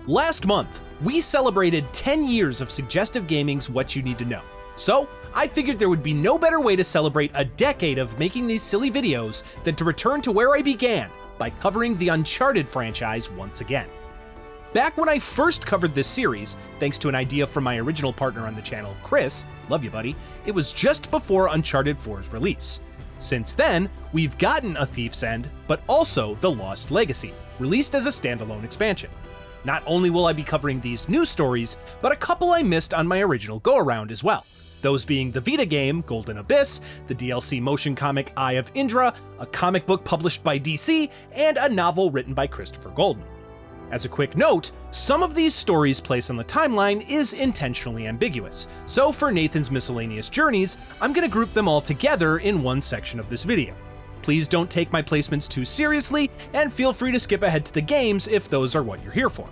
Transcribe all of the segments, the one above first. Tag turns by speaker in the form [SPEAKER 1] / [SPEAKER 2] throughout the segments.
[SPEAKER 1] Last month, we celebrated 10 years of Suggestive Gaming's What You Need to Know. So, I figured there would be no better way to celebrate a decade of making these silly videos than to return to where I began, by covering the Uncharted franchise once again. Back when I first covered this series, thanks to an idea from my original partner on the channel, Chris, love you buddy, it was just before Uncharted 4's release. Since then, we've gotten a Thief's End, but also The Lost Legacy, released as a standalone expansion. Not only will I be covering these new stories, but a couple I missed on my original go-around as well. Those being the Vita game, Golden Abyss, the DLC motion comic Eye of Indra, a comic book published by DC, and a novel written by Christopher Golden. As a quick note, some of these stories' place on the timeline is intentionally ambiguous, so for Nathan's miscellaneous journeys, I'm gonna group them all together in one section of this video. Please don't take my placements too seriously, and feel free to skip ahead to the games if those are what you're here for.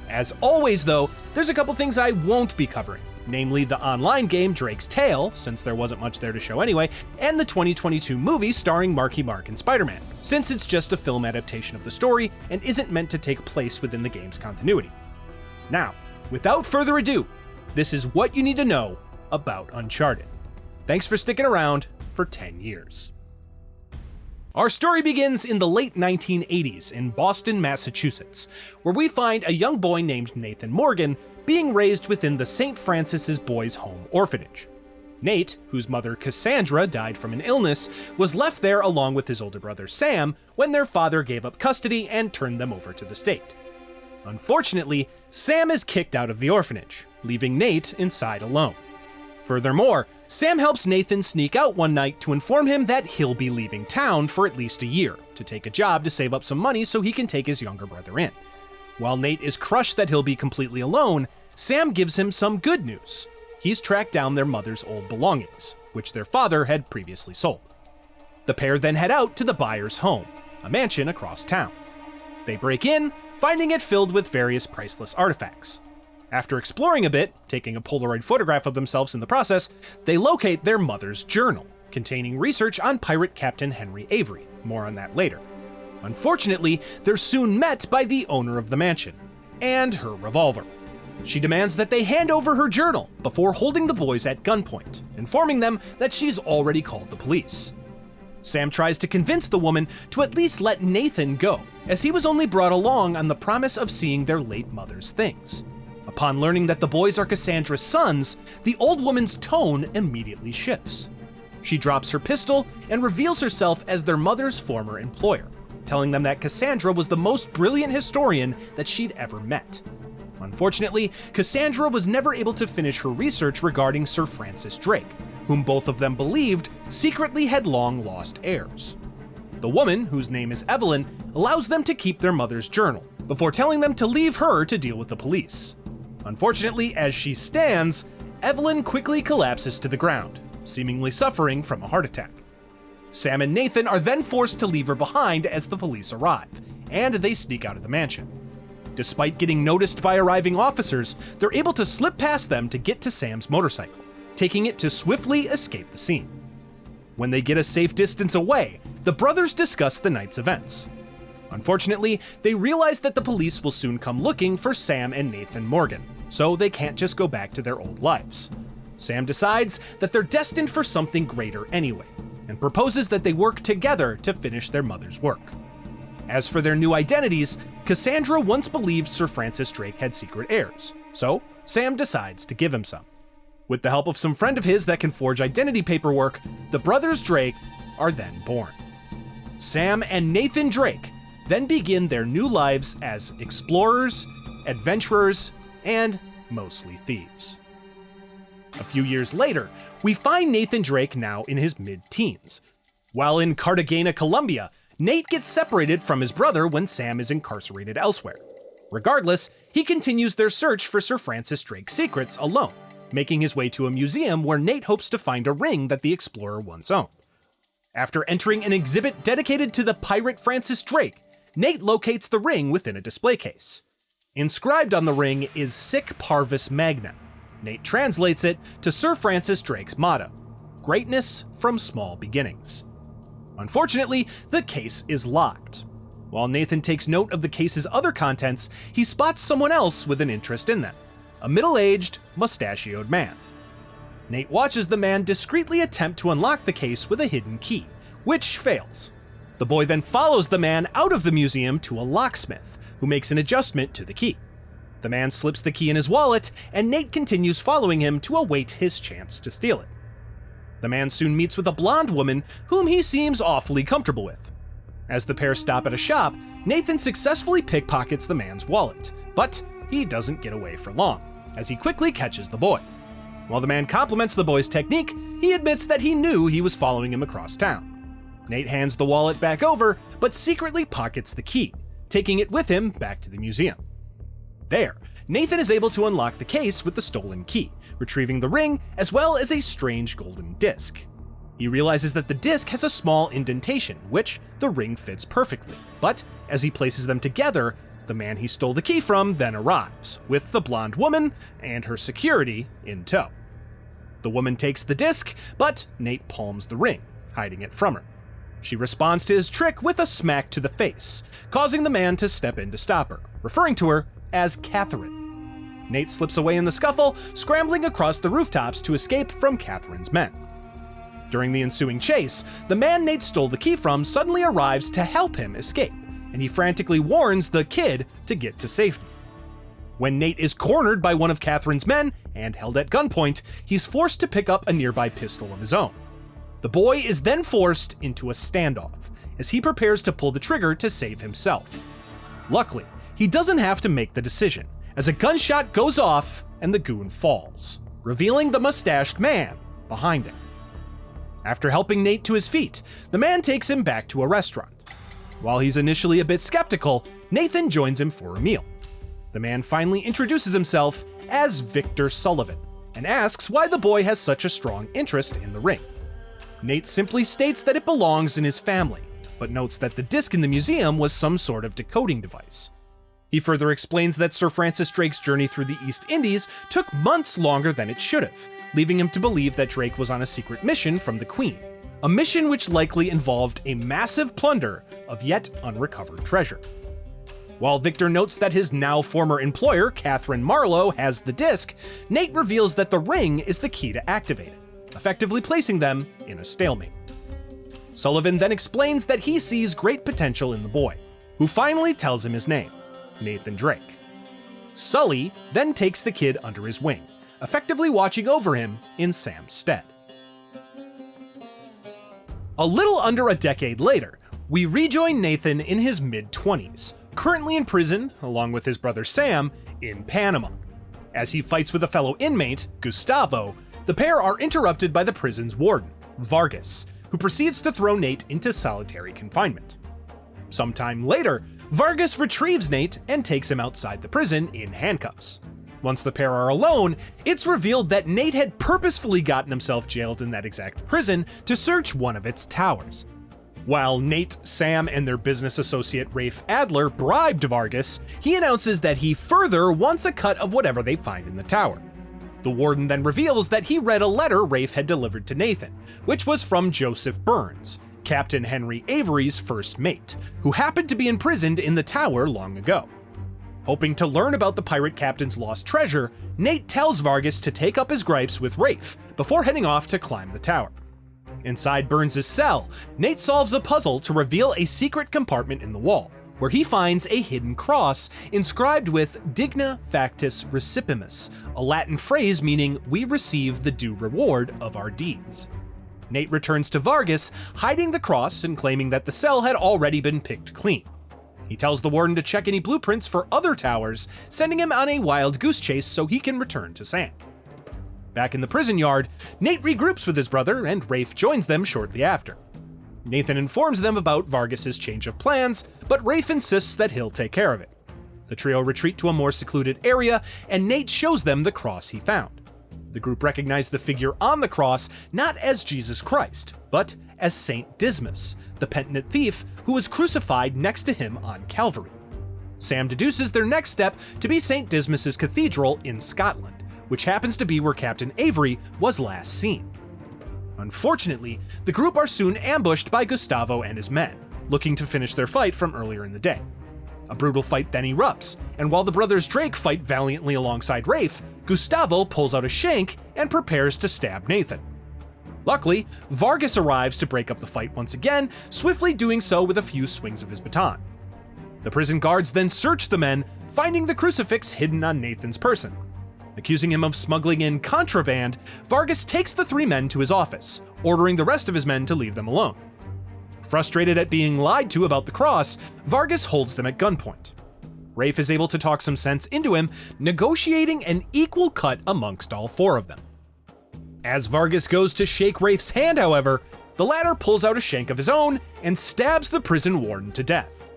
[SPEAKER 1] As always though, there's a couple things I won't be covering, namely the online game Drake's Tale, since there wasn't much there to show anyway, and the 2022 movie starring Marky Mark and Spider-Man, since it's just a film adaptation of the story and isn't meant to take place within the game's continuity. Now, without further ado, this is what you need to know about Uncharted. Thanks for sticking around for 10 years. Our story begins in the late 1980s in Boston, Massachusetts, where we find a young boy named Nathan Morgan being raised within the St. Francis's Boys' Home orphanage. Nate, whose mother Cassandra died from an illness, was left there along with his older brother Sam when their father gave up custody and turned them over to the state. Unfortunately, Sam is kicked out of the orphanage, leaving Nate inside alone. Furthermore, Sam helps Nathan sneak out one night to inform him that he'll be leaving town for at least a year, to take a job to save up some money so he can take his younger brother in. While Nate is crushed that he'll be completely alone, Sam gives him some good news. He's tracked down their mother's old belongings, which their father had previously sold. The pair then head out to the buyer's home, a mansion across town. They break in, finding it filled with various priceless artifacts. After exploring a bit, taking a Polaroid photograph of themselves in the process, they locate their mother's journal, containing research on pirate Captain Henry Avery. More on that later. Unfortunately, they're soon met by the owner of the mansion, and her revolver. She demands that they hand over her journal before holding the boys at gunpoint, informing them that she's already called the police. Sam tries to convince the woman to at least let Nathan go, as he was only brought along on the promise of seeing their late mother's things. Upon learning that the boys are Cassandra's sons, the old woman's tone immediately shifts. She drops her pistol and reveals herself as their mother's former employer, telling them that Cassandra was the most brilliant historian that she'd ever met. Unfortunately, Cassandra was never able to finish her research regarding Sir Francis Drake, whom both of them believed secretly had long lost heirs. The woman, whose name is Evelyn, allows them to keep their mother's journal, before telling them to leave her to deal with the police. Unfortunately, as she stands, Evelyn quickly collapses to the ground, seemingly suffering from a heart attack. Sam and Nathan are then forced to leave her behind as the police arrive, and they sneak out of the mansion. Despite getting noticed by arriving officers, they're able to slip past them to get to Sam's motorcycle, taking it to swiftly escape the scene. When they get a safe distance away, the brothers discuss the night's events. Unfortunately, they realize that the police will soon come looking for Sam and Nathan Morgan, so they can't just go back to their old lives. Sam decides that they're destined for something greater anyway, and proposes that they work together to finish their mother's work. As for their new identities, Cassandra once believed Sir Francis Drake had secret heirs, so Sam decides to give him some. With the help of some friend of his that can forge identity paperwork, the brothers Drake are then born. Sam and Nathan Drake then begin their new lives as explorers, adventurers, and mostly thieves. A few years later, we find Nathan Drake now in his mid-teens. While in Cartagena, Colombia, Nate gets separated from his brother when Sam is incarcerated elsewhere. Regardless, he continues their search for Sir Francis Drake's secrets alone, making his way to a museum where Nate hopes to find a ring that the explorer once owned. After entering an exhibit dedicated to the pirate Francis Drake, Nate locates the ring within a display case. Inscribed on the ring is Sic Parvis Magna. Nate translates it to Sir Francis Drake's motto, "Greatness from small beginnings." Unfortunately, the case is locked. While Nathan takes note of the case's other contents, he spots someone else with an interest in them, a middle-aged, mustachioed man. Nate watches the man discreetly attempt to unlock the case with a hidden key, which fails. The boy then follows the man out of the museum to a locksmith, who makes an adjustment to the key. The man slips the key in his wallet, and Nate continues following him to await his chance to steal it. The man soon meets with a blonde woman whom he seems awfully comfortable with. As the pair stop at a shop, Nathan successfully pickpockets the man's wallet, but he doesn't get away for long, as he quickly catches the boy. While the man compliments the boy's technique, he admits that he knew he was following him across town. Nate hands the wallet back over, but secretly pockets the key, taking it with him back to the museum. There, Nathan is able to unlock the case with the stolen key, retrieving the ring as well as a strange golden disc. He realizes that the disc has a small indentation, which the ring fits perfectly, but as he places them together, the man he stole the key from then arrives, with the blonde woman and her security in tow. The woman takes the disc, but Nate palms the ring, hiding it from her. She responds to his trick with a smack to the face, causing the man to step in to stop her, referring to her as Catherine. Nate slips away in the scuffle, scrambling across the rooftops to escape from Catherine's men. During the ensuing chase, the man Nate stole the key from suddenly arrives to help him escape, and he frantically warns the kid to get to safety. When Nate is cornered by one of Catherine's men and held at gunpoint, he's forced to pick up a nearby pistol of his own. The boy is then forced into a standoff, as he prepares to pull the trigger to save himself. Luckily, he doesn't have to make the decision, as a gunshot goes off and the goon falls, revealing the mustached man behind him. After helping Nate to his feet, the man takes him back to a restaurant. While he's initially a bit skeptical, Nathan joins him for a meal. The man finally introduces himself as Victor Sullivan and asks why the boy has such a strong interest in the ring. Nate simply states that it belongs in his family, but notes that the disc in the museum was some sort of decoding device. He further explains that Sir Francis Drake's journey through the East Indies took months longer than it should have, leaving him to believe that Drake was on a secret mission from the Queen, a mission which likely involved a massive plunder of yet unrecovered treasure. While Victor notes that his now former employer, Catherine Marlowe, has the disc, Nate reveals that the ring is the key to activate it, effectively placing them in a stalemate. Sullivan then explains that he sees great potential in the boy, who finally tells him his name, Nathan Drake. Sully then takes the kid under his wing, effectively watching over him in Sam's stead. A little under a decade later, we rejoin Nathan in his mid-20s, currently in prison, along with his brother Sam, in Panama. As he fights with a fellow inmate, Gustavo, the pair are interrupted by the prison's warden, Vargas, who proceeds to throw Nate into solitary confinement. Sometime later, Vargas retrieves Nate and takes him outside the prison in handcuffs. Once the pair are alone, it's revealed that Nate had purposefully gotten himself jailed in that exact prison to search one of its towers. While Nate, Sam, and their business associate Rafe Adler bribed Vargas, he announces that he further wants a cut of whatever they find in the tower. The warden then reveals that he read a letter Rafe had delivered to Nathan, which was from Joseph Burns, Captain Henry Avery's first mate, who happened to be imprisoned in the tower long ago. Hoping to learn about the pirate captain's lost treasure, Nate tells Vargas to take up his gripes with Rafe before heading off to climb the tower. Inside Burns' cell, Nate solves a puzzle to reveal a secret compartment in the wall, where he finds a hidden cross inscribed with Digna Factis Recipimus, a Latin phrase meaning "we receive the due reward of our deeds." Nate returns to Vargas, hiding the cross and claiming that the cell had already been picked clean. He tells the warden to check any blueprints for other towers, sending him on a wild goose chase so he can return to Sam. Back in the prison yard, Nate regroups with his brother, and Rafe joins them shortly after. Nathan informs them about Vargas' change of plans, but Rafe insists that he'll take care of it. The trio retreat to a more secluded area, and Nate shows them the cross he found. The group recognize the figure on the cross not as Jesus Christ, but as Saint Dismas, the penitent thief who was crucified next to him on Calvary. Sam deduces their next step to be St. Dismas' cathedral in Scotland, which happens to be where Captain Avery was last seen. Unfortunately, the group are soon ambushed by Gustavo and his men, looking to finish their fight from earlier in the day. A brutal fight then erupts, and while the brothers Drake fight valiantly alongside Rafe, Gustavo pulls out a shank and prepares to stab Nathan. Luckily, Vargas arrives to break up the fight once again, swiftly doing so with a few swings of his baton. The prison guards then search the men, finding the crucifix hidden on Nathan's person. Accusing him of smuggling in contraband, Vargas takes the three men to his office, ordering the rest of his men to leave them alone. Frustrated at being lied to about the cross, Vargas holds them at gunpoint. Rafe is able to talk some sense into him, negotiating an equal cut amongst all four of them. As Vargas goes to shake Rafe's hand, however, the latter pulls out a shank of his own and stabs the prison warden to death.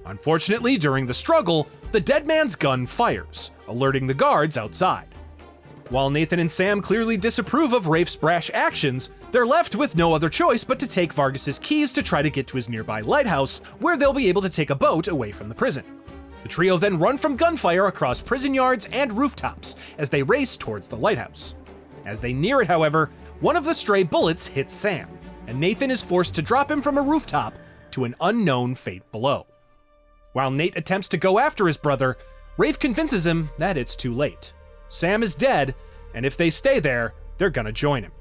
[SPEAKER 1] Unfortunately, during the struggle, the dead man's gun fires, alerting the guards outside. While Nathan and Sam clearly disapprove of Rafe's brash actions, they're left with no other choice but to take Vargas's keys to try to get to his nearby lighthouse, where they'll be able to take a boat away from the prison. The trio then run from gunfire across prison yards and rooftops as they race towards the lighthouse. As they near it, however, one of the stray bullets hits Sam, and Nathan is forced to drop him from a rooftop to an unknown fate below. While Nate attempts to go after his brother, Rafe convinces him that it's too late. Sam is dead, and if they stay there, they're gonna join him.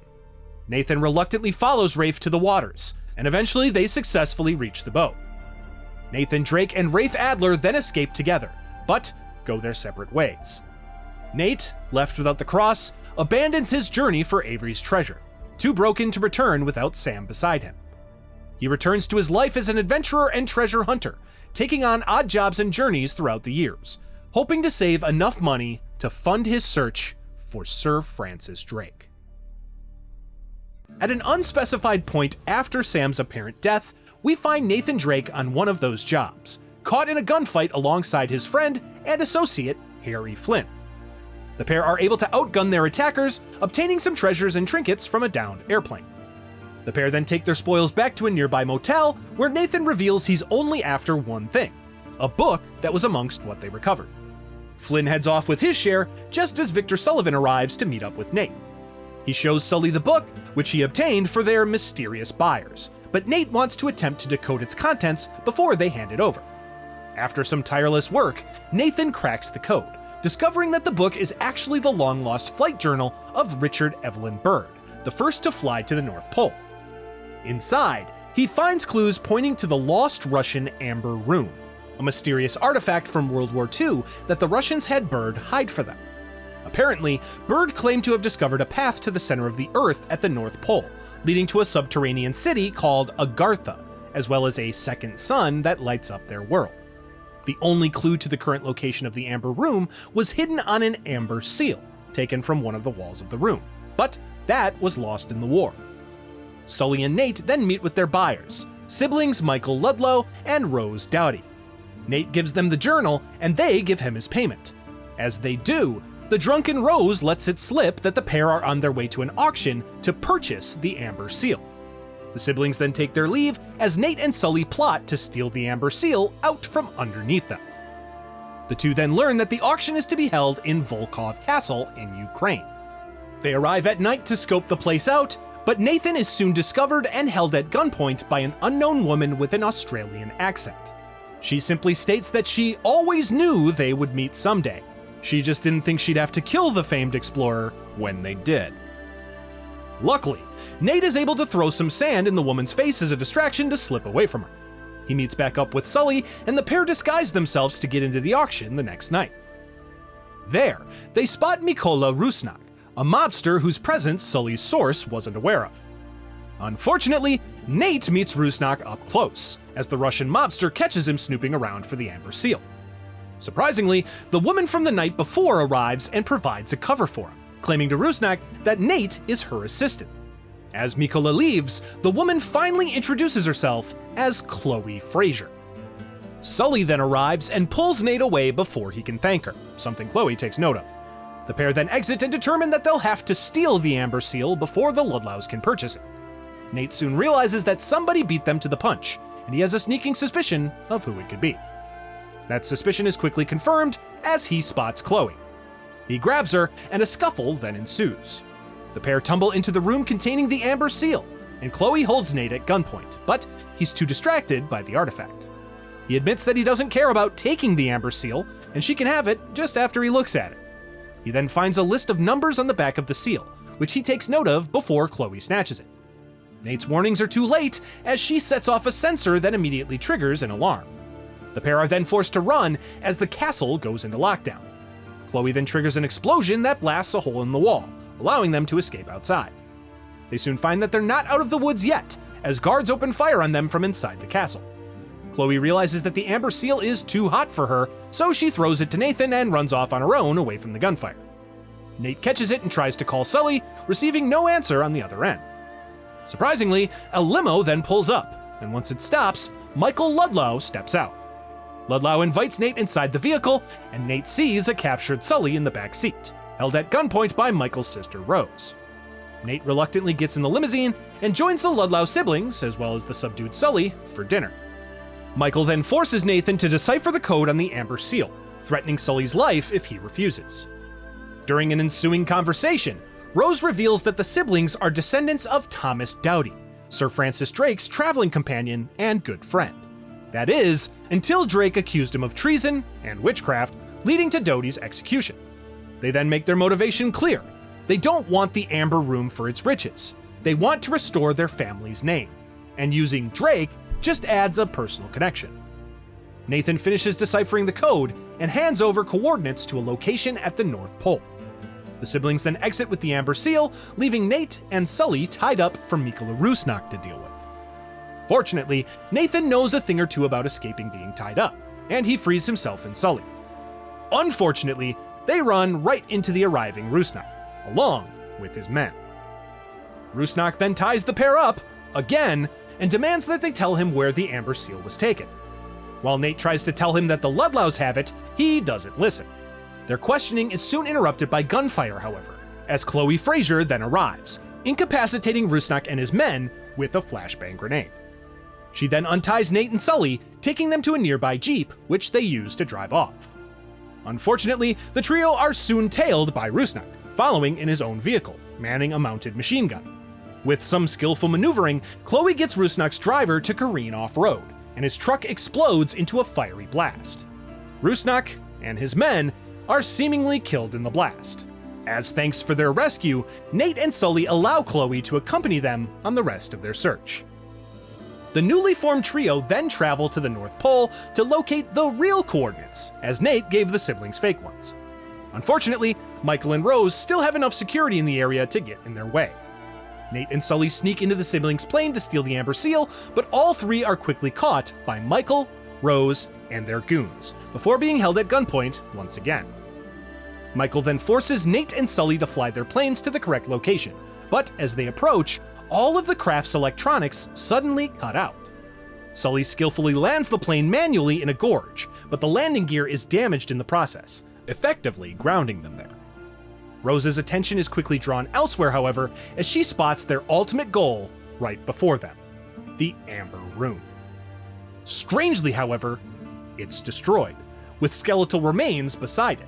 [SPEAKER 1] Nathan reluctantly follows Rafe to the waters, and eventually they successfully reach the boat. Nathan Drake and Rafe Adler then escape together, but go their separate ways. Nate, left without the cross, abandons his journey for Avery's treasure, too broken to return without Sam beside him. He returns to his life as an adventurer and treasure hunter, taking on odd jobs and journeys throughout the years, hoping to save enough money to fund his search for Sir Francis Drake. At an unspecified point after Sam's apparent death, we find Nathan Drake on one of those jobs, caught in a gunfight alongside his friend and associate, Harry Flynn. The pair are able to outgun their attackers, obtaining some treasures and trinkets from a downed airplane. The pair then take their spoils back to a nearby motel, where Nathan reveals he's only after one thing: a book that was amongst what they recovered. Flynn heads off with his share, just as Victor Sullivan arrives to meet up with Nate. He shows Sully the book, which he obtained for their mysterious buyers, but Nate wants to attempt to decode its contents before they hand it over. After some tireless work, Nathan cracks the code, discovering that the book is actually the long-lost flight journal of Richard Evelyn Byrd, the first to fly to the North Pole. Inside, he finds clues pointing to the lost Russian Amber Rune, a mysterious artifact from World War II that the Russians had Byrd hide for them. Apparently, Byrd claimed to have discovered a path to the center of the Earth at the North Pole, leading to a subterranean city called Agartha, as well as a second sun that lights up their world. The only clue to the current location of the Amber Room was hidden on an amber seal, taken from one of the walls of the room, but that was lost in the war. Sully and Nate then meet with their buyers, siblings Michael Ludlow and Rose Dowdy. Nate gives them the journal, and they give him his payment. As they do, the drunken Rose lets it slip that the pair are on their way to an auction to purchase the Amber Seal. The siblings then take their leave as Nate and Sully plot to steal the Amber Seal out from underneath them. The two then learn that the auction is to be held in Volkov Castle in Ukraine. They arrive at night to scope the place out, but Nathan is soon discovered and held at gunpoint by an unknown woman with an Australian accent. She simply states that she always knew they would meet someday. She just didn't think she'd have to kill the famed explorer when they did. Luckily, Nate is able to throw some sand in the woman's face as a distraction to slip away from her. He meets back up with Sully, and the pair disguise themselves to get into the auction the next night. There, they spot Mykola Rusnak, a mobster whose presence Sully's source wasn't aware of. Unfortunately, Nate meets Rusnak up close, as the Russian mobster catches him snooping around for the Amber Seal. Surprisingly, the woman from the night before arrives and provides a cover for him, claiming to Rusnak that Nate is her assistant. As Mykola leaves, the woman finally introduces herself as Chloe Fraser. Sully then arrives and pulls Nate away before he can thank her, something Chloe takes note of. The pair then exit and determine that they'll have to steal the Amber Seal before the Ludlows can purchase it. Nate soon realizes that somebody beat them to the punch, and he has a sneaking suspicion of who it could be. That suspicion is quickly confirmed as he spots Chloe. He grabs her, and a scuffle then ensues. The pair tumble into the room containing the Amber Seal, and Chloe holds Nate at gunpoint, but he's too distracted by the artifact. He admits that he doesn't care about taking the amber seal, and she can have it just after he looks at it. He then finds a list of numbers on the back of the seal, which he takes note of before Chloe snatches it. Nate's warnings are too late, as she sets off a sensor that immediately triggers an alarm. The pair are then forced to run as the castle goes into lockdown. Chloe then triggers an explosion that blasts a hole in the wall, allowing them to escape outside. They soon find that they're not out of the woods yet, as guards open fire on them from inside the castle. Chloe realizes that the amber seal is too hot for her, so she throws it to Nathan and runs off on her own away from the gunfire. Nate catches it and tries to call Sully, receiving no answer on the other end. Surprisingly, a limo then pulls up, and once it stops, Michael Ludlow steps out. Ludlow invites Nate inside the vehicle, and Nate sees a captured Sully in the back seat, held at gunpoint by Michael's sister Rose. Nate reluctantly gets in the limousine and joins the Ludlow siblings, as well as the subdued Sully, for dinner. Michael then forces Nathan to decipher the code on the amber seal, threatening Sully's life if he refuses. During an ensuing conversation, Rose reveals that the siblings are descendants of Thomas Doughty, Sir Francis Drake's traveling companion and good friend. That is, until Drake accused him of treason and witchcraft, leading to Doughty's execution. They then make their motivation clear. They don't want the amber room for its riches. They want to restore their family's name. And using Drake just adds a personal connection. Nathan finishes deciphering the code and hands over coordinates to a location at the North Pole. The siblings then exit with the amber seal, leaving Nate and Sully tied up for Mikola Rusnak to deal with. Fortunately, Nathan knows a thing or two about escaping being tied up, and he frees himself and Sully. Unfortunately, they run right into the arriving Rusnak, along with his men. Rusnak then ties the pair up, again, and demands that they tell him where the amber seal was taken. While Nate tries to tell him that the Ludlows have it, he doesn't listen. Their questioning is soon interrupted by gunfire, however, as Chloe Fraser then arrives, incapacitating Rusnak and his men with a flashbang grenade. She then unties Nate and Sully, taking them to a nearby jeep, which they use to drive off. Unfortunately, the trio are soon tailed by Rusnak, following in his own vehicle, manning a mounted machine gun. With some skillful maneuvering, Chloe gets Rusnak's driver to careen off-road, and his truck explodes into a fiery blast. Rusnak and his men are seemingly killed in the blast. As thanks for their rescue, Nate and Sully allow Chloe to accompany them on the rest of their search. The newly formed trio then travel to the North Pole to locate the real coordinates, as Nate gave the siblings fake ones. Unfortunately, Michael and Rose still have enough security in the area to get in their way. Nate and Sully sneak into the siblings' plane to steal the amber seal, but all three are quickly caught by Michael, Rose, and their goons, before being held at gunpoint once again. Michael then forces Nate and Sully to fly their planes to the correct location, but as they approach, all of the craft's electronics suddenly cut out. Sully skillfully lands the plane manually in a gorge, but the landing gear is damaged in the process, effectively grounding them there. Rose's attention is quickly drawn elsewhere, however, as she spots their ultimate goal right before them, the Amber Room. Strangely, however, it's destroyed, with skeletal remains beside it.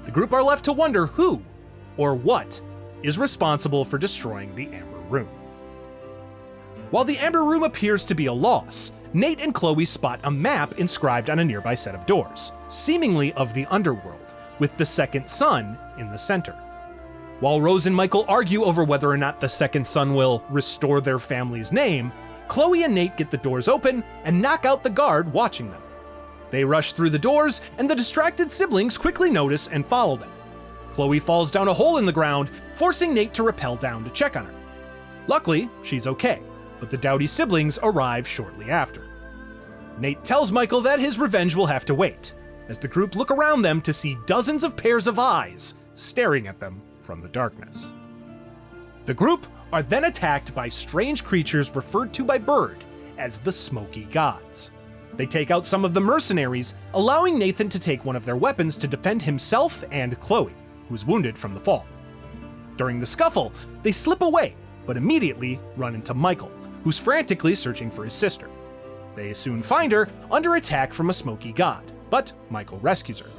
[SPEAKER 1] The group are left to wonder who, or what, is responsible for destroying the Amber Room. While the Amber Room appears to be a loss, Nate and Chloe spot a map inscribed on a nearby set of doors, seemingly of the underworld, with the second sun in the center. While Rose and Michael argue over whether or not the second sun will restore their family's name, Chloe and Nate get the doors open and knock out the guard watching them. They rush through the doors, and the distracted siblings quickly notice and follow them. Chloe falls down a hole in the ground, forcing Nate to rappel down to check on her. Luckily, she's okay, but the Doughty siblings arrive shortly after. Nate tells Michael that his revenge will have to wait, as the group look around them to see dozens of pairs of eyes staring at them from the darkness. The group are then attacked by strange creatures referred to by Bird as the Smoky Gods. They take out some of the mercenaries, allowing Nathan to take one of their weapons to defend himself and Chloe, who is wounded from the fall. During the scuffle, they slip away, but immediately run into Michael, who's frantically searching for his sister. They soon find her under attack from a Smoky God, but Michael rescues her.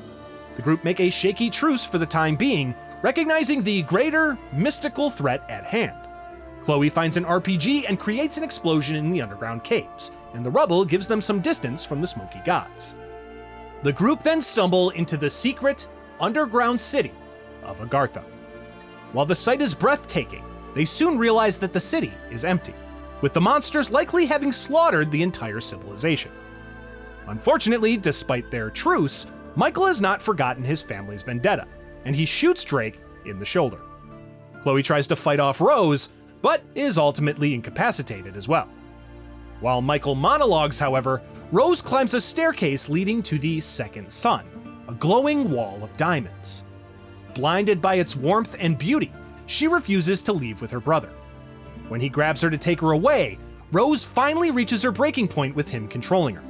[SPEAKER 1] The group make a shaky truce for the time being, recognizing the greater, mystical threat at hand. Chloe finds an RPG and creates an explosion in the underground caves, and the rubble gives them some distance from the smoky gods. The group then stumble into the secret, underground city of Agartha. While the sight is breathtaking, they soon realize that the city is empty, with the monsters likely having slaughtered the entire civilization. Unfortunately, despite their truce, Michael has not forgotten his family's vendetta, and he shoots Drake in the shoulder. Chloe tries to fight off Rose, but is ultimately incapacitated as well. While Michael monologues, however, Rose climbs a staircase leading to the second sun, a glowing wall of diamonds. Blinded by its warmth and beauty, she refuses to leave with her brother. When he grabs her to take her away, Rose finally reaches her breaking point with him controlling her.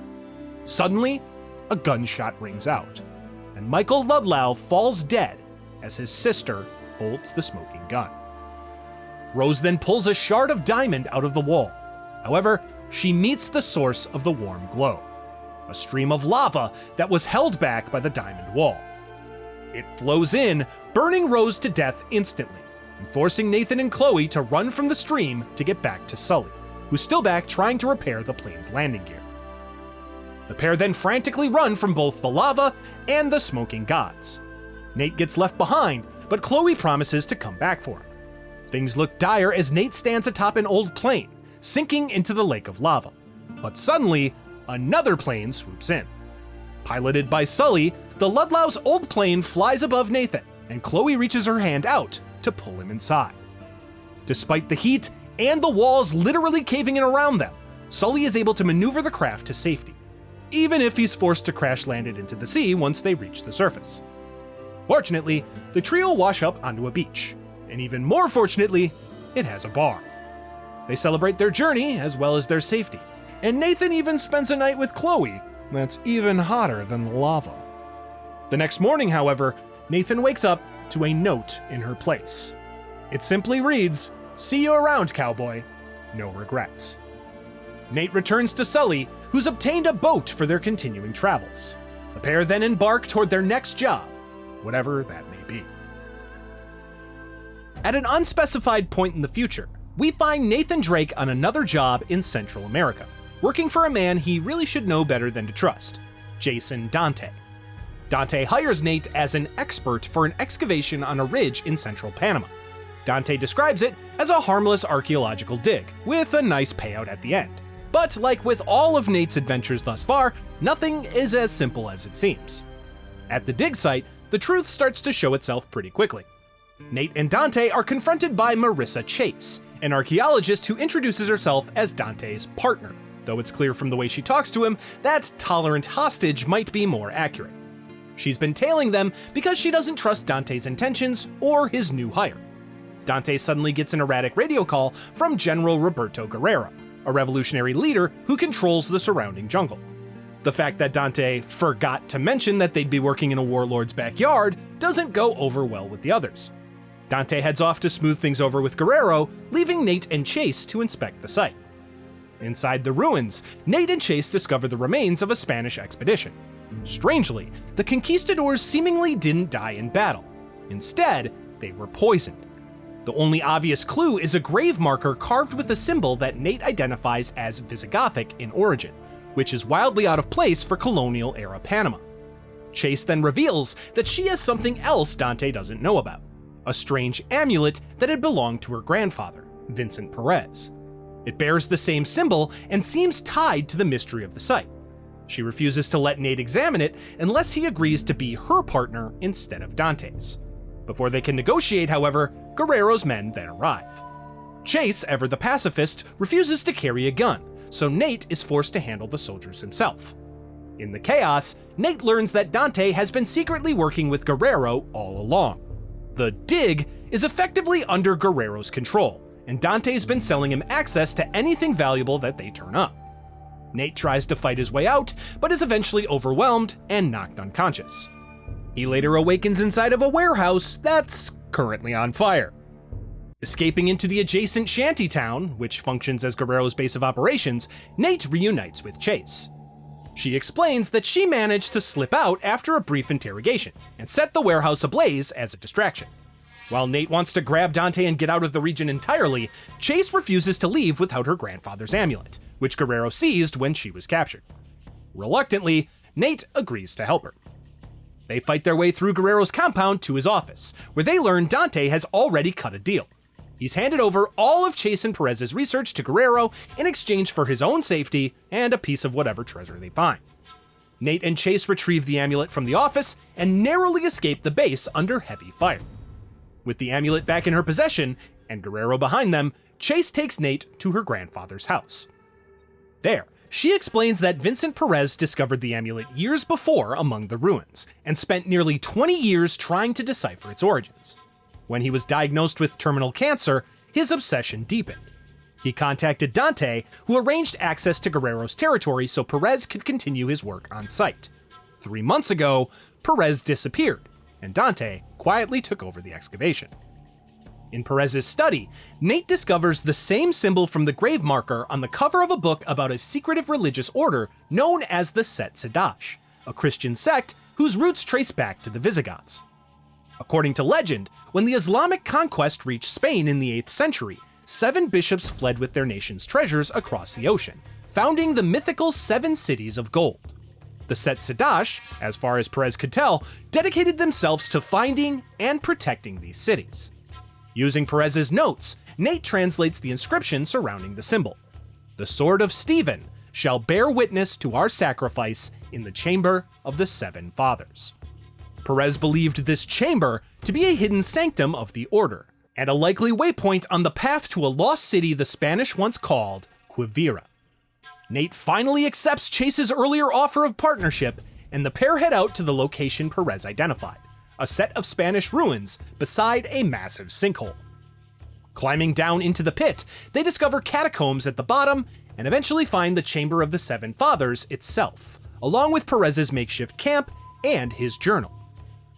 [SPEAKER 1] Suddenly, a gunshot rings out, and Michael Ludlow falls dead as his sister holds the smoking gun. Rose then pulls a shard of diamond out of the wall. However, she meets the source of the warm glow, a stream of lava that was held back by the diamond wall. It flows in, burning Rose to death instantly, and forcing Nathan and Chloe to run from the stream to get back to Sully, who's still back trying to repair the plane's landing gear. The pair then frantically run from both the lava and the smoking gods. Nate gets left behind, but Chloe promises to come back for him. Things look dire as Nate stands atop an old plane, sinking into the lake of lava. But suddenly, another plane swoops in. Piloted by Sully, the Ludlow's old plane flies above Nathan, and Chloe reaches her hand out to pull him inside. Despite the heat and the walls literally caving in around them, Sully is able to maneuver the craft to safety, even if he's forced to crash land it into the sea once they reach the surface. Fortunately, the trio wash up onto a beach, and even more fortunately, it has a bar. They celebrate their journey as well as their safety, and Nathan even spends a night with Chloe that's even hotter than the lava. The next morning, however, Nathan wakes up to a note in her place. It simply reads, "See you around, cowboy. No regrets." Nate returns to Sully, who's obtained a boat for their continuing travels. The pair then embark toward their next job, whatever that may be. At an unspecified point in the future, we find Nathan Drake on another job in Central America, working for a man he really should know better than to trust, Jason Dante. Dante hires Nate as an expert for an excavation on a ridge in central Panama. Dante describes it as a harmless archaeological dig, with a nice payout at the end. But like with all of Nate's adventures thus far, nothing is as simple as it seems. At the dig site, the truth starts to show itself pretty quickly. Nate and Dante are confronted by Marissa Chase, an archaeologist who introduces herself as Dante's partner, though it's clear from the way she talks to him that tolerant hostage might be more accurate. She's been tailing them because she doesn't trust Dante's intentions or his new hire. Dante suddenly gets an erratic radio call from General Roberto Guerrero, a revolutionary leader who controls the surrounding jungle. The fact that Dante forgot to mention that they'd be working in a warlord's backyard doesn't go over well with the others. Dante heads off to smooth things over with Guerrero, leaving Nate and Chase to inspect the site. Inside the ruins, Nate and Chase discover the remains of a Spanish expedition. Strangely, the conquistadors seemingly didn't die in battle. Instead, they were poisoned. The only obvious clue is a grave marker carved with a symbol that Nate identifies as Visigothic in origin, which is wildly out of place for colonial-era Panama. Chase then reveals that she has something else Dante doesn't know about, a strange amulet that had belonged to her grandfather, Vincent Perez. It bears the same symbol and seems tied to the mystery of the site. She refuses to let Nate examine it unless he agrees to be her partner instead of Dante's. Before they can negotiate, however, Guerrero's men then arrive. Chase, ever the pacifist, refuses to carry a gun, so Nate is forced to handle the soldiers himself. In the chaos, Nate learns that Dante has been secretly working with Guerrero all along. The dig is effectively under Guerrero's control, and Dante's been selling him access to anything valuable that they turn up. Nate tries to fight his way out, but is eventually overwhelmed and knocked unconscious. He later awakens inside of a warehouse that's currently on fire. Escaping into the adjacent shantytown, which functions as Guerrero's base of operations, Nate reunites with Chase. She explains that she managed to slip out after a brief interrogation and set the warehouse ablaze as a distraction. While Nate wants to grab Dante and get out of the region entirely, Chase refuses to leave without her grandfather's amulet, which Guerrero seized when she was captured. Reluctantly, Nate agrees to help her. They fight their way through Guerrero's compound to his office, where they learn Dante has already cut a deal. He's handed over all of Chase and Perez's research to Guerrero in exchange for his own safety and a piece of whatever treasure they find. Nate and Chase retrieve the amulet from the office and narrowly escape the base under heavy fire. With the amulet back in her possession, and Guerrero behind them, Chase takes Nate to her grandfather's house. There, she explains that Vincent Perez discovered the amulet years before among the ruins, and spent nearly 20 years trying to decipher its origins. When he was diagnosed with terminal cancer, his obsession deepened. He contacted Dante, who arranged access to Guerrero's territory so Perez could continue his work on site. 3 months ago, Perez disappeared, and Dante quietly took over the excavation. In Perez's study, Nate discovers the same symbol from the grave marker on the cover of a book about a secretive religious order known as the Set Sadash, a Christian sect whose roots trace back to the Visigoths. According to legend, when the Islamic conquest reached Spain in the 8th century, 7 bishops fled with their nation's treasures across the ocean, founding the mythical 7 cities of gold. The Set Sadash, as far as Perez could tell, dedicated themselves to finding and protecting these cities. Using Perez's notes, Nate translates the inscription surrounding the symbol. The sword of Stephen shall bear witness to our sacrifice in the chamber of the 7 fathers. Perez believed this chamber to be a hidden sanctum of the order, and a likely waypoint on the path to a lost city the Spanish once called Quivira. Nate finally accepts Chase's earlier offer of partnership, and the pair head out to the location Perez identified, a set of Spanish ruins beside a massive sinkhole. Climbing down into the pit, they discover catacombs at the bottom and eventually find the Chamber of the 7 Fathers itself, along with Perez's makeshift camp and his journal.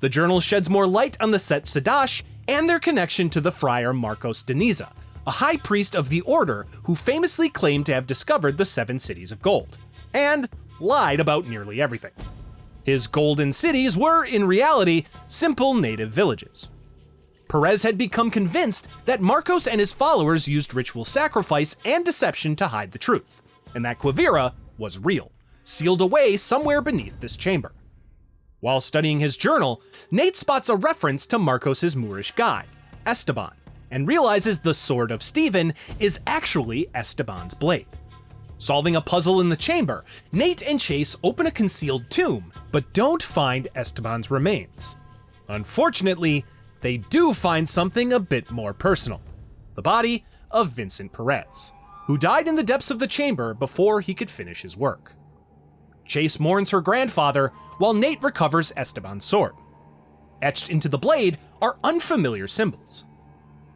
[SPEAKER 1] The journal sheds more light on the Set Sadash and their connection to the friar Marcos de Niza, a high priest of the order who famously claimed to have discovered the 7 cities of gold, and lied about nearly everything. His golden cities were, in reality, simple native villages. Perez had become convinced that Marcos and his followers used ritual sacrifice and deception to hide the truth, and that Quivira was real, sealed away somewhere beneath this chamber. While studying his journal, Nate spots a reference to Marcos's Moorish guide, Esteban, and realizes the Sword of Stephen is actually Esteban's blade. Solving a puzzle in the chamber, Nate and Chase open a concealed tomb, but don't find Esteban's remains. Unfortunately, they do find something a bit more personal: the body of Vincent Perez, who died in the depths of the chamber before he could finish his work. Chase mourns her grandfather, while Nate recovers Esteban's sword. Etched into the blade are unfamiliar symbols.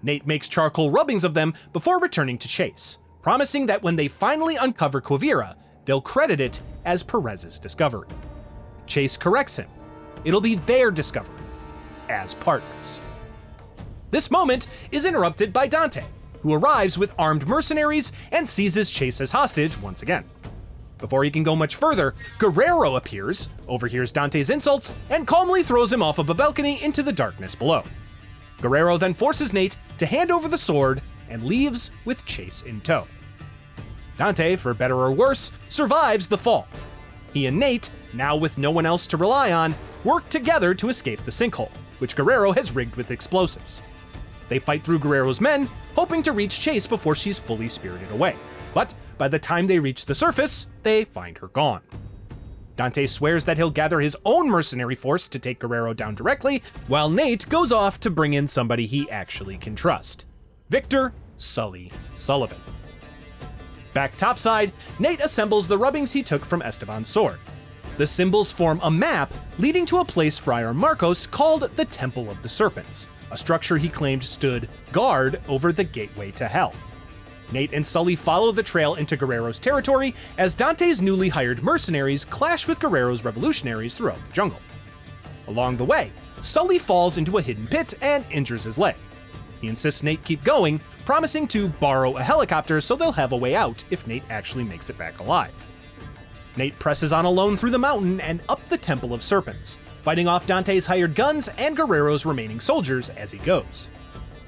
[SPEAKER 1] Nate makes charcoal rubbings of them before returning to Chase, promising that when they finally uncover Quivira, they'll credit it as Perez's discovery. Chase corrects him. It'll be their discovery, as partners. This moment is interrupted by Dante, who arrives with armed mercenaries and seizes Chase as hostage once again. Before he can go much further, Guerrero appears, overhears Dante's insults, and calmly throws him off of a balcony into the darkness below. Guerrero then forces Nate to hand over the sword and leaves with Chase in tow. Dante, for better or worse, survives the fall. He and Nate, now with no one else to rely on, work together to escape the sinkhole, which Guerrero has rigged with explosives. They fight through Guerrero's men, hoping to reach Chase before she's fully spirited away. But by the time they reach the surface, they find her gone. Dante swears that he'll gather his own mercenary force to take Guerrero down directly, while Nate goes off to bring in somebody he actually can trust: Victor Sully Sullivan. Back topside, Nate assembles the rubbings he took from Esteban's sword. The symbols form a map leading to a place Friar Marcos called the Temple of the Serpents, a structure he claimed stood guard over the gateway to hell. Nate and Sully follow the trail into Guerrero's territory as Dante's newly hired mercenaries clash with Guerrero's revolutionaries throughout the jungle. Along the way, Sully falls into a hidden pit and injures his leg. He insists Nate keep going, promising to borrow a helicopter so they'll have a way out if Nate actually makes it back alive. Nate presses on alone through the mountain and up the Temple of Serpents, fighting off Dante's hired guns and Guerrero's remaining soldiers as he goes.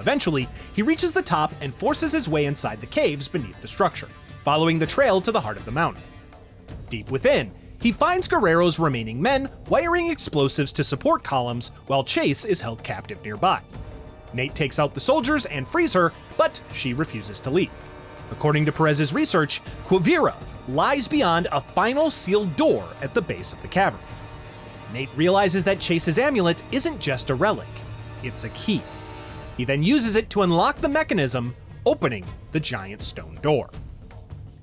[SPEAKER 1] Eventually, he reaches the top and forces his way inside the caves beneath the structure, following the trail to the heart of the mountain. Deep within, he finds Guerrero's remaining men wiring explosives to support columns while Chase is held captive nearby. Nate takes out the soldiers and frees her, but she refuses to leave. According to Perez's research, Quivira lies beyond a final sealed door at the base of the cavern. Nate realizes that Chase's amulet isn't just a relic, it's a key. He then uses it to unlock the mechanism, opening the giant stone door.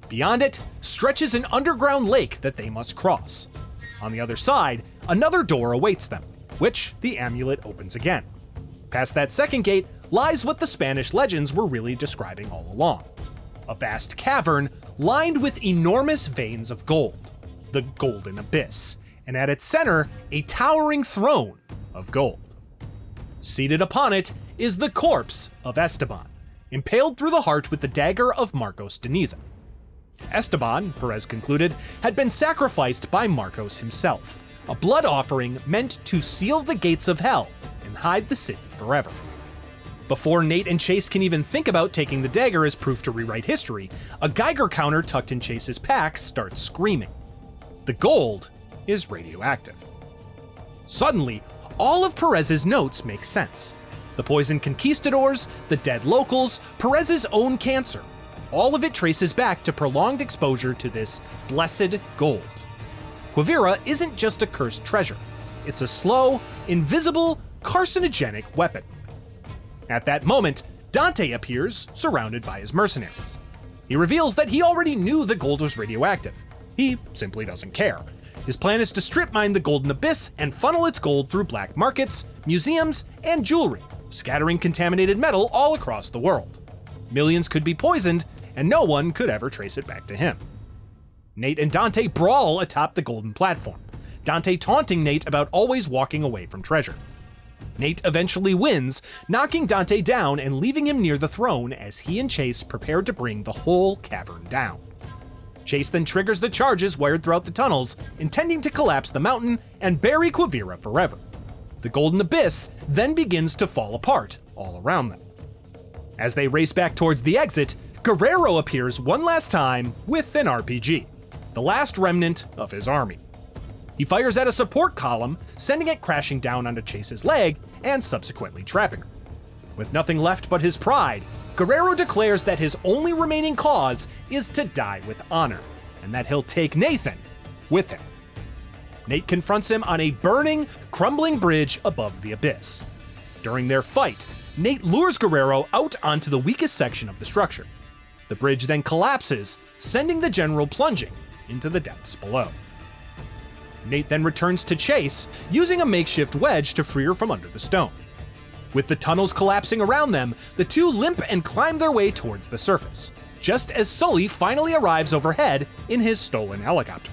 [SPEAKER 1] Beyond it stretches an underground lake that they must cross. On the other side, another door awaits them, which the amulet opens again. Past that second gate lies what the Spanish legends were really describing all along. A vast cavern lined with enormous veins of gold, the Golden Abyss, and at its center, a towering throne of gold. Seated upon it is the corpse of Esteban, impaled through the heart with the dagger of Marcos de Niza. Esteban, Perez concluded, had been sacrificed by Marcos himself, a blood offering meant to seal the gates of hell and hide the city forever. Before Nate and Chase can even think about taking the dagger as proof to rewrite history, a Geiger counter tucked in Chase's pack starts screaming. The gold is radioactive. Suddenly, all of Perez's notes make sense. The poisoned conquistadors, the dead locals, Perez's own cancer. All of it traces back to prolonged exposure to this blessed gold. Quivira isn't just a cursed treasure. It's a slow, invisible, carcinogenic weapon. At that moment, Dante appears, surrounded by his mercenaries. He reveals that he already knew the gold was radioactive. He simply doesn't care. His plan is to strip mine the Golden Abyss and funnel its gold through black markets, museums, and jewelry, scattering contaminated metal all across the world. Millions could be poisoned, and no one could ever trace it back to him. Nate and Dante brawl atop the golden platform, Dante taunting Nate about always walking away from treasure. Nate eventually wins, knocking Dante down and leaving him near the throne as he and Chase prepare to bring the whole cavern down. Chase then triggers the charges wired throughout the tunnels, intending to collapse the mountain and bury Quivira forever. The Golden Abyss then begins to fall apart all around them. As they race back towards the exit, Guerrero appears one last time with an RPG, the last remnant of his army. He fires at a support column, sending it crashing down onto Chase's leg and subsequently trapping her. With nothing left but his pride, Guerrero declares that his only remaining cause is to die with honor, and that he'll take Nathan with him. Nate confronts him on a burning, crumbling bridge above the abyss. During their fight, Nate lures Guerrero out onto the weakest section of the structure. The bridge then collapses, sending the general plunging into the depths below. Nate then returns to Chase, using a makeshift wedge to free her from under the stone. With the tunnels collapsing around them, the two limp and climb their way towards the surface, just as Sully finally arrives overhead in his stolen helicopter.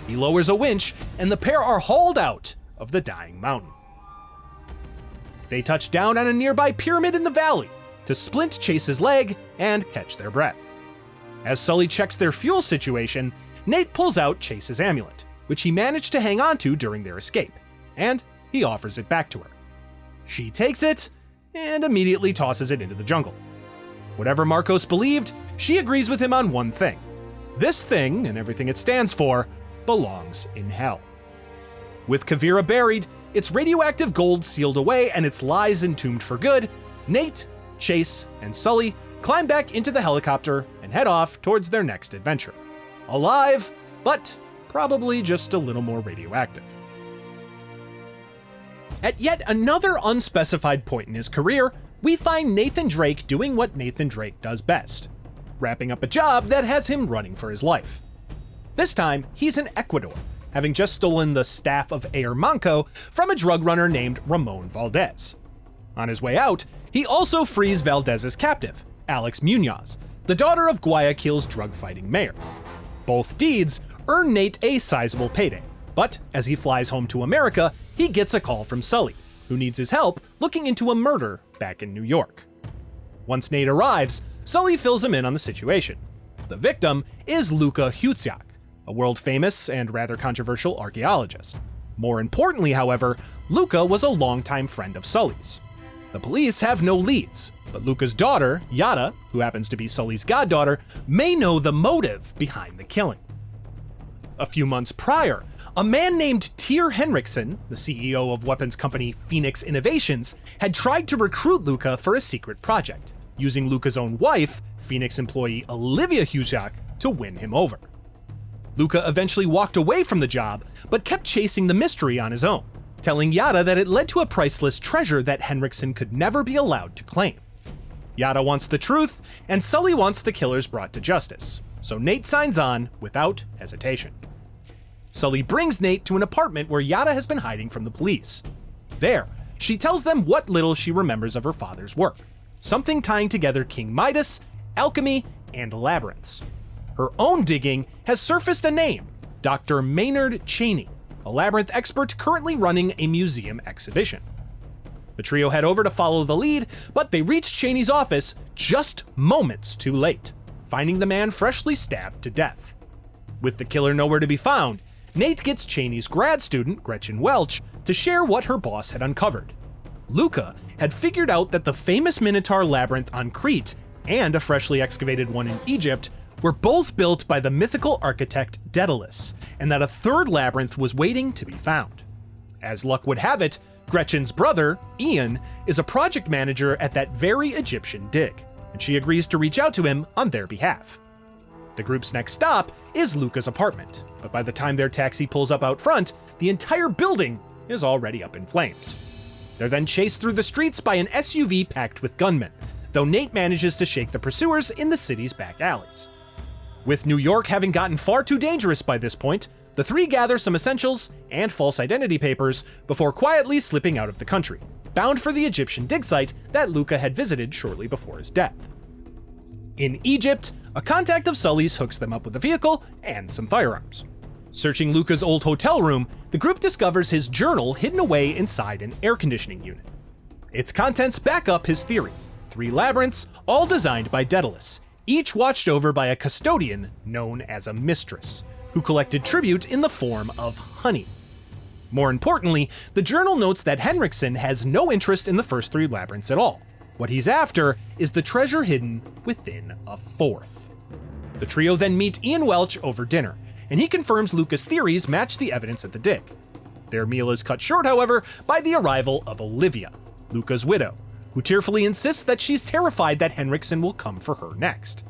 [SPEAKER 1] He lowers a winch, and the pair are hauled out of the dying mountain. They touch down on a nearby pyramid in the valley to splint Chase's leg and catch their breath. As Sully checks their fuel situation, Nate pulls out Chase's amulet, which he managed to hang onto during their escape, and he offers it back to her. She takes it and immediately tosses it into the jungle. Whatever Marcos believed, she agrees with him on one thing. This thing, and everything it stands for, belongs in hell. With Quivira buried, its radioactive gold sealed away, and its lies entombed for good, Nate, Chase, and Sully climb back into the helicopter and head off towards their next adventure. Alive, but probably just a little more radioactive. At yet another unspecified point in his career, we find Nathan Drake doing what Nathan Drake does best, wrapping up a job that has him running for his life. This time, he's in Ecuador, having just stolen the staff of Ayer Manco from a drug runner named Ramon Valdez. On his way out, he also frees Valdez's captive, Alex Munoz, the daughter of Guayaquil's drug-fighting mayor. Both deeds earn Nate a sizable payday, but as he flies home to America, he gets a call from Sully, who needs his help looking into a murder back in New York. Once Nate arrives, Sully fills him in on the situation. The victim is Luka Hutsiak, a world-famous and rather controversial archaeologist. More importantly, however, Luca was a longtime friend of Sully's. The police have no leads, but Luca's daughter, Yada, who happens to be Sully's goddaughter, may know the motive behind the killing. A few months prior, a man named Tyr Henriksen, the CEO of weapons company Phoenix Innovations, had tried to recruit Luca for a secret project, using Luca's own wife, Phoenix employee Olivia Huzak, to win him over. Luca eventually walked away from the job, but kept chasing the mystery on his own, telling Yada that it led to a priceless treasure that Henriksen could never be allowed to claim. Yada wants the truth, and Sully wants the killers brought to justice, so Nate signs on without hesitation. Sully brings Nate to an apartment where Yada has been hiding from the police. There, she tells them what little she remembers of her father's work, something tying together King Midas, alchemy, and labyrinths. Her own digging has surfaced a name, Dr. Maynard Cheney, a labyrinth expert currently running a museum exhibition. The trio head over to follow the lead, but they reach Cheney's office just moments too late, finding the man freshly stabbed to death. With the killer nowhere to be found, Nate gets Cheney's grad student, Gretchen Welch, to share what her boss had uncovered. Luca had figured out that the famous Minotaur labyrinth on Crete and a freshly excavated one in Egypt were both built by the mythical architect Daedalus, and that a third labyrinth was waiting to be found. As luck would have it, Gretchen's brother, Ian, is a project manager at that very Egyptian dig, and she agrees to reach out to him on their behalf. The group's next stop is Luca's apartment, but by the time their taxi pulls up out front, the entire building is already up in flames. They're then chased through the streets by an SUV packed with gunmen, though Nate manages to shake the pursuers in the city's back alleys. With New York having gotten far too dangerous by this point, the three gather some essentials and false identity papers before quietly slipping out of the country, bound for the Egyptian dig site that Luca had visited shortly before his death. In Egypt, a contact of Sully's hooks them up with a vehicle and some firearms. Searching Luca's old hotel room, the group discovers his journal hidden away inside an air conditioning unit. Its contents back up his theory: 3 labyrinths, all designed by Daedalus, each watched over by a custodian known as a mistress, who collected tribute in the form of honey. More importantly, the journal notes that Henriksen has no interest in the first 3 labyrinths at all. What he's after is the treasure hidden within a 4th. The trio then meet Ian Welch over dinner, and he confirms Luca's theories match the evidence at the dig. Their meal is cut short, however, by the arrival of Olivia, Luca's widow, who tearfully insists that she's terrified that Henriksen will come for her next.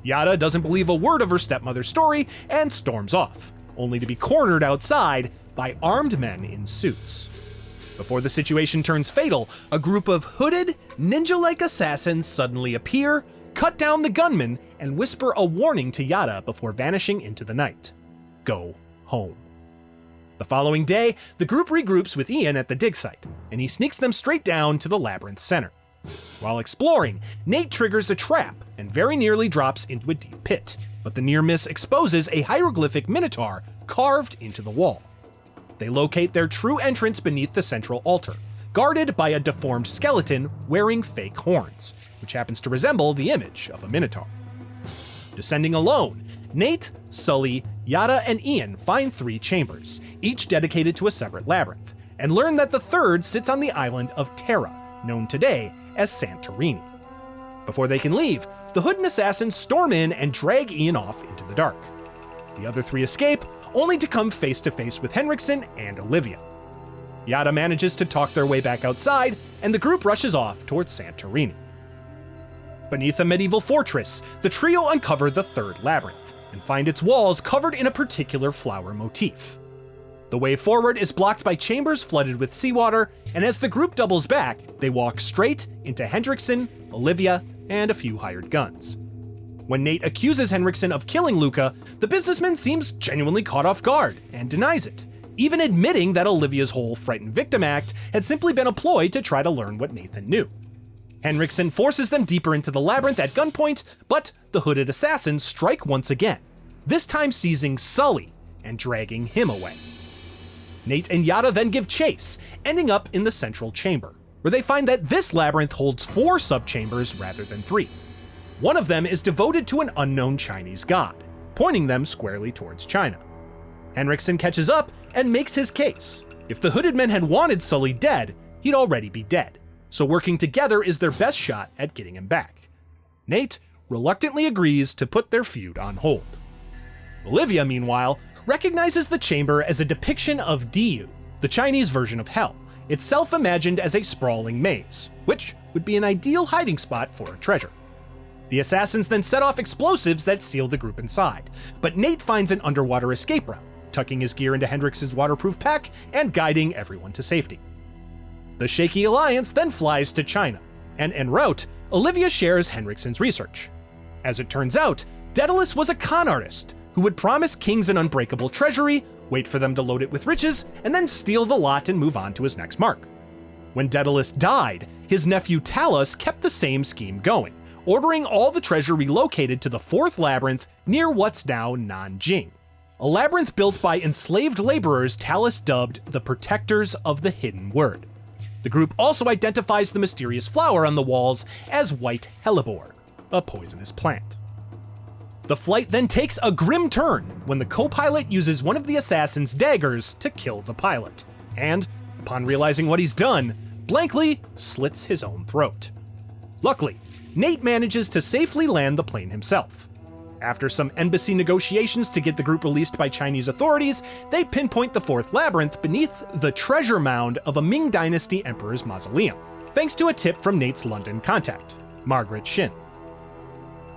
[SPEAKER 1] Yada doesn't believe a word of her stepmother's story and storms off, only to be cornered outside by armed men in suits. Before the situation turns fatal, a group of hooded, ninja-like assassins suddenly appear, cut down the gunman, and whisper a warning to Yada before vanishing into the night. Go home. The following day, the group regroups with Ian at the dig site, and he sneaks them straight down to the labyrinth center. While exploring, Nate triggers a trap and very nearly drops into a deep pit, but the near miss exposes a hieroglyphic minotaur carved into the wall. They locate their true entrance beneath the central altar, guarded by a deformed skeleton wearing fake horns, which happens to resemble the image of a minotaur. Descending alone, Nate, Sully, Yada, and Ian find 3 chambers, each dedicated to a separate labyrinth, and learn that the third sits on the island of Terra, known today as Santorini. Before they can leave, the hooded assassins storm in and drag Ian off into the dark. The other 3 escape, only to come face to face with Henriksen and Olivia. Yada manages to talk their way back outside, and the group rushes off towards Santorini. Beneath a medieval fortress, the trio uncover the 3rd labyrinth, and find its walls covered in a particular flower motif. The way forward is blocked by chambers flooded with seawater, and as the group doubles back, they walk straight into Henriksen, Olivia, and a few hired guns. When Nate accuses Henriksen of killing Luca, the businessman seems genuinely caught off guard and denies it, even admitting that Olivia's whole frightened victim act had simply been a ploy to try to learn what Nathan knew. Henriksen forces them deeper into the labyrinth at gunpoint, but the hooded assassins strike once again, this time seizing Sully and dragging him away. Nate and Yada then give chase, ending up in the central chamber, where they find that this labyrinth holds 4 subchambers rather than 3. One of them is devoted to an unknown Chinese god, pointing them squarely towards China. Henriksen catches up and makes his case, If the Hooded Men had wanted Sully dead, he'd already be dead, so working together is their best shot at getting him back. Nate reluctantly agrees to put their feud on hold. Olivia, meanwhile, recognizes the chamber as a depiction of Diyu, the Chinese version of Hell, itself imagined as a sprawling maze, which would be an ideal hiding spot for a treasure. The assassins then set off explosives that seal the group inside, but Nate finds an underwater escape route, tucking his gear into Hendrickson's waterproof pack and guiding everyone to safety. The Shaky Alliance then flies to China, and en route, Olivia shares Hendrickson's research. As it turns out, Daedalus was a con artist who would promise kings an unbreakable treasury, wait for them to load it with riches, and then steal the lot and move on to his next mark. When Daedalus died, his nephew Talus kept the same scheme going, ordering all the treasure relocated to the fourth labyrinth near what's now Nanjing, a labyrinth built by enslaved laborers Talus dubbed the Protectors of the Hidden Word. The group also identifies the mysterious flower on the walls as white hellebore, a poisonous plant. The flight then takes a grim turn when the co-pilot uses one of the assassin's daggers to kill the pilot, and, upon realizing what he's done, blankly slits his own throat. Luckily, Nate manages to safely land the plane himself. After some embassy negotiations to get the group released by Chinese authorities, they pinpoint the fourth labyrinth beneath the treasure mound of a Ming Dynasty emperor's mausoleum, thanks to a tip from Nate's London contact, Margaret Shin.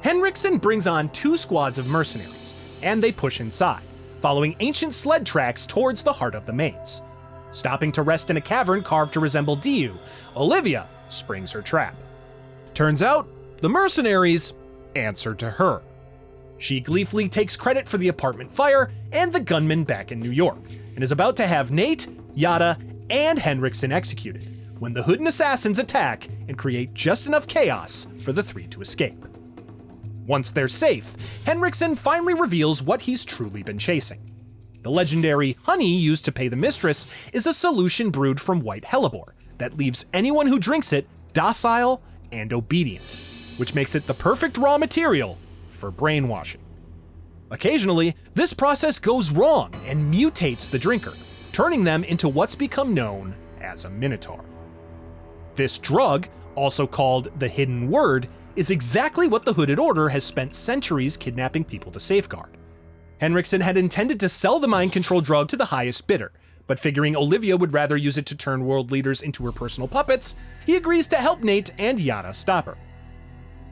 [SPEAKER 1] Hendrickson brings on 2 squads of mercenaries, and they push inside, following ancient sled tracks towards the heart of the maze. Stopping to rest in a cavern carved to resemble Diyu, Olivia springs her trap. Turns out, the mercenaries answer to her. She gleefully takes credit for the apartment fire and the gunman back in New York, and is about to have Nate, Yada, and Hendrickson executed, when the Hooded assassins attack and create just enough chaos for the 3 to escape. Once they're safe, Hendrickson finally reveals what he's truly been chasing. The legendary honey used to pay the mistress is a solution brewed from white hellebore that leaves anyone who drinks it docile and obedient, which makes it the perfect raw material for brainwashing. Occasionally, this process goes wrong and mutates the drinker, turning them into what's become known as a minotaur. This drug, also called the Hidden Word, is exactly what the Hooded Order has spent centuries kidnapping people to safeguard. Hendrickson had intended to sell the mind control drug to the highest bidder, but figuring Olivia would rather use it to turn world leaders into her personal puppets, he agrees to help Nate and Yada stop her.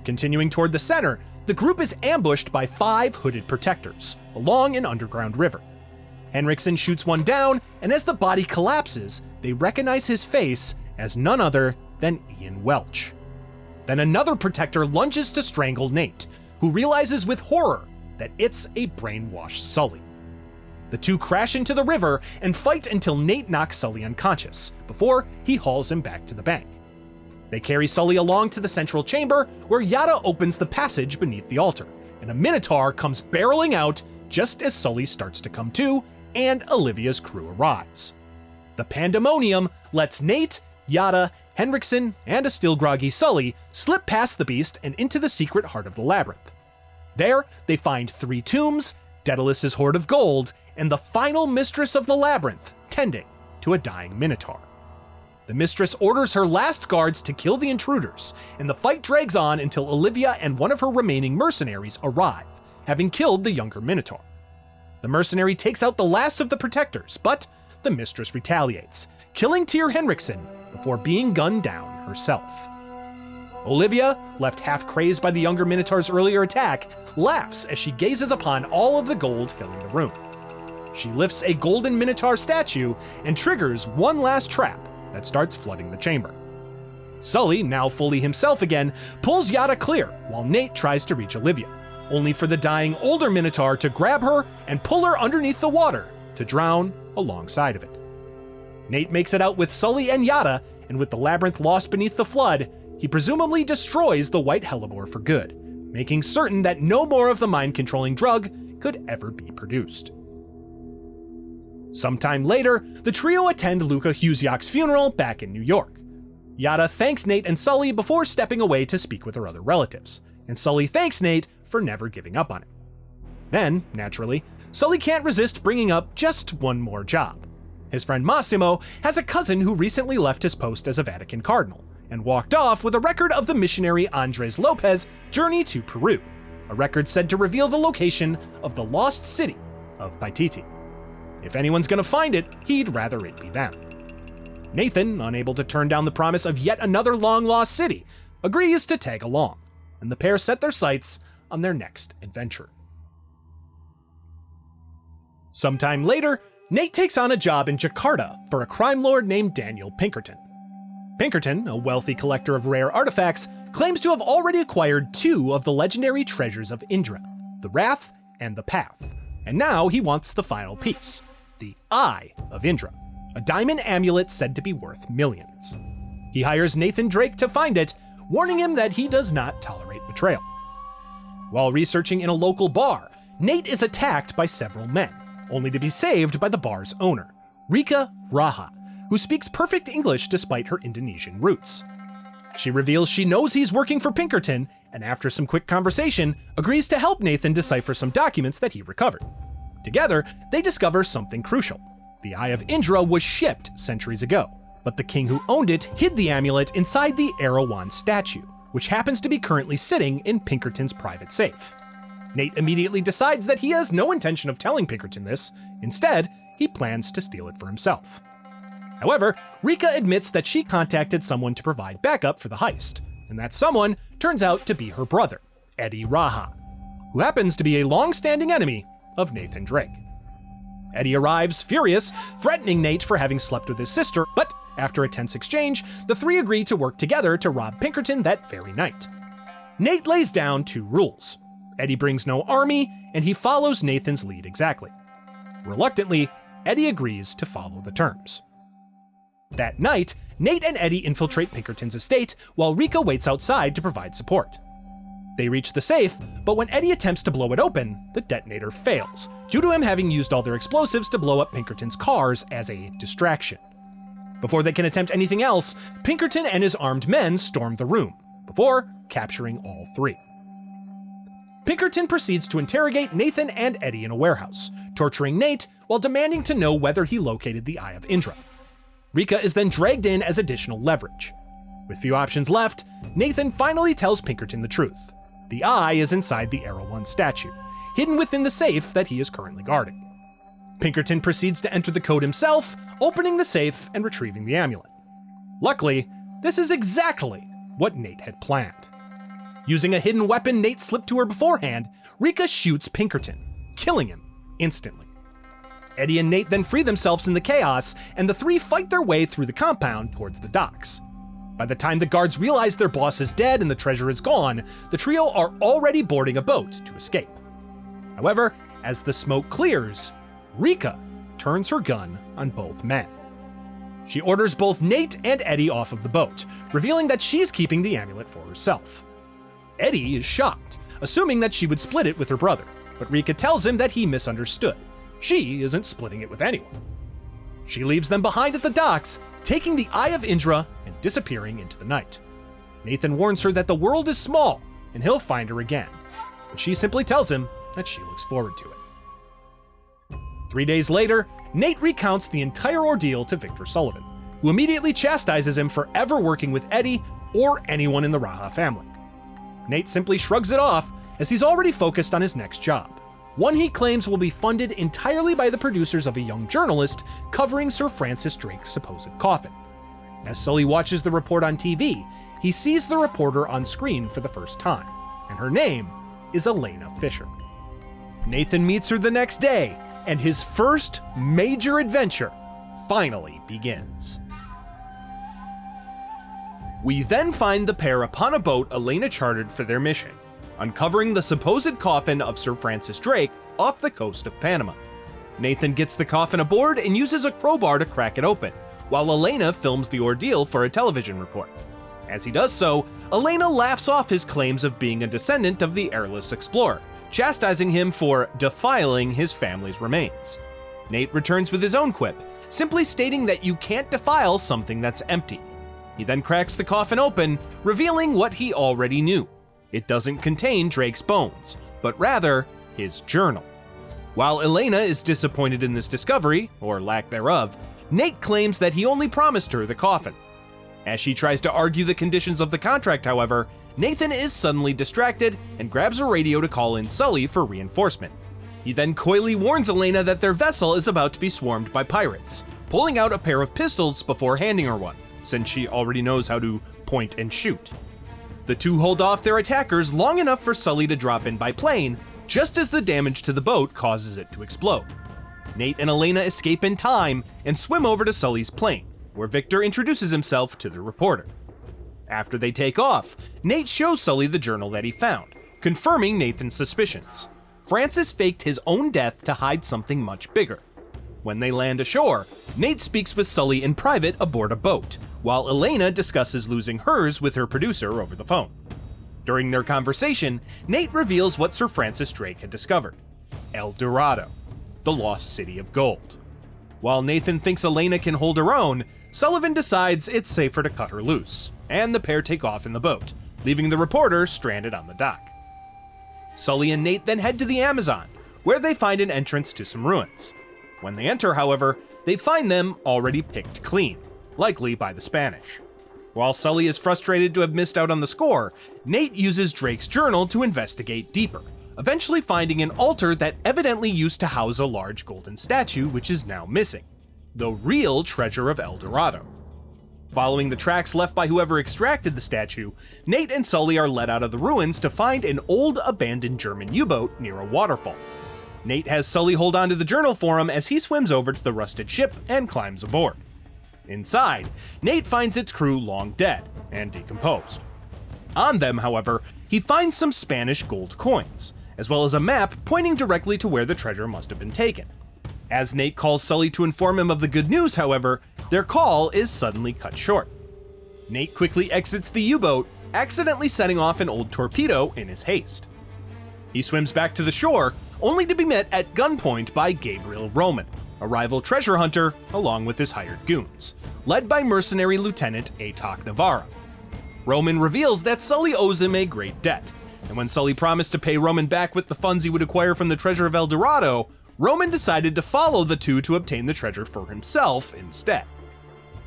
[SPEAKER 1] Continuing toward the center, the group is ambushed by 5 hooded protectors along an underground river. Hendrickson shoots one down, and as the body collapses, they recognize his face as none other than Ian Welch. Then another protector lunges to strangle Nate, who realizes with horror that it's a brainwashed Sully. The 2 crash into the river and fight until Nate knocks Sully unconscious, before he hauls him back to the bank. They carry Sully along to the central chamber, where Yada opens the passage beneath the altar, and a Minotaur comes barreling out just as Sully starts to come to, and Olivia's crew arrives. The pandemonium lets Nate, Yada, Hendrickson, and a still groggy Sully slip past the beast and into the secret heart of the labyrinth. There, they find 3 tombs, Daedalus's hoard of gold, and the final mistress of the labyrinth, tending to a dying Minotaur. The mistress orders her last guards to kill the intruders, and the fight drags on until Olivia and one of her remaining mercenaries arrive, having killed the younger Minotaur. The mercenary takes out the last of the protectors, but the mistress retaliates, killing Tyr Hendrickson before being gunned down herself. Olivia, left half crazed by the younger Minotaur's earlier attack, laughs as she gazes upon all of the gold filling the room. She lifts a golden Minotaur statue and triggers one last trap that starts flooding the chamber. Sully, now fully himself again, pulls Yada clear while Nate tries to reach Olivia, only for the dying older Minotaur to grab her and pull her underneath the water to drown alongside of it. Nate makes it out with Sully and Yada, and with the labyrinth lost beneath the flood, he presumably destroys the white hellebore for good, making certain that no more of the mind-controlling drug could ever be produced. Sometime later, the trio attend Luca Husiak's funeral back in New York. Yada thanks Nate and Sully before stepping away to speak with her other relatives, and Sully thanks Nate for never giving up on him. Then, naturally, Sully can't resist bringing up just one more job. His friend Massimo has a cousin who recently left his post as a Vatican cardinal and walked off with a record of the missionary Andres Lopez's journey to Peru, a record said to reveal the location of the lost city of Paititi. If anyone's gonna find it, he'd rather it be them. Nathan, unable to turn down the promise of yet another long-lost city, agrees to tag along, and the pair set their sights on their next adventure. Sometime later, Nate takes on a job in Jakarta for a crime lord named Daniel Pinkerton. Pinkerton, a wealthy collector of rare artifacts, claims to have already acquired 2 of the legendary treasures of Indra, the Wrath and the Path, and now he wants the final piece, the Eye of Indra, a diamond amulet said to be worth millions. He hires Nathan Drake to find it, warning him that he does not tolerate betrayal. While researching in a local bar, Nate is attacked by several men, only to be saved by the bar's owner, Rika Raha, who speaks perfect English despite her Indonesian roots. She reveals she knows he's working for Pinkerton, and after some quick conversation, agrees to help Nathan decipher some documents that he recovered. Together, they discover something crucial. The Eye of Indra was shipped centuries ago, but the king who owned it hid the amulet inside the Erawan statue, which happens to be currently sitting in Pinkerton's private safe. Nate immediately decides that he has no intention of telling Pinkerton this. Instead, he plans to steal it for himself. However, Rika admits that she contacted someone to provide backup for the heist, and that someone turns out to be her brother, Eddie Raha, who happens to be a long-standing enemy of Nathan Drake. Eddie arrives furious, threatening Nate for having slept with his sister, but after a tense exchange, the three agree to work together to rob Pinkerton that very night. Nate lays down 2 rules. Eddie brings no army, and he follows Nathan's lead exactly. Reluctantly, Eddie agrees to follow the terms. That night, Nate and Eddie infiltrate Pinkerton's estate while Rika waits outside to provide support. They reach the safe, but when Eddie attempts to blow it open, the detonator fails, due to him having used all their explosives to blow up Pinkerton's cars as a distraction. Before they can attempt anything else, Pinkerton and his armed men storm the room, before capturing all 3. Pinkerton proceeds to interrogate Nathan and Eddie in a warehouse, torturing Nate while demanding to know whether he located the Eye of Indra. Rika is then dragged in as additional leverage. With few options left, Nathan finally tells Pinkerton the truth. The eye is inside the Erawan statue, hidden within the safe that he is currently guarding. Pinkerton proceeds to enter the code himself, opening the safe and retrieving the amulet. Luckily, this is exactly what Nate had planned. Using a hidden weapon Nate slipped to her beforehand, Rika shoots Pinkerton, killing him instantly. Eddie and Nate then free themselves in the chaos, and the 3 fight their way through the compound towards the docks. By the time the guards realize their boss is dead and the treasure is gone, the trio are already boarding a boat to escape. However, as the smoke clears, Rika turns her gun on both men. She orders both Nate and Eddie off of the boat, revealing that she's keeping the amulet for herself. Eddie is shocked, assuming that she would split it with her brother, but Rika tells him that he misunderstood. She isn't splitting it with anyone. She leaves them behind at the docks, taking the Eye of Indra and disappearing into the night. Nathan warns her that the world is small and he'll find her again, but she simply tells him that she looks forward to it. 3 days later, Nate recounts the entire ordeal to Victor Sullivan, who immediately chastises him for ever working with Eddie or anyone in the Raha family. Nate simply shrugs it off as he's already focused on his next job, one he claims will be funded entirely by the producers of a young journalist covering Sir Francis Drake's supposed coffin. As Sully watches the report on TV, he sees the reporter on screen for the first time, and her name is Elena Fisher. Nathan meets her the next day, and his first major adventure finally begins. We then find the pair upon a boat Elena chartered for their mission, uncovering the supposed coffin of Sir Francis Drake off the coast of Panama. Nathan gets the coffin aboard and uses a crowbar to crack it open, while Elena films the ordeal for a television report. As he does so, Elena laughs off his claims of being a descendant of the airless explorer, chastising him for defiling his family's remains. Nate returns with his own quip, simply stating that you can't defile something that's empty. He then cracks the coffin open, revealing what he already knew. It doesn't contain Drake's bones, but rather his journal. While Elena is disappointed in this discovery, or lack thereof, Nate claims that he only promised her the coffin. As she tries to argue the conditions of the contract, however, Nathan is suddenly distracted and grabs a radio to call in Sully for reinforcement. He then coyly warns Elena that their vessel is about to be swarmed by pirates, pulling out a pair of pistols before handing her one, since she already knows how to point and shoot. The two hold off their attackers long enough for Sully to drop in by plane, just as the damage to the boat causes it to explode. Nate and Elena escape in time and swim over to Sully's plane, where Victor introduces himself to the reporter. After they take off, Nate shows Sully the journal that he found, confirming Nathan's suspicions. Francis faked his own death to hide something much bigger. When they land ashore, Nate speaks with Sully in private aboard a boat, while Elena discusses losing hers with her producer over the phone. During their conversation, Nate reveals what Sir Francis Drake had discovered: El Dorado, the lost city of gold. While Nathan thinks Elena can hold her own, Sullivan decides it's safer to cut her loose, and the pair take off in the boat, leaving the reporter stranded on the dock. Sully and Nate then head to the Amazon, where they find an entrance to some ruins. When they enter, however, they find them already picked clean, likely by the Spanish. While Sully is frustrated to have missed out on the score, Nate uses Drake's journal to investigate deeper, eventually finding an altar that evidently used to house a large golden statue which is now missing, the real treasure of El Dorado. Following the tracks left by whoever extracted the statue, Nate and Sully are led out of the ruins to find an old abandoned German U-boat near a waterfall. Nate has Sully hold onto the journal for him as he swims over to the rusted ship and climbs aboard. Inside, Nate finds its crew long dead and decomposed. On them, however, he finds some Spanish gold coins, as well as a map pointing directly to where the treasure must have been taken. As Nate calls Sully to inform him of the good news, however, their call is suddenly cut short. Nate quickly exits the U-boat, accidentally setting off an old torpedo in his haste. He swims back to the shore, only to be met at gunpoint by Gabriel Roman, a rival treasure hunter along with his hired goons, led by mercenary Lieutenant Atok Navarro. Roman reveals that Sully owes him a great debt, and when Sully promised to pay Roman back with the funds he would acquire from the treasure of El Dorado, Roman decided to follow the two to obtain the treasure for himself instead.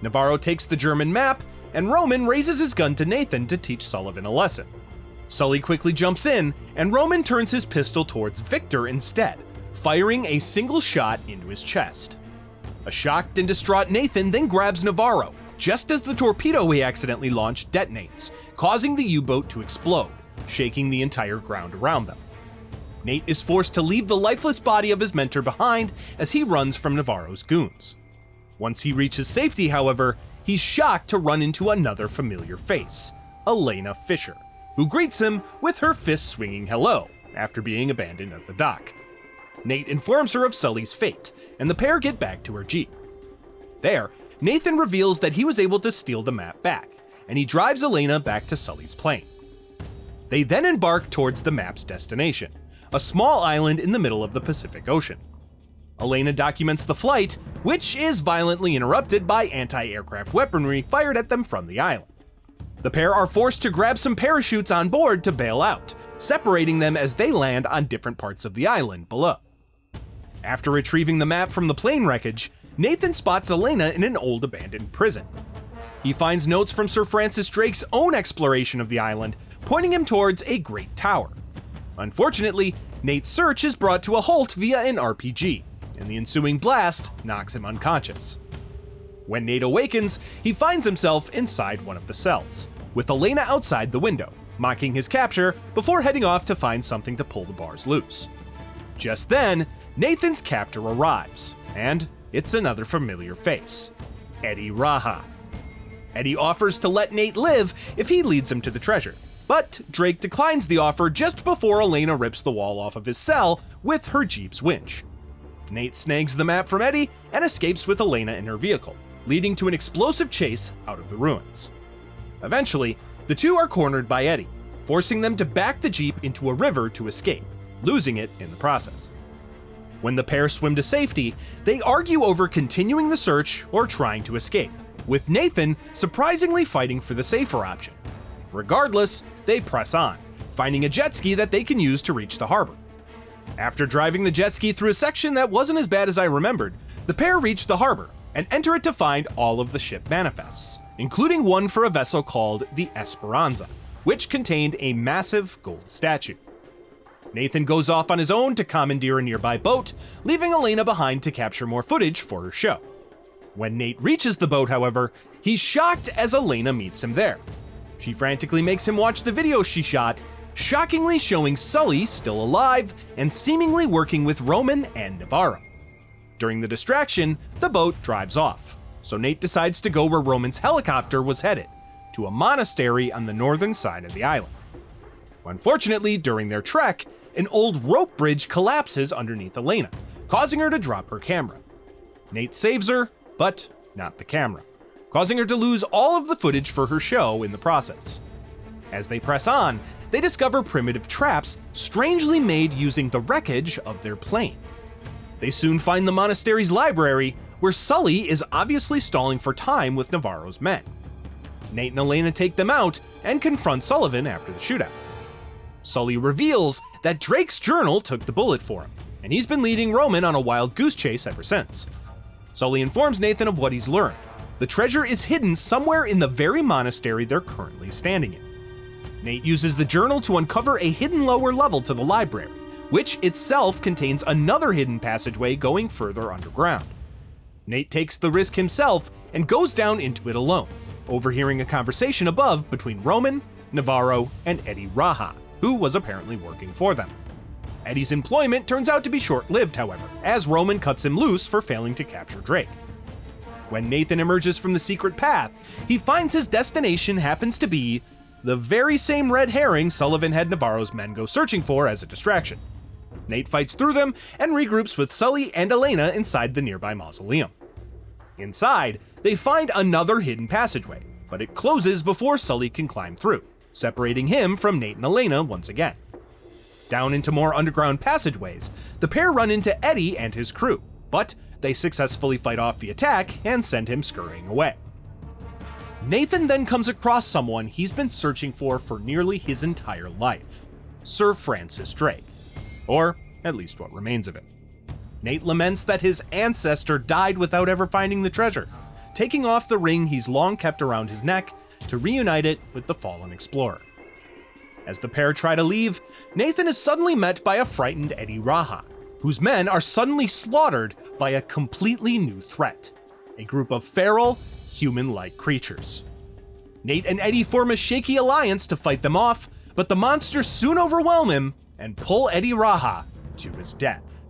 [SPEAKER 1] Navarro takes the German map, and Roman raises his gun to Nathan to teach Sullivan a lesson. Sully quickly jumps in, and Roman turns his pistol towards Victor instead, firing a single shot into his chest. A shocked and distraught Nathan then grabs Navarro, just as the torpedo he accidentally launched detonates, causing the U-boat to explode, shaking the entire ground around them. Nate is forced to leave the lifeless body of his mentor behind as he runs from Navarro's goons. Once he reaches safety, however, he's shocked to run into another familiar face, Elena Fisher, who greets him with her fist swinging hello after being abandoned at the dock. Nate informs her of Sully's fate, and the pair get back to her jeep. There, Nathan reveals that he was able to steal the map back, and he drives Elena back to Sully's plane. They then embark towards the map's destination, a small island in the middle of the Pacific Ocean. Elena documents the flight, which is violently interrupted by anti-aircraft weaponry fired at them from the island. The pair are forced to grab some parachutes on board to bail out, separating them as they land on different parts of the island below. After retrieving the map from the plane wreckage, Nathan spots Elena in an old abandoned prison. He finds notes from Sir Francis Drake's own exploration of the island, pointing him towards a great tower. Unfortunately, Nate's search is brought to a halt via an RPG, and the ensuing blast knocks him unconscious. When Nate awakens, he finds himself inside one of the cells, with Elena outside the window, mocking his capture before heading off to find something to pull the bars loose. Just then, Nathan's captor arrives, and it's another familiar face, Eddie Raha. Eddie offers to let Nate live if he leads him to the treasure, but Drake declines the offer just before Elena rips the wall off of his cell with her Jeep's winch. Nate snags the map from Eddie and escapes with Elena in her vehicle, leading to an explosive chase out of the ruins. Eventually, the two are cornered by Eddie, forcing them to back the Jeep into a river to escape, losing it in the process. When the pair swim to safety, they argue over continuing the search or trying to escape, with Nathan surprisingly fighting for the safer option. Regardless, they press on, finding a jet ski that they can use to reach the harbor. After driving the jet ski through a section that wasn't as bad as I remembered, the pair reach the harbor, and enter it to find all of the ship manifests, including one for a vessel called the Esperanza, which contained a massive gold statue. Nathan goes off on his own to commandeer a nearby boat, leaving Elena behind to capture more footage for her show. When Nate reaches the boat, however, he's shocked as Elena meets him there. She frantically makes him watch the video she shot, shockingly showing Sully still alive and seemingly working with Roman and Navarro. During the distraction, the boat drives off, so Nate decides to go where Roman's helicopter was headed, to a monastery on the northern side of the island. Unfortunately, during their trek, an old rope bridge collapses underneath Elena, causing her to drop her camera. Nate saves her, but not the camera, causing her to lose all of the footage for her show in the process. As they press on, they discover primitive traps strangely made using the wreckage of their plane. They soon find the monastery's library, where Sully is obviously stalling for time with Navarro's men. Nate and Elena take them out and confront Sullivan after the shootout. Sully reveals that Drake's journal took the bullet for him, and he's been leading Roman on a wild goose chase ever since. Sully informs Nathan of what he's learned. The treasure is hidden somewhere in the very monastery they're currently standing in. Nate uses the journal to uncover a hidden lower level to the library, which itself contains another hidden passageway going further underground. Nate takes the risk himself and goes down into it alone, overhearing a conversation above between Roman, Navarro, and Eddie Raha, who was apparently working for them. Eddie's employment turns out to be short-lived, however, as Roman cuts him loose for failing to capture Drake. When Nathan emerges from the secret path, he finds his destination happens to be the very same red herring Sullivan had Navarro's men go searching for as a distraction. Nate fights through them and regroups with Sully and Elena inside the nearby mausoleum. Inside, they find another hidden passageway, but it closes before Sully can climb through, separating him from Nate and Elena once again. Down into more underground passageways, the pair run into Eddie and his crew, but they successfully fight off the attack and send him scurrying away. Nathan then comes across someone he's been searching for nearly his entire life, Sir Francis Drake, or at least what remains of it. Nate laments that his ancestor died without ever finding the treasure, taking off the ring he's long kept around his neck to reunite it with the fallen explorer. As the pair try to leave, Nathan is suddenly met by a frightened Eddie Raha, whose men are suddenly slaughtered by a completely new threat, a group of feral, human-like creatures. Nate and Eddie form a shaky alliance to fight them off, but the monsters soon overwhelm him and pull Eddie Raha to his death.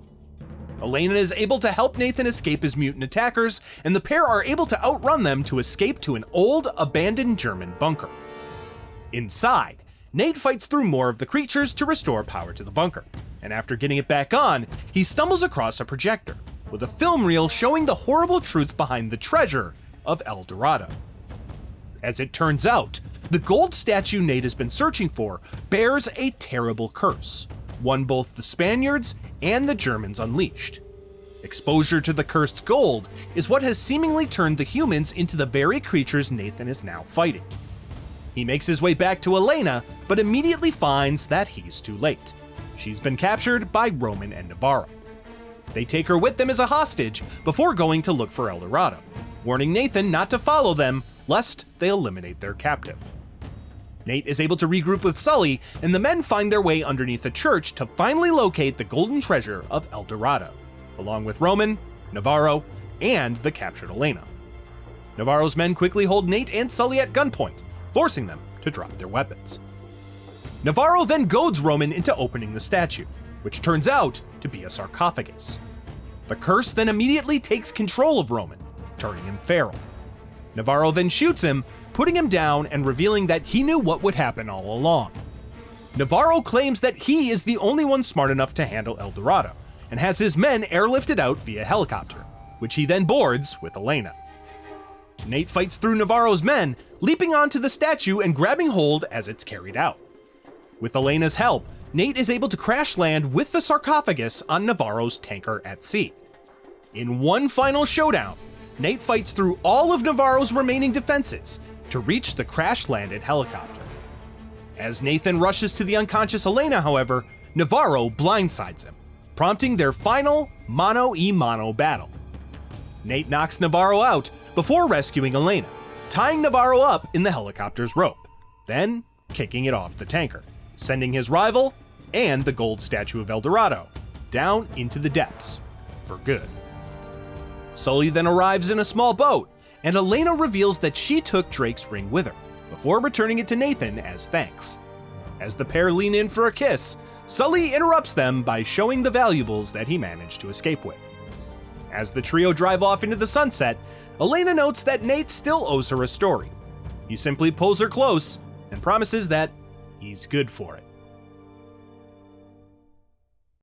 [SPEAKER 1] Elena is able to help Nathan escape his mutant attackers, and the pair are able to outrun them to escape to an old, abandoned German bunker. Inside, Nate fights through more of the creatures to restore power to the bunker, and after getting it back on, he stumbles across a projector, with a film reel showing the horrible truth behind the treasure of El Dorado. As it turns out, the gold statue Nate has been searching for bears a terrible curse, one both the Spaniards and the Germans unleashed. Exposure to the cursed gold is what has seemingly turned the humans into the very creatures Nathan is now fighting. He makes his way back to Elena, but immediately finds that he's too late. She's been captured by Roman and Navarro. They take her with them as a hostage before going to look for El Dorado, warning Nathan not to follow them lest they eliminate their captive. Nate is able to regroup with Sully, and the men find their way underneath a church to finally locate the golden treasure of El Dorado, along with Roman, Navarro, and the captured Elena. Navarro's men quickly hold Nate and Sully at gunpoint, forcing them to drop their weapons. Navarro then goads Roman into opening the statue, which turns out to be a sarcophagus. The curse then immediately takes control of Roman, turning him feral. Navarro then shoots him, putting him down and revealing that he knew what would happen all along. Navarro claims that he is the only one smart enough to handle El Dorado, and has his men airlifted out via helicopter, which he then boards with Elena. Nate fights through Navarro's men, leaping onto the statue and grabbing hold as it's carried out. With Elena's help, Nate is able to crash land with the sarcophagus on Navarro's tanker at sea. In one final showdown, Nate fights through all of Navarro's remaining defenses to reach the crash-landed helicopter. As Nathan rushes to the unconscious Elena, however, Navarro blindsides him, prompting their final mano-a-mano battle. Nate knocks Navarro out before rescuing Elena, tying Navarro up in the helicopter's rope, then kicking it off the tanker, sending his rival and the gold statue of El Dorado down into the depths for good. Sully then arrives in a small boat, and Elena reveals that she took Drake's ring with her, before returning it to Nathan as thanks. As the pair lean in for a kiss, Sully interrupts them by showing the valuables that he managed to escape with. As the trio drive off into the sunset, Elena notes that Nate still owes her a story. He simply pulls her close and promises that he's good for it.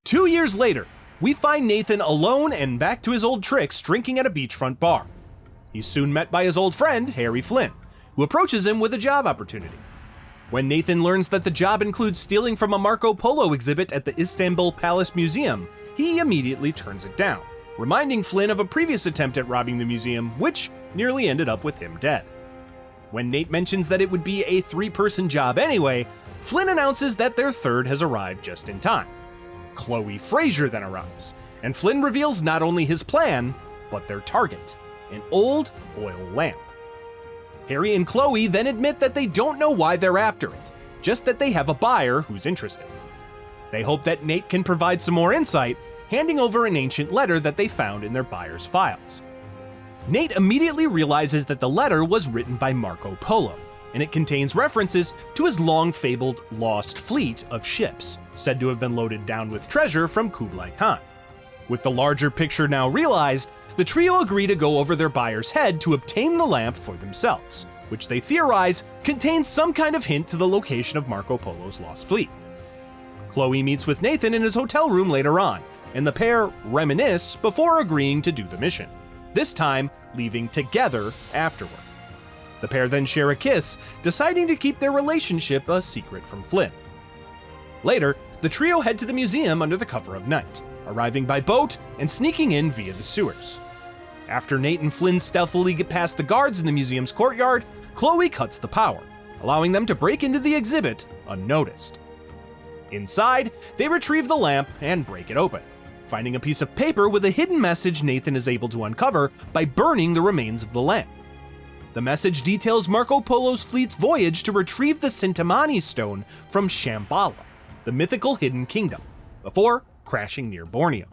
[SPEAKER 1] 2 years later, we find Nathan alone and back to his old tricks drinking at a beachfront bar. He's soon met by his old friend, Harry Flynn, who approaches him with a job opportunity. When Nathan learns that the job includes stealing from a Marco Polo exhibit at the Istanbul Palace Museum, he immediately turns it down, reminding Flynn of a previous attempt at robbing the museum, which nearly ended up with him dead. When Nate mentions that it would be a 3-person job anyway, Flynn announces that their third has arrived just in time. Chloe Fraser then arrives, and Flynn reveals not only his plan, but their target, an old oil lamp. Harry and Chloe then admit that they don't know why they're after it, just that they have a buyer who's interested. They hope that Nate can provide some more insight, handing over an ancient letter that they found in their buyer's files. Nate immediately realizes that the letter was written by Marco Polo, and it contains references to his long-fabled lost fleet of ships, said to have been loaded down with treasure from Kublai Khan. With the larger picture now realized, the trio agree to go over their buyer's head to obtain the lamp for themselves, which they theorize contains some kind of hint to the location of Marco Polo's lost fleet. Chloe meets with Nathan in his hotel room later on, and the pair reminisce before agreeing to do the mission, this time leaving together afterward. The pair then share a kiss, deciding to keep their relationship a secret from Flynn. Later, the trio head to the museum under the cover of night, arriving by boat and sneaking in via the sewers. After Nate and Flynn stealthily get past the guards in the museum's courtyard, Chloe cuts the power, allowing them to break into the exhibit unnoticed. Inside, they retrieve the lamp and break it open, finding a piece of paper with a hidden message Nathan is able to uncover by burning the remains of the lamp. The message details Marco Polo's fleet's voyage to retrieve the Sintamani stone from Shambhala, the mythical hidden kingdom, before crashing near Borneo.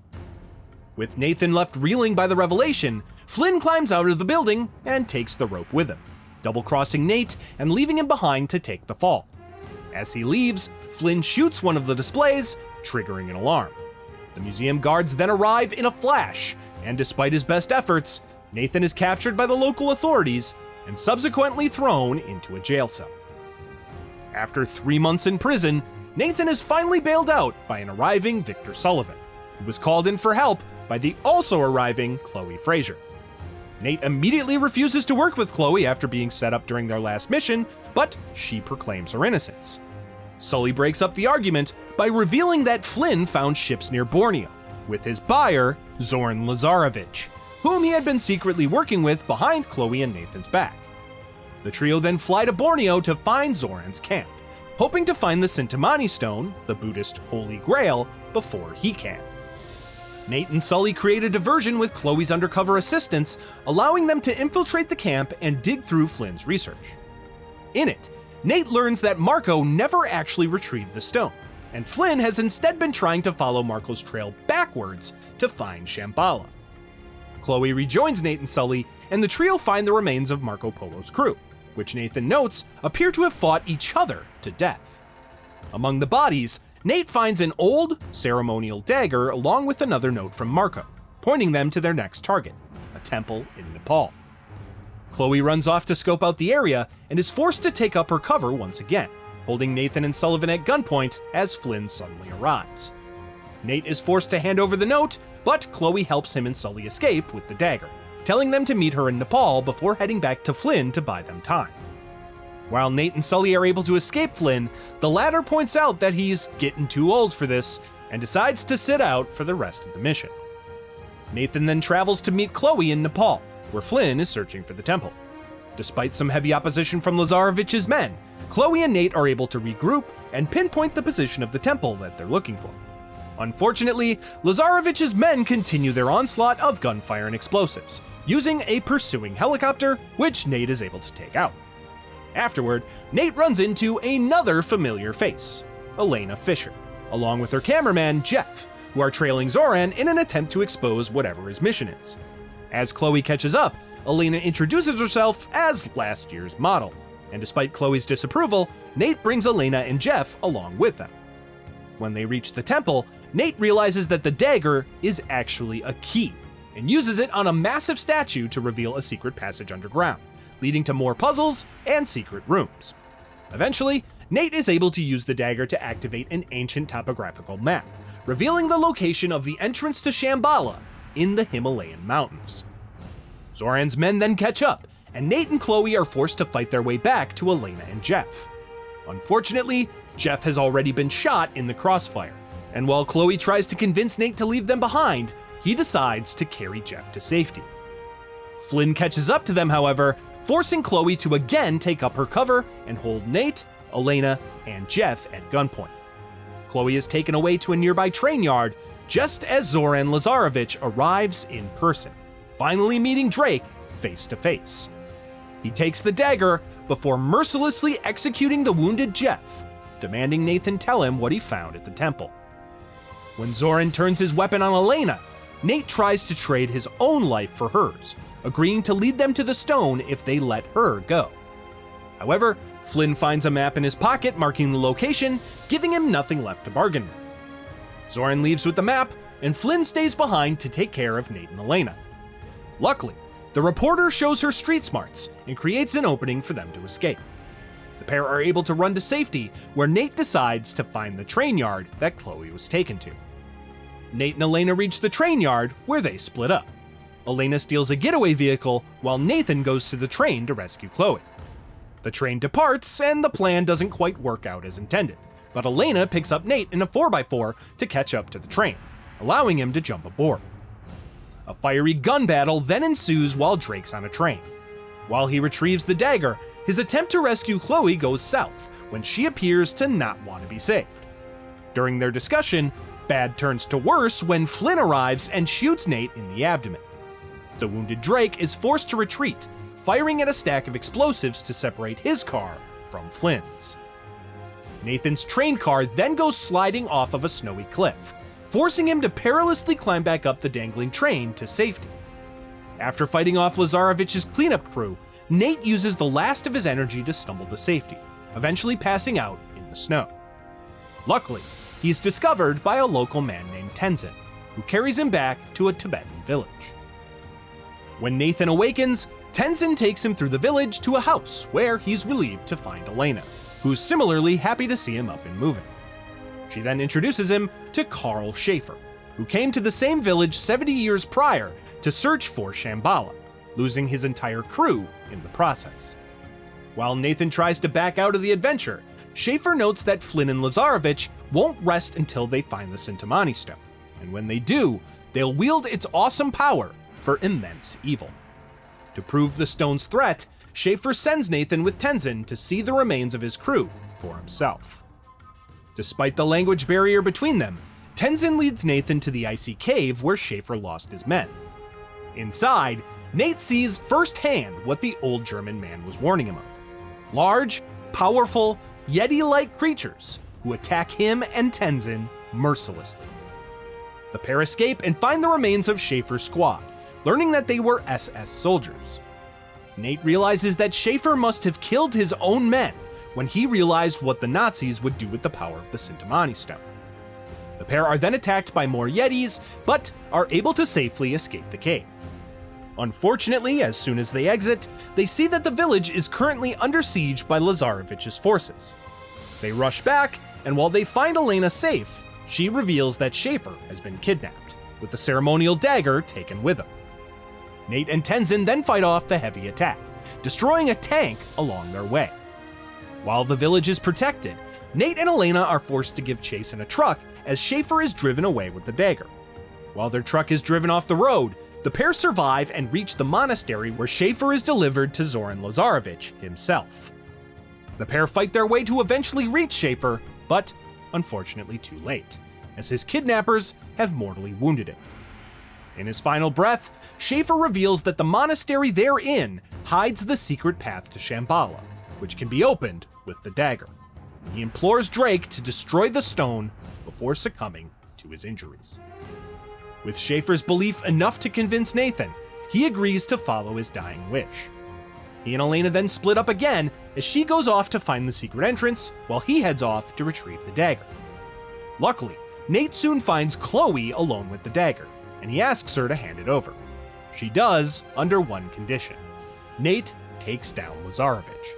[SPEAKER 1] With Nathan left reeling by the revelation, Flynn climbs out of the building and takes the rope with him, double-crossing Nate and leaving him behind to take the fall. As he leaves, Flynn shoots one of the displays, triggering an alarm. The museum guards then arrive in a flash, and despite his best efforts, Nathan is captured by the local authorities and subsequently thrown into a jail cell. After 3 months in prison, Nathan is finally bailed out by an arriving Victor Sullivan, who was called in for help by the also arriving Chloe Fraser. Nate immediately refuses to work with Chloe after being set up during their last mission, but she proclaims her innocence. Sully breaks up the argument by revealing that Flynn found ships near Borneo, with his buyer, Zoran Lazarevic, whom he had been secretly working with behind Chloe and Nathan's back. The trio then fly to Borneo to find Zoran's camp, hoping to find the Sintamani stone, the Buddhist Holy Grail, before he can. Nate and Sully create a diversion with Chloe's undercover assistance, allowing them to infiltrate the camp and dig through Flynn's research. In it, Nate learns that Marco never actually retrieved the stone, and Flynn has instead been trying to follow Marco's trail backwards to find Shambhala. Chloe rejoins Nate and Sully, and the trio find the remains of Marco Polo's crew, which Nathan notes appear to have fought each other to death. Among the bodies, Nate finds an old, ceremonial dagger along with another note from Marco, pointing them to their next target, a temple in Nepal. Chloe runs off to scope out the area and is forced to take up her cover once again, holding Nathan and Sullivan at gunpoint as Flynn suddenly arrives. Nate is forced to hand over the note, but Chloe helps him and Sully escape with the dagger, telling them to meet her in Nepal before heading back to Flynn to buy them time. While Nate and Sully are able to escape Flynn, the latter points out that he's getting too old for this and decides to sit out for the rest of the mission. Nathan then travels to meet Chloe in Nepal, where Flynn is searching for the temple. Despite some heavy opposition from Lazarevic's men, Chloe and Nate are able to regroup and pinpoint the position of the temple that they're looking for. Unfortunately, Lazarevic's men continue their onslaught of gunfire and explosives, using a pursuing helicopter, which Nate is able to take out. Afterward, Nate runs into another familiar face, Elena Fisher, along with her cameraman, Jeff, who are trailing Zoran in an attempt to expose whatever his mission is. As Chloe catches up, Elena introduces herself as last year's model, and despite Chloe's disapproval, Nate brings Elena and Jeff along with them. When they reach the temple, Nate realizes that the dagger is actually a key, and uses it on a massive statue to reveal a secret passage underground, leading to more puzzles and secret rooms. Eventually, Nate is able to use the dagger to activate an ancient topographical map, revealing the location of the entrance to Shambhala in the Himalayan mountains. Zoran's men then catch up, and Nate and Chloe are forced to fight their way back to Elena and Jeff. Unfortunately, Jeff has already been shot in the crossfire, and while Chloe tries to convince Nate to leave them behind, he decides to carry Jeff to safety. Flynn catches up to them, however, forcing Chloe to again take up her cover and hold Nate, Elena, and Jeff at gunpoint. Chloe is taken away to a nearby train yard just as Zoran Lazarevic arrives in person, finally meeting Drake face to face. He takes the dagger before mercilessly executing the wounded Jeff, demanding Nathan tell him what he found at the temple. When Zoran turns his weapon on Elena, Nate tries to trade his own life for hers, agreeing to lead them to the stone if they let her go. However, Flynn finds a map in his pocket marking the location, giving him nothing left to bargain with. Zoran leaves with the map, and Flynn stays behind to take care of Nate and Elena. Luckily, the reporter shows her street smarts and creates an opening for them to escape. The pair are able to run to safety, where Nate decides to find the train yard that Chloe was taken to. Nate and Elena reach the train yard, where they split up. Elena steals a getaway vehicle, while Nathan goes to the train to rescue Chloe. The train departs, and the plan doesn't quite work out as intended, but Elena picks up Nate in a 4x4 to catch up to the train, allowing him to jump aboard. A fiery gun battle then ensues while Drake's on a train. While he retrieves the dagger, his attempt to rescue Chloe goes south when she appears to not want to be saved. During their discussion, bad turns to worse when Flynn arrives and shoots Nate in the abdomen. The wounded Drake is forced to retreat, firing at a stack of explosives to separate his car from Flynn's. Nathan's train car then goes sliding off of a snowy cliff, forcing him to perilously climb back up the dangling train to safety. After fighting off Lazarevic's cleanup crew, Nate uses the last of his energy to stumble to safety, eventually passing out in the snow. Luckily, he's discovered by a local man named Tenzin, who carries him back to a Tibetan village. When Nathan awakens, Tenzin takes him through the village to a house where he's relieved to find Elena, who's similarly happy to see him up and moving. She then introduces him to Carl Schaefer, who came to the same village 70 years prior to search for Shambhala, losing his entire crew in the process. While Nathan tries to back out of the adventure, Schaefer notes that Flynn and Lazarevic won't rest until they find the Sintamani Stone, and when they do, they'll wield its awesome power for immense evil. To prove the stone's threat, Schaefer sends Nathan with Tenzin to see the remains of his crew for himself. Despite the language barrier between them, Tenzin leads Nathan to the icy cave where Schaefer lost his men. Inside, Nate sees firsthand what the old German man was warning him of: large, powerful, Yeti-like creatures who attack him and Tenzin mercilessly. The pair escape and find the remains of Schaefer's squad, learning that they were SS soldiers. Nate realizes that Schaefer must have killed his own men when he realized what the Nazis would do with the power of the Sintamani Stone. The pair are then attacked by more Yetis, but are able to safely escape the cave. Unfortunately, as soon as they exit, they see that the village is currently under siege by Lazarevic's forces. They rush back, and while they find Elena safe, she reveals that Schaefer has been kidnapped, with the ceremonial dagger taken with him. Nate and Tenzin then fight off the heavy attack, destroying a tank along their way. While the village is protected, Nate and Elena are forced to give chase in a truck as Schaefer is driven away with the dagger. While their truck is driven off the road, the pair survive and reach the monastery where Schaefer is delivered to Zoran Lazarevic himself. The pair fight their way to eventually reach Schaefer, but unfortunately too late, as his kidnappers have mortally wounded him. In his final breath, Schaefer reveals that the monastery they're in hides the secret path to Shambhala, which can be opened with the dagger. He implores Drake to destroy the stone before succumbing to his injuries. With Schaefer's belief enough to convince Nathan, he agrees to follow his dying wish. He and Elena then split up again as she goes off to find the secret entrance while he heads off to retrieve the dagger. Luckily, Nate soon finds Chloe alone with the dagger, and he asks her to hand it over. She does, under one condition. Nate takes down Lazarovich.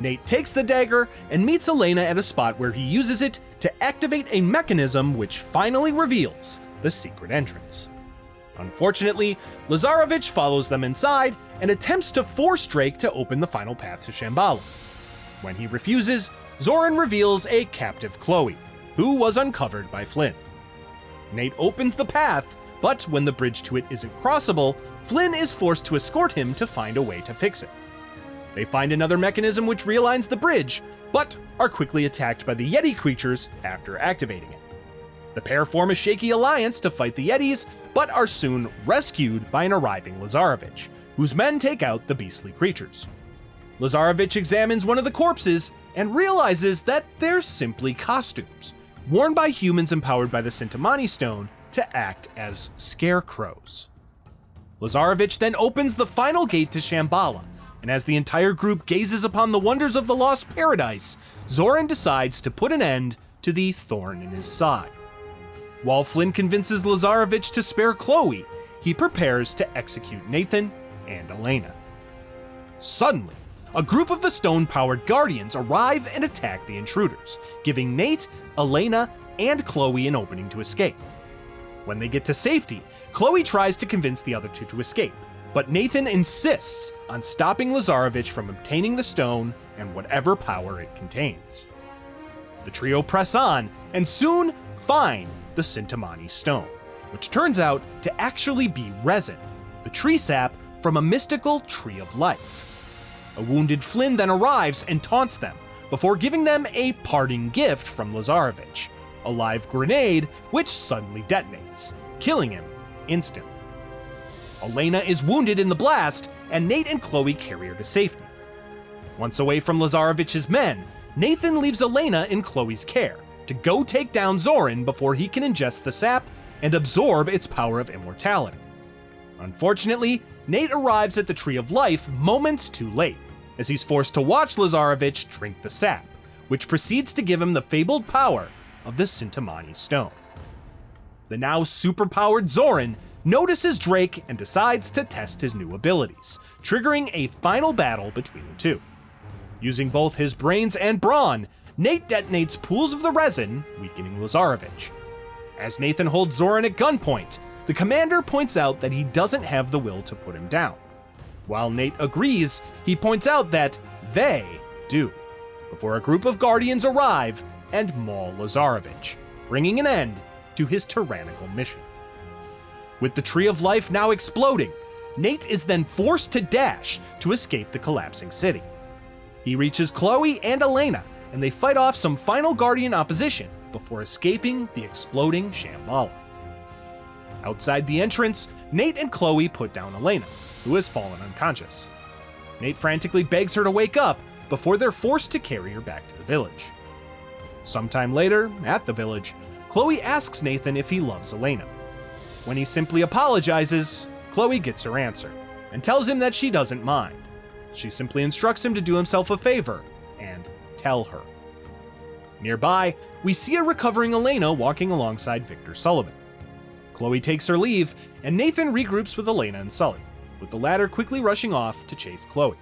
[SPEAKER 1] Nate takes the dagger and meets Elena at a spot where he uses it to activate a mechanism which finally reveals the secret entrance. Unfortunately, Lazarovich follows them inside and attempts to force Drake to open the final path to Shambhala. When he refuses, Zoran reveals a captive Chloe, who was uncovered by Flynn. Nate opens the path, but when the bridge to it isn't crossable, Flynn is forced to escort him to find a way to fix it. They find another mechanism which realigns the bridge, but are quickly attacked by the Yeti creatures after activating it. The pair form a shaky alliance to fight the Yetis, but are soon rescued by an arriving Lazarovich, whose men take out the beastly creatures. Lazarovich examines one of the corpses and realizes that they're simply costumes, worn by humans empowered by the Sintamani stone to act as scarecrows. Lazarovich then opens the final gate to Shambhala, and as the entire group gazes upon the wonders of the lost paradise, Zoran decides to put an end to the thorn in his side. While Flynn convinces Lazarovich to spare Chloe, he prepares to execute Nathan and Elena. Suddenly, a group of the stone-powered Guardians arrive and attack the intruders, giving Nate, Elena, and Chloe an opening to escape. When they get to safety, Chloe tries to convince the other two to escape, but Nathan insists on stopping Lazarovich from obtaining the stone and whatever power it contains. The trio press on and soon find the Sintamani stone, which turns out to actually be resin, the tree sap from a mystical tree of life. A wounded Flynn then arrives and taunts them, before giving them a parting gift from Lazarovich, a live grenade which suddenly detonates, killing him instantly. Elena is wounded in the blast, and Nate and Chloe carry her to safety. Once away from Lazarovich's men, Nathan leaves Elena in Chloe's care to go take down Zoran before he can ingest the sap and absorb its power of immortality. Unfortunately, Nate arrives at the Tree of Life moments too late, as he's forced to watch Lazarovich drink the sap, which proceeds to give him the fabled power of the Sintamani stone. The now superpowered Zoran notices Drake and decides to test his new abilities, triggering a final battle between the two. Using both his brains and brawn, Nate detonates pools of the resin, weakening Lazarovich. As Nathan holds Zoran at gunpoint, the commander points out that he doesn't have the will to put him down. While Nate agrees, he points out that they do, before a group of Guardians arrive and maul Lazarovich, bringing an end to his tyrannical mission. With the Tree of Life now exploding, Nate is then forced to dash to escape the collapsing city. He reaches Chloe and Elena, and they fight off some final Guardian opposition before escaping the exploding Shambhala. Outside the entrance, Nate and Chloe put down Elena, who has fallen unconscious. Nate frantically begs her to wake up before they're forced to carry her back to the village. Sometime later, at the village, Chloe asks Nathan if he loves Elena. When he simply apologizes, Chloe gets her answer and tells him that she doesn't mind. She simply instructs him to do himself a favor and tell her. Nearby, we see a recovering Elena walking alongside Victor Sullivan. Chloe takes her leave, and Nathan regroups with Elena and Sully, with the latter quickly rushing off to chase Chloe.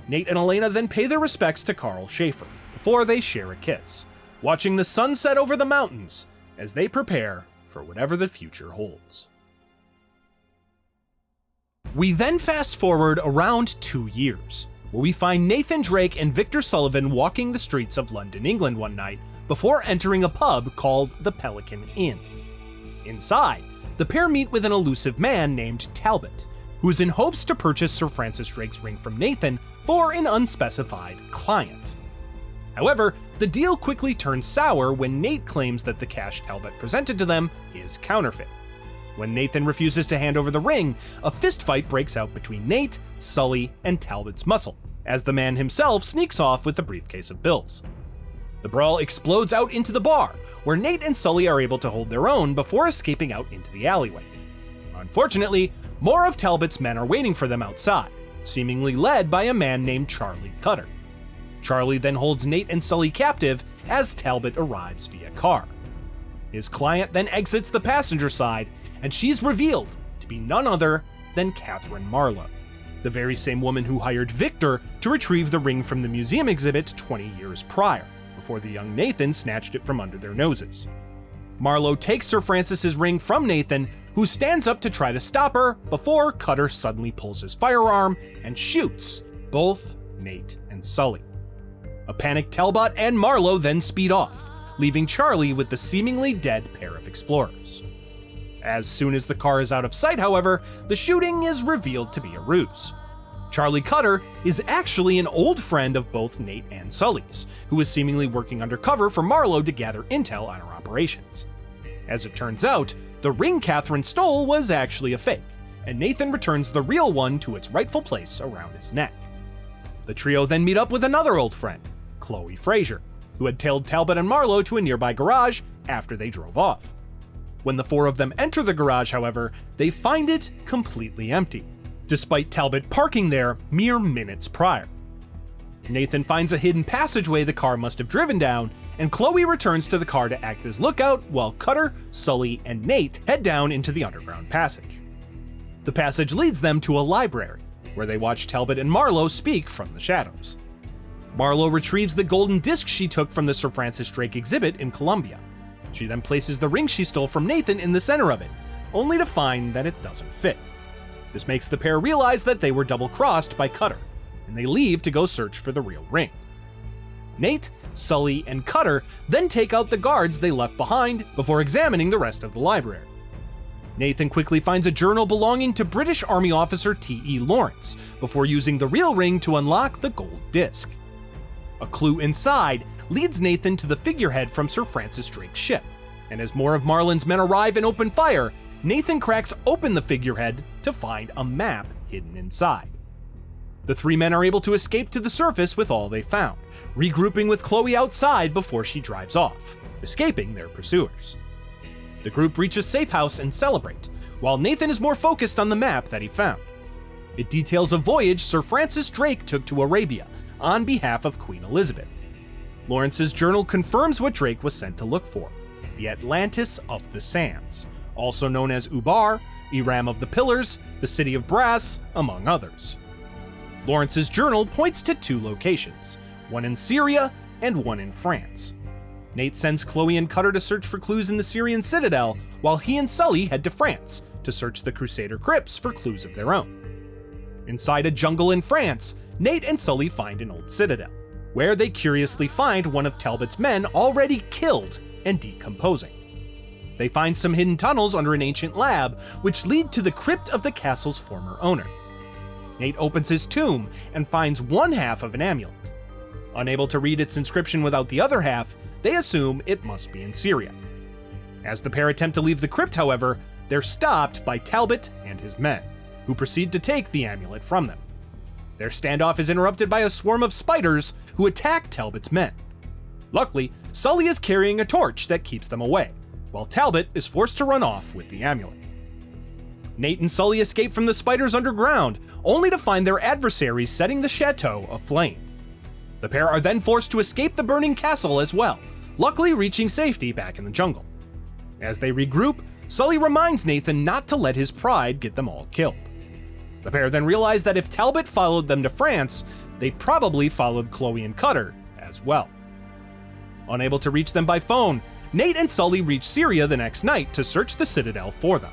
[SPEAKER 1] Nate and Elena then pay their respects to Carl Schaefer before they share a kiss, watching the sun set over the mountains as they prepare for whatever the future holds. We then fast forward around 2 years, where we find Nathan Drake and Victor Sullivan walking the streets of London, England one night before entering a pub called the Pelican Inn. Inside, the pair meet with an elusive man named Talbot, who is in hopes to purchase Sir Francis Drake's ring from Nathan for an unspecified client. However, the deal quickly turns sour when Nate claims that the cash Talbot presented to them is counterfeit. When Nathan refuses to hand over the ring, a fistfight breaks out between Nate, Sully, and Talbot's Muscle, as the man himself sneaks off with a briefcase of bills. The brawl explodes out into the bar, where Nate and Sully are able to hold their own before escaping out into the alleyway. Unfortunately, more of Talbot's men are waiting for them outside, seemingly led by a man named Charlie Cutter. Charlie then holds Nate and Sully captive as Talbot arrives via car. His client then exits the passenger side, and she's revealed to be none other than Catherine Marlowe, the very same woman who hired Victor to retrieve the ring from the museum exhibit 20 years prior, before the young Nathan snatched it from under their noses. Marlowe takes Sir Francis's ring from Nathan, who stands up to try to stop her before Cutter suddenly pulls his firearm and shoots both Nate and Sully. A panicked Talbot and Marlowe then speed off, leaving Charlie with the seemingly dead pair of explorers. As soon as the car is out of sight, however, the shooting is revealed to be a ruse. Charlie Cutter is actually an old friend of both Nate and Sully's, who is seemingly working undercover for Marlowe to gather intel on her operations. As it turns out, the ring Catherine stole was actually a fake, and Nathan returns the real one to its rightful place around his neck. The trio then meet up with another old friend, Chloe Fraser, who had tailed Talbot and Marlowe to a nearby garage after they drove off. When the four of them enter the garage, however, they find it completely empty, despite Talbot parking there mere minutes prior. Nathan finds a hidden passageway the car must have driven down, and Chloe returns to the car to act as lookout while Cutter, Sully, and Nate head down into the underground passage. The passage leads them to a library, where they watch Talbot and Marlowe speak from the shadows. Marlowe retrieves the golden disc she took from the Sir Francis Drake exhibit in Columbia. She then places the ring she stole from Nathan in the center of it, only to find that it doesn't fit. This makes the pair realize that they were double-crossed by Cutter, and they leave to go search for the real ring. Nate, Sully, and Cutter then take out the guards they left behind before examining the rest of the library. Nathan quickly finds a journal belonging to British Army officer T.E. Lawrence before using the real ring to unlock the gold disc. A clue inside leads Nathan to the figurehead from Sir Francis Drake's ship, and as more of Marlin's men arrive and open fire, Nathan cracks open the figurehead to find a map hidden inside. The three men are able to escape to the surface with all they found, regrouping with Chloe outside before she drives off, escaping their pursuers. The group reach a safe house and celebrate, while Nathan is more focused on the map that he found. It details a voyage Sir Francis Drake took to Arabia on behalf of Queen Elizabeth. Lawrence's journal confirms what Drake was sent to look for, the Atlantis of the Sands, also known as Ubar, Iram of the Pillars, the City of Brass, among others. Lawrence's journal points to two locations, one in Syria and one in France. Nate sends Chloe and Cutter to search for clues in the Syrian citadel, while he and Sully head to France to search the Crusader crypts for clues of their own. Inside a jungle in France, Nate and Sully find an old citadel, where they curiously find one of Talbot's men already killed and decomposing. They find some hidden tunnels under an ancient lab, which lead to the crypt of the castle's former owner. Nate opens his tomb and finds one half of an amulet. Unable to read its inscription without the other half, they assume it must be in Syria. As the pair attempt to leave the crypt, however, they're stopped by Talbot and his men, who proceed to take the amulet from them. Their standoff is interrupted by a swarm of spiders who attack Talbot's men. Luckily, Sully is carrying a torch that keeps them away, while Talbot is forced to run off with the amulet. Nate and Sully escape from the spiders underground, only to find their adversaries setting the chateau aflame. The pair are then forced to escape the burning castle as well, luckily reaching safety back in the jungle. As they regroup, Sully reminds Nathan not to let his pride get them all killed. The pair then realize that if Talbot followed them to France, they probably followed Chloe and Cutter as well. Unable to reach them by phone, Nate and Sully reach Syria the next night to search the citadel for them.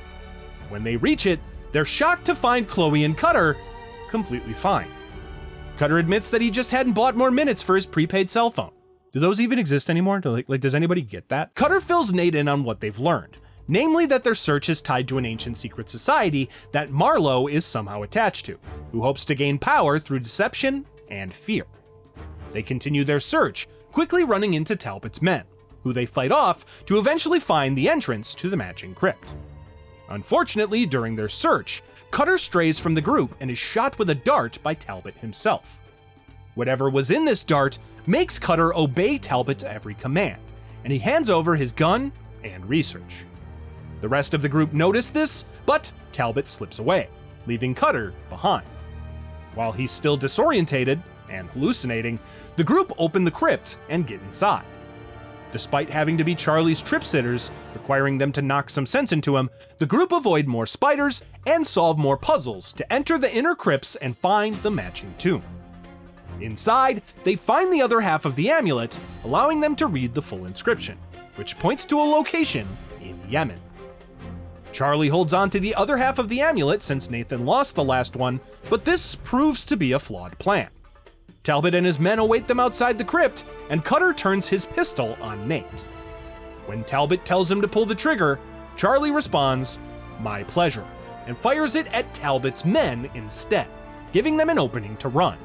[SPEAKER 1] When they reach it, they're shocked to find Chloe and Cutter completely fine. Cutter admits that he just hadn't bought more minutes for his prepaid cell phone. Do those even exist anymore? Does anybody get that? Cutter fills Nate in on what they've learned, namely that their search is tied to an ancient secret society that Marlowe is somehow attached to, who hopes to gain power through deception and fear. They continue their search, quickly running into Talbot's men, who they fight off to eventually find the entrance to the matching crypt. Unfortunately, during their search, Cutter strays from the group and is shot with a dart by Talbot himself. Whatever was in this dart makes Cutter obey Talbot's every command, and he hands over his gun and research. The rest of the group notice this, but Talbot slips away, leaving Cutter behind. While he's still disorientated and hallucinating, the group open the crypt and get inside. Despite having to be Charlie's trip sitters, requiring them to knock some sense into him, the group avoid more spiders and solve more puzzles to enter the inner crypts and find the matching tomb. Inside, they find the other half of the amulet, allowing them to read the full inscription, which points to a location in Yemen. Charlie holds on to the other half of the amulet since Nathan lost the last one, but this proves to be a flawed plan. Talbot and his men await them outside the crypt, and Cutter turns his pistol on Nate. When Talbot tells him to pull the trigger, Charlie responds, "My pleasure," and fires it at Talbot's men instead, giving them an opening to run.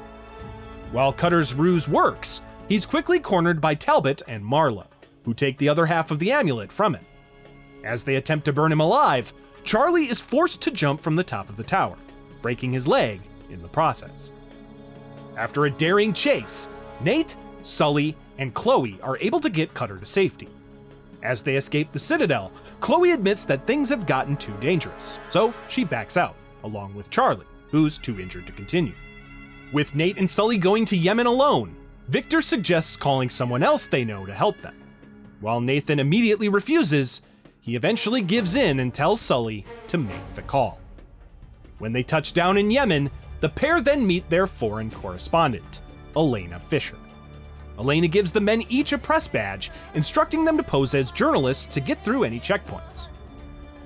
[SPEAKER 1] While Cutter's ruse works, he's quickly cornered by Talbot and Marlowe, who take the other half of the amulet from him. As they attempt to burn him alive, Charlie is forced to jump from the top of the tower, breaking his leg in the process. After a daring chase, Nate, Sully, and Chloe are able to get Cutter to safety. As they escape the Citadel, Chloe admits that things have gotten too dangerous, so she backs out, along with Charlie, who's too injured to continue. With Nate and Sully going to Yemen alone, Victor suggests calling someone else they know to help them. While Nathan immediately refuses, he eventually gives in and tells Sully to make the call. When they touch down in Yemen, the pair then meet their foreign correspondent, Elena Fisher. Elena gives the men each a press badge, instructing them to pose as journalists to get through any checkpoints.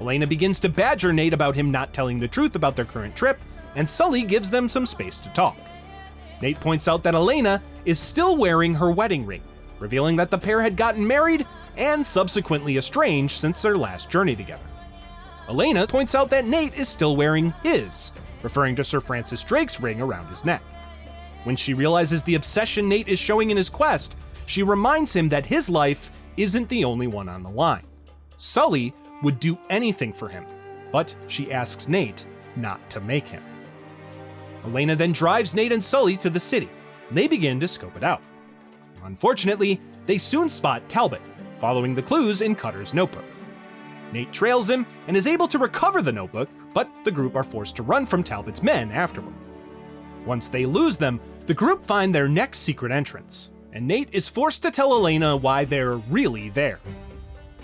[SPEAKER 1] Elena begins to badger Nate about him not telling the truth about their current trip, and Sully gives them some space to talk. Nate points out that Elena is still wearing her wedding ring, revealing that the pair had gotten married and subsequently estranged since their last journey together. Elena points out that Nate is still wearing his, referring to Sir Francis Drake's ring around his neck. When she realizes the obsession Nate is showing in his quest, she reminds him that his life isn't the only one on the line. Sully would do anything for him, but she asks Nate not to make him. Elena then drives Nate and Sully to the city, and they begin to scope it out. Unfortunately, they soon spot Talbot, following the clues in Cutter's notebook. Nate trails him and is able to recover the notebook, but the group are forced to run from Talbot's men afterward. Once they lose them, the group find their next secret entrance, and Nate is forced to tell Elena why they're really there.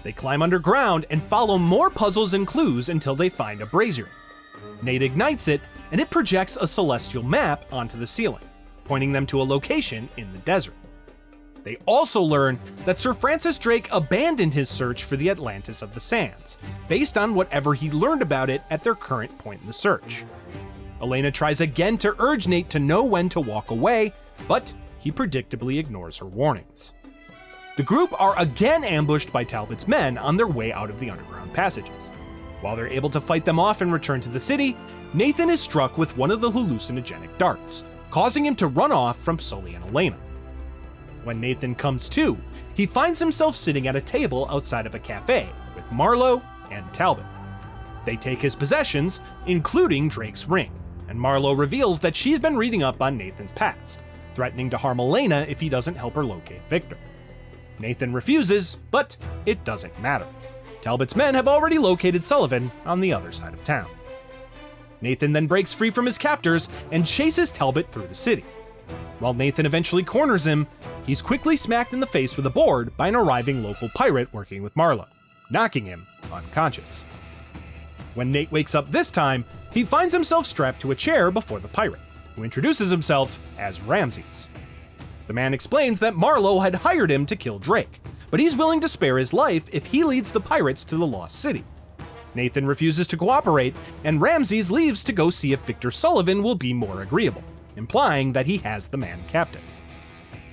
[SPEAKER 1] They climb underground and follow more puzzles and clues until they find a brazier. Nate ignites it, and it projects a celestial map onto the ceiling, pointing them to a location in the desert. They also learn that Sir Francis Drake abandoned his search for the Atlantis of the Sands, based on whatever he learned about it at their current point in the search. Elena tries again to urge Nate to know when to walk away, but he predictably ignores her warnings. The group are again ambushed by Talbot's men on their way out of the underground passages. While they're able to fight them off and return to the city, Nathan is struck with one of the hallucinogenic darts, causing him to run off from Sully and Elena. When Nathan comes to, he finds himself sitting at a table outside of a cafe with Marlowe and Talbot. They take his possessions, including Drake's ring, and Marlowe reveals that she's been reading up on Nathan's past, threatening to harm Elena if he doesn't help her locate Victor. Nathan refuses, but it doesn't matter. Talbot's men have already located Sullivan on the other side of town. Nathan then breaks free from his captors and chases Talbot through the city. While Nathan eventually corners him, he's quickly smacked in the face with a board by an arriving local pirate working with Marlowe, knocking him unconscious. When Nate wakes up this time, he finds himself strapped to a chair before the pirate, who introduces himself as Ramses. The man explains that Marlowe had hired him to kill Drake, but he's willing to spare his life if he leads the pirates to the Lost City. Nathan refuses to cooperate, and Ramses leaves to go see if Victor Sullivan will be more agreeable, implying that he has the man captive.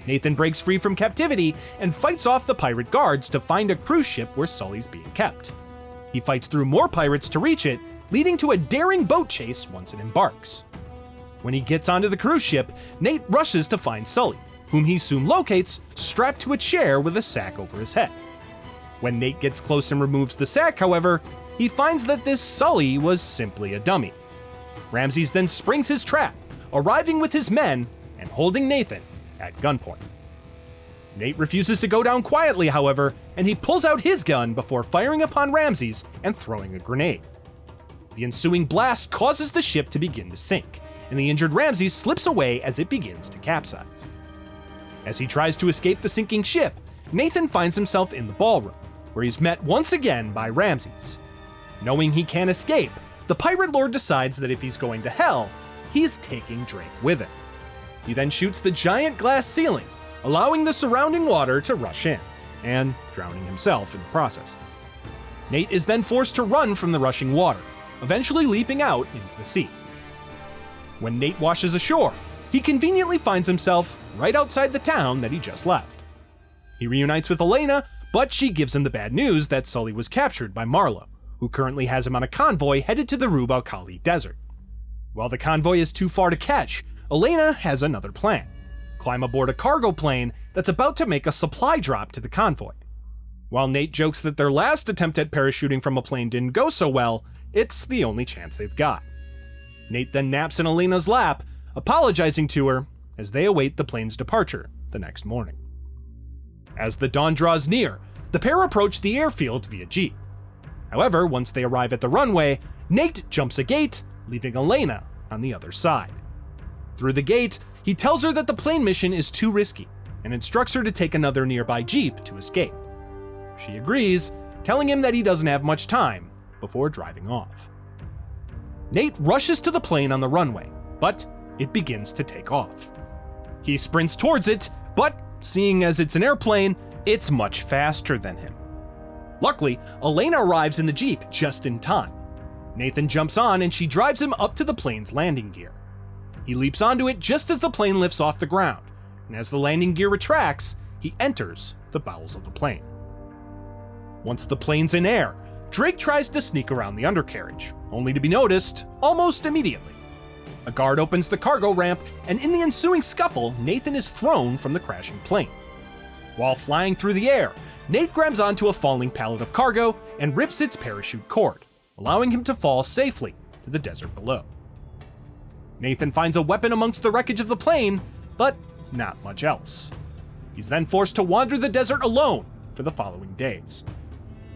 [SPEAKER 1] Nathan breaks free from captivity and fights off the pirate guards to find a cruise ship where Sully's being kept. He fights through more pirates to reach it, leading to a daring boat chase once it embarks. When he gets onto the cruise ship, Nate rushes to find Sully, whom he soon locates strapped to a chair with a sack over his head. When Nate gets close and removes the sack, however, he finds that this Sully was simply a dummy. Ramses then springs his trap, arriving with his men and holding Nathan at gunpoint. Nate refuses to go down quietly, however, and he pulls out his gun before firing upon Ramses and throwing a grenade. The ensuing blast causes the ship to begin to sink, and the injured Ramses slips away as it begins to capsize. As he tries to escape the sinking ship, Nathan finds himself in the ballroom, where he's met once again by Ramses. Knowing he can't escape, the pirate lord decides that if he's going to hell, he's taking Drake with him. He then shoots the giant glass ceiling, allowing the surrounding water to rush in, and drowning himself in the process. Nate is then forced to run from the rushing water, eventually leaping out into the sea. When Nate washes ashore, he conveniently finds himself right outside the town that he just left. He reunites with Elena, but she gives him the bad news that Sully was captured by Marlowe, who currently has him on a convoy headed to the Rub al-Khali desert. While the convoy is too far to catch, Elena has another plan: climb aboard a cargo plane that's about to make a supply drop to the convoy. While Nate jokes that their last attempt at parachuting from a plane didn't go so well, it's the only chance they've got. Nate then naps in Elena's lap, apologizing to her as they await the plane's departure the next morning. As the dawn draws near, the pair approach the airfield via jeep. However, once they arrive at the runway, Nate jumps a gate, leaving Elena on the other side. Through the gate, he tells her that the plane mission is too risky and instructs her to take another nearby jeep to escape. She agrees, telling him that he doesn't have much time before driving off. Nate rushes to the plane on the runway, but it begins to take off. He sprints towards it, but seeing as it's an airplane, it's much faster than him. Luckily, Elena arrives in the jeep just in time. Nathan jumps on and she drives him up to the plane's landing gear. He leaps onto it just as the plane lifts off the ground, and as the landing gear retracts, he enters the bowels of the plane. Once the plane's in air, Drake tries to sneak around the undercarriage, only to be noticed almost immediately. A guard opens the cargo ramp, and in the ensuing scuffle, Nathan is thrown from the crashing plane. While flying through the air, Nate grabs onto a falling pallet of cargo and rips its parachute cord, allowing him to fall safely to the desert below. Nathan finds a weapon amongst the wreckage of the plane, but not much else. He's then forced to wander the desert alone for the following days.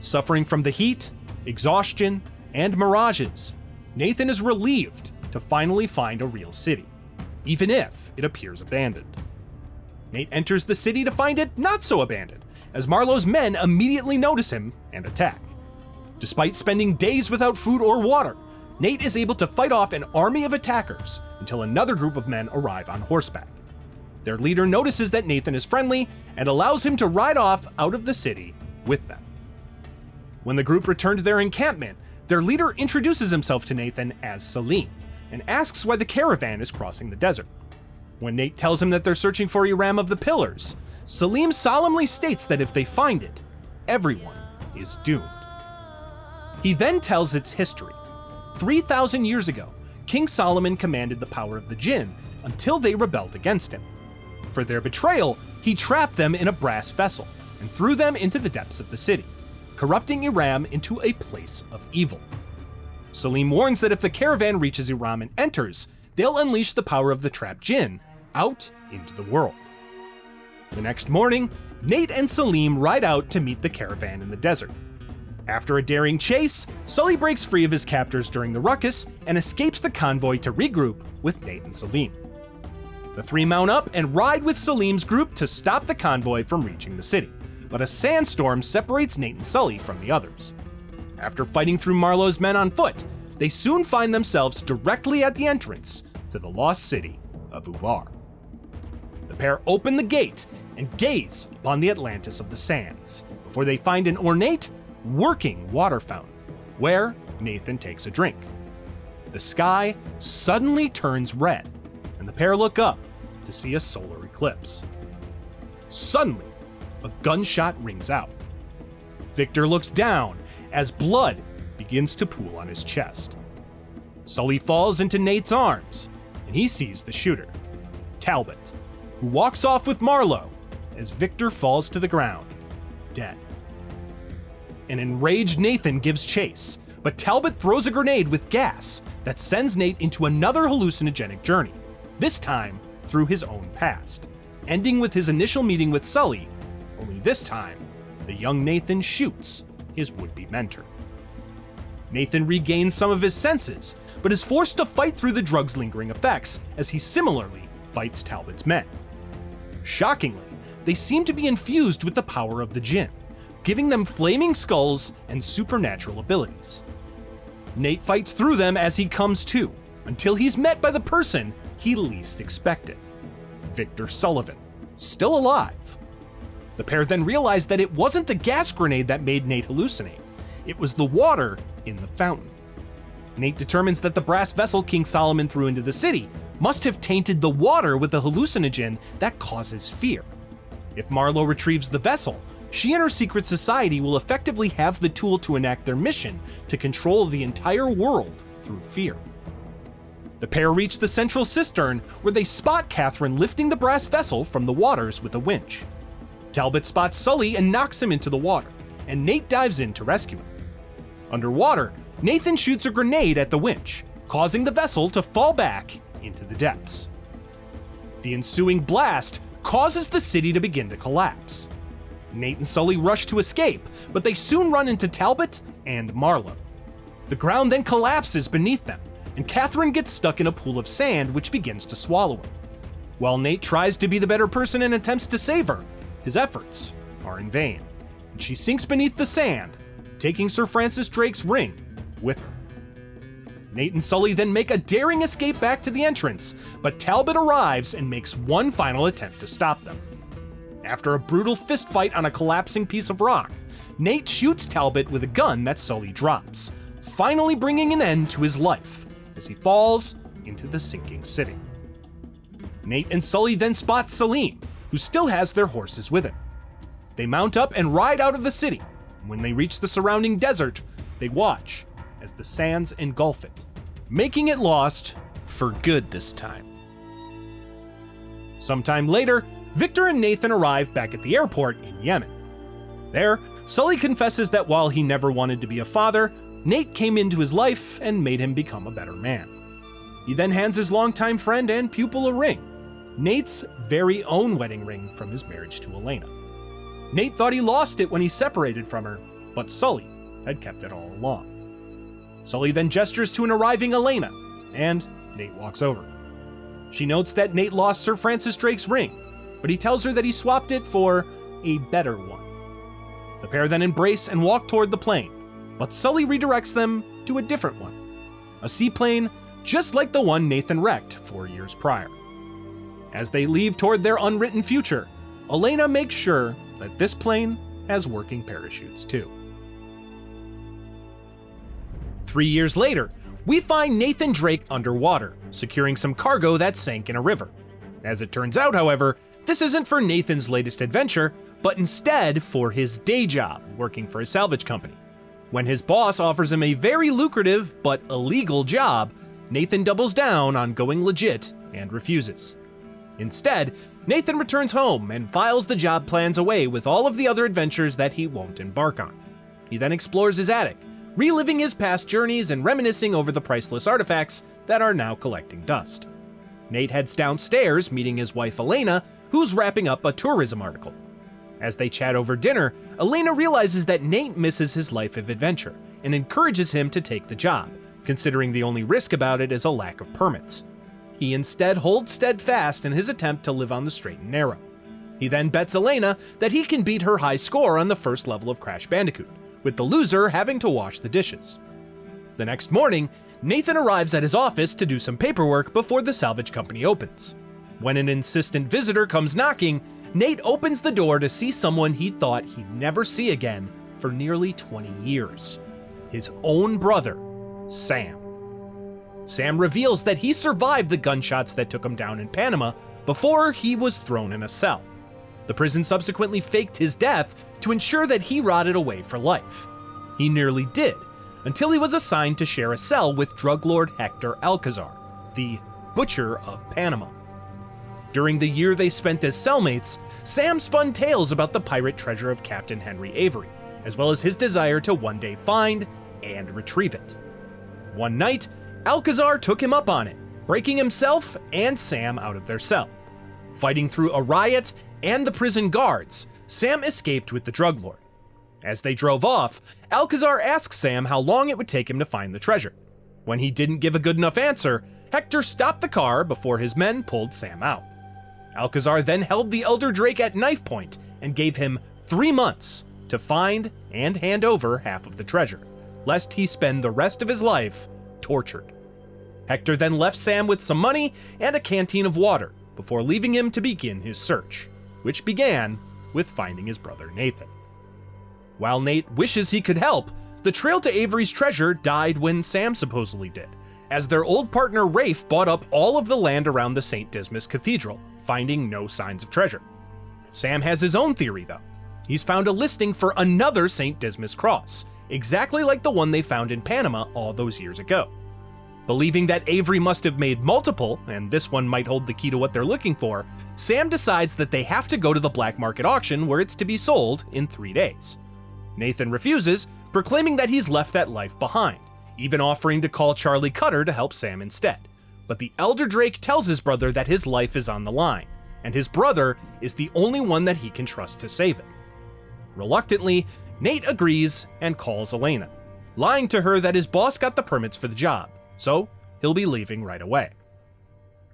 [SPEAKER 1] Suffering from the heat, exhaustion, and mirages, Nathan is relieved to finally find a real city, even if it appears abandoned. Nate enters the city to find it not so abandoned, as Marlowe's men immediately notice him and attack. Despite spending days without food or water, Nate is able to fight off an army of attackers until another group of men arrive on horseback. Their leader notices that Nathan is friendly and allows him to ride off out of the city with them. When the group return to their encampment, their leader introduces himself to Nathan as Salim and asks why the caravan is crossing the desert. When Nate tells him that they're searching for Iram of the Pillars, Salim solemnly states that if they find it, everyone is doomed. He then tells its history. 3,000 years ago, King Solomon commanded the power of the jinn until they rebelled against him. For their betrayal, he trapped them in a brass vessel and threw them into the depths of the city, corrupting Iram into a place of evil. Salim warns that if the caravan reaches Iram and enters, they'll unleash the power of the trapped jinn out into the world. The next morning, Nate and Salim ride out to meet the caravan in the desert. After a daring chase, Sully breaks free of his captors during the ruckus and escapes the convoy to regroup with Nate and Salim. The three mount up and ride with Salim's group to stop the convoy from reaching the city, but a sandstorm separates Nate and Sully from the others. After fighting through Marlowe's men on foot, they soon find themselves directly at the entrance to the lost city of Ubar. The pair open the gate and gaze upon the Atlantis of the Sands, before they find an ornate, working water fountain, where Nathan takes a drink. The sky suddenly turns red, and the pair look up to see a solar eclipse. Suddenly, a gunshot rings out. Victor looks down as blood begins to pool on his chest. Sully falls into Nate's arms, and he sees the shooter, Talbot, who walks off with Marlowe as Victor falls to the ground, dead. An enraged Nathan gives chase, but Talbot throws a grenade with gas that sends Nate into another hallucinogenic journey, this time through his own past, ending with his initial meeting with Sully, only this time, the young Nathan shoots his would-be mentor. Nathan regains some of his senses, but is forced to fight through the drug's lingering effects as he similarly fights Talbot's men. Shockingly, they seem to be infused with the power of the Jinn, giving them flaming skulls and supernatural abilities. Nate fights through them as he comes to, until he's met by the person he least expected, Victor Sullivan, still alive. The pair then realize that it wasn't the gas grenade that made Nate hallucinate, it was the water in the fountain. Nate determines that the brass vessel King Solomon threw into the city must have tainted the water with a hallucinogen that causes fear. If Marlowe retrieves the vessel, she and her secret society will effectively have the tool to enact their mission to control the entire world through fear. The pair reach the central cistern where they spot Catherine lifting the brass vessel from the waters with a winch. Talbot spots Sully and knocks him into the water, and Nate dives in to rescue him. Underwater, Nathan shoots a grenade at the winch, causing the vessel to fall back into the depths. The ensuing blast causes the city to begin to collapse. Nate and Sully rush to escape, but they soon run into Talbot and Marlowe. The ground then collapses beneath them, and Catherine gets stuck in a pool of sand which begins to swallow her. While Nate tries to be the better person and attempts to save her, his efforts are in vain, and she sinks beneath the sand, taking Sir Francis Drake's ring with her. Nate and Sully then make a daring escape back to the entrance, but Talbot arrives and makes one final attempt to stop them. After a brutal fistfight on a collapsing piece of rock, Nate shoots Talbot with a gun that Sully drops, finally bringing an end to his life as he falls into the sinking city. Nate and Sully then spot Salim, who still has their horses with him. They mount up and ride out of the city. When they reach the surrounding desert, they watch as the sands engulf it, making it lost for good this time. Sometime later, Victor and Nathan arrive back at the airport in Yemen. There, Sully confesses that while he never wanted to be a father, Nate came into his life and made him become a better man. He then hands his longtime friend and pupil a ring, Nate's very own wedding ring from his marriage to Elena. Nate thought he lost it when he separated from her, but Sully had kept it all along. Sully then gestures to an arriving Elena, and Nate walks over. She notes that Nate lost Sir Francis Drake's ring, but he tells her that he swapped it for a better one. The pair then embrace and walk toward the plane, but Sully redirects them to a different one, a seaplane just like the one Nathan wrecked 4 years prior. As they leave toward their unwritten future, Elena makes sure that this plane has working parachutes too. 3 years later, we find Nathan Drake underwater, securing some cargo that sank in a river. As it turns out, however, this isn't for Nathan's latest adventure, but instead for his day job, working for a salvage company. When his boss offers him a very lucrative but illegal job, Nathan doubles down on going legit and refuses. Instead, Nathan returns home and files the job plans away with all of the other adventures that he won't embark on. He then explores his attic, reliving his past journeys and reminiscing over the priceless artifacts that are now collecting dust. Nate heads downstairs, meeting his wife Elena, who's wrapping up a tourism article. As they chat over dinner, Elena realizes that Nate misses his life of adventure and encourages him to take the job, considering the only risk about it is a lack of permits. He instead holds steadfast in his attempt to live on the straight and narrow. He then bets Elena that he can beat her high score on the first level of Crash Bandicoot, with the loser having to wash the dishes. The next morning, Nathan arrives at his office to do some paperwork before the salvage company opens. When an insistent visitor comes knocking, Nate opens the door to see someone he thought he'd never see again for nearly 20 years. His own brother, Sam. Sam reveals that he survived the gunshots that took him down in Panama before he was thrown in a cell. The prison subsequently faked his death to ensure that he rotted away for life. He nearly did, until he was assigned to share a cell with drug lord Hector Alcazar, the Butcher of Panama. During the year they spent as cellmates, Sam spun tales about the pirate treasure of Captain Henry Avery, as well as his desire to one day find and retrieve it. One night, Alcazar took him up on it, breaking himself and Sam out of their cell. Fighting through a riot and the prison guards, Sam escaped with the drug lord. As they drove off, Alcazar asked Sam how long it would take him to find the treasure. When he didn't give a good enough answer, Hector stopped the car before his men pulled Sam out. Alcazar then held the Elder Drake at knife point and gave him 3 months to find and hand over half of the treasure, lest he spend the rest of his life tortured. Hector then left Sam with some money and a canteen of water before leaving him to begin his search, which began with finding his brother Nathan. While Nate wishes he could help, the trail to Avery's treasure died when Sam supposedly did, as their old partner Rafe bought up all of the land around the St. Dismas Cathedral, finding no signs of treasure. Sam has his own theory though. He's found a listing for another St. Dismas cross, exactly like the one they found in Panama all those years ago. Believing that Avery must have made multiple, and this one might hold the key to what they're looking for, Sam decides that they have to go to the black market auction where it's to be sold in 3 days. Nathan refuses, proclaiming that he's left that life behind, even offering to call Charlie Cutter to help Sam instead. But the Elder Drake tells his brother that his life is on the line, and his brother is the only one that he can trust to save it. Reluctantly, Nate agrees and calls Elena, lying to her that his boss got the permits for the job, so he'll be leaving right away.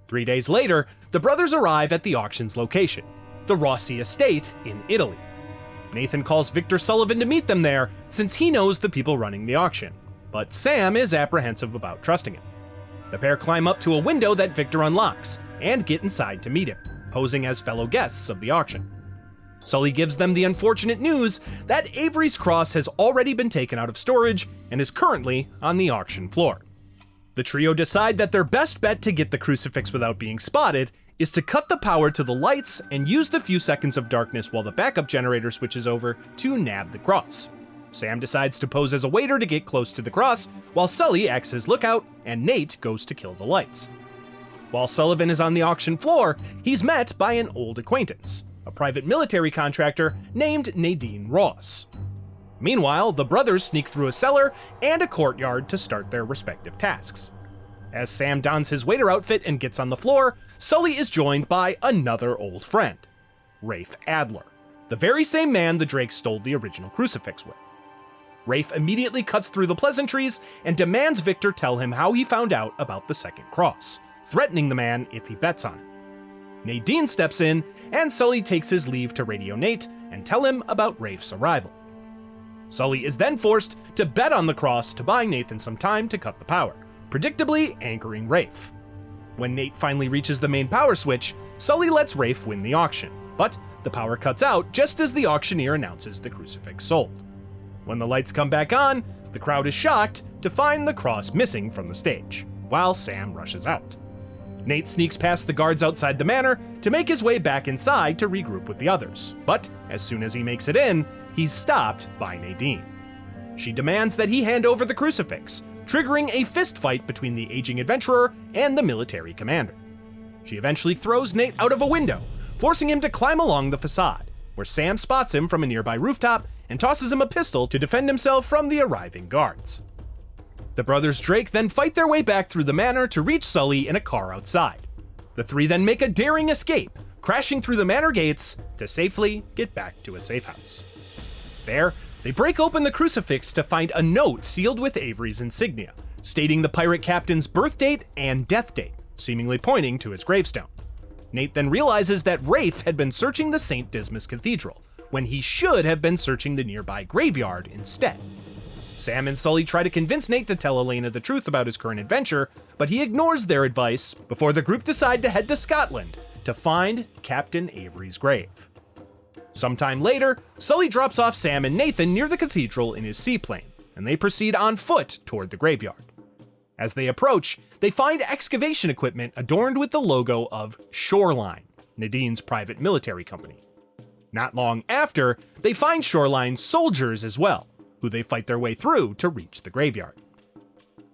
[SPEAKER 1] 3 days later, the brothers arrive at the auction's location, the Rossi Estate in Italy. Nathan calls Victor Sullivan to meet them there since he knows the people running the auction, but Sam is apprehensive about trusting him. The pair climb up to a window that Victor unlocks and get inside to meet him, posing as fellow guests of the auction. Sully gives them the unfortunate news that Avery's cross has already been taken out of storage and is currently on the auction floor. The trio decide that their best bet to get the crucifix without being spotted is to cut the power to the lights and use the few seconds of darkness while the backup generator switches over to nab the cross. Sam decides to pose as a waiter to get close to the cross, while Sully acts as lookout and Nate goes to kill the lights. While Sullivan is on the auction floor, he's met by an old acquaintance, a private military contractor named Nadine Ross. Meanwhile, the brothers sneak through a cellar and a courtyard to start their respective tasks. As Sam dons his waiter outfit and gets on the floor, Sully is joined by another old friend, Rafe Adler, the very same man the Drake stole the original crucifix with. Rafe immediately cuts through the pleasantries and demands Victor tell him how he found out about the second cross, threatening the man if he bets on it. Nadine steps in, and Sully takes his leave to radio Nate and tell him about Rafe's arrival. Sully is then forced to bet on the cross to buy Nathan some time to cut the power, predictably anchoring Rafe. When Nate finally reaches the main power switch, Sully lets Rafe win the auction, but the power cuts out just as the auctioneer announces the crucifix sold. When the lights come back on, the crowd is shocked to find the cross missing from the stage, while Sam rushes out. Nate sneaks past the guards outside the manor to make his way back inside to regroup with the others, but as soon as he makes it in, he's stopped by Nadine. She demands that he hand over the crucifix, triggering a fistfight between the aging adventurer and the military commander. She eventually throws Nate out of a window, forcing him to climb along the facade, where Sam spots him from a nearby rooftop and tosses him a pistol to defend himself from the arriving guards. The brothers Drake then fight their way back through the manor to reach Sully in a car outside. The three then make a daring escape, crashing through the manor gates to safely get back to a safe house. There, they break open the crucifix to find a note sealed with Avery's insignia, stating the pirate captain's birth date and death date, seemingly pointing to his gravestone. Nate then realizes that Rafe had been searching the St. Dismas Cathedral, when he should have been searching the nearby graveyard instead. Sam and Sully try to convince Nate to tell Elena the truth about his current adventure, but he ignores their advice before the group decide to head to Scotland to find Captain Avery's grave. Sometime later, Sully drops off Sam and Nathan near the cathedral in his seaplane, and they proceed on foot toward the graveyard. As they approach, they find excavation equipment adorned with the logo of Shoreline, Nadine's private military company. Not long after, they find Shoreline's soldiers as well, who they fight their way through to reach the graveyard.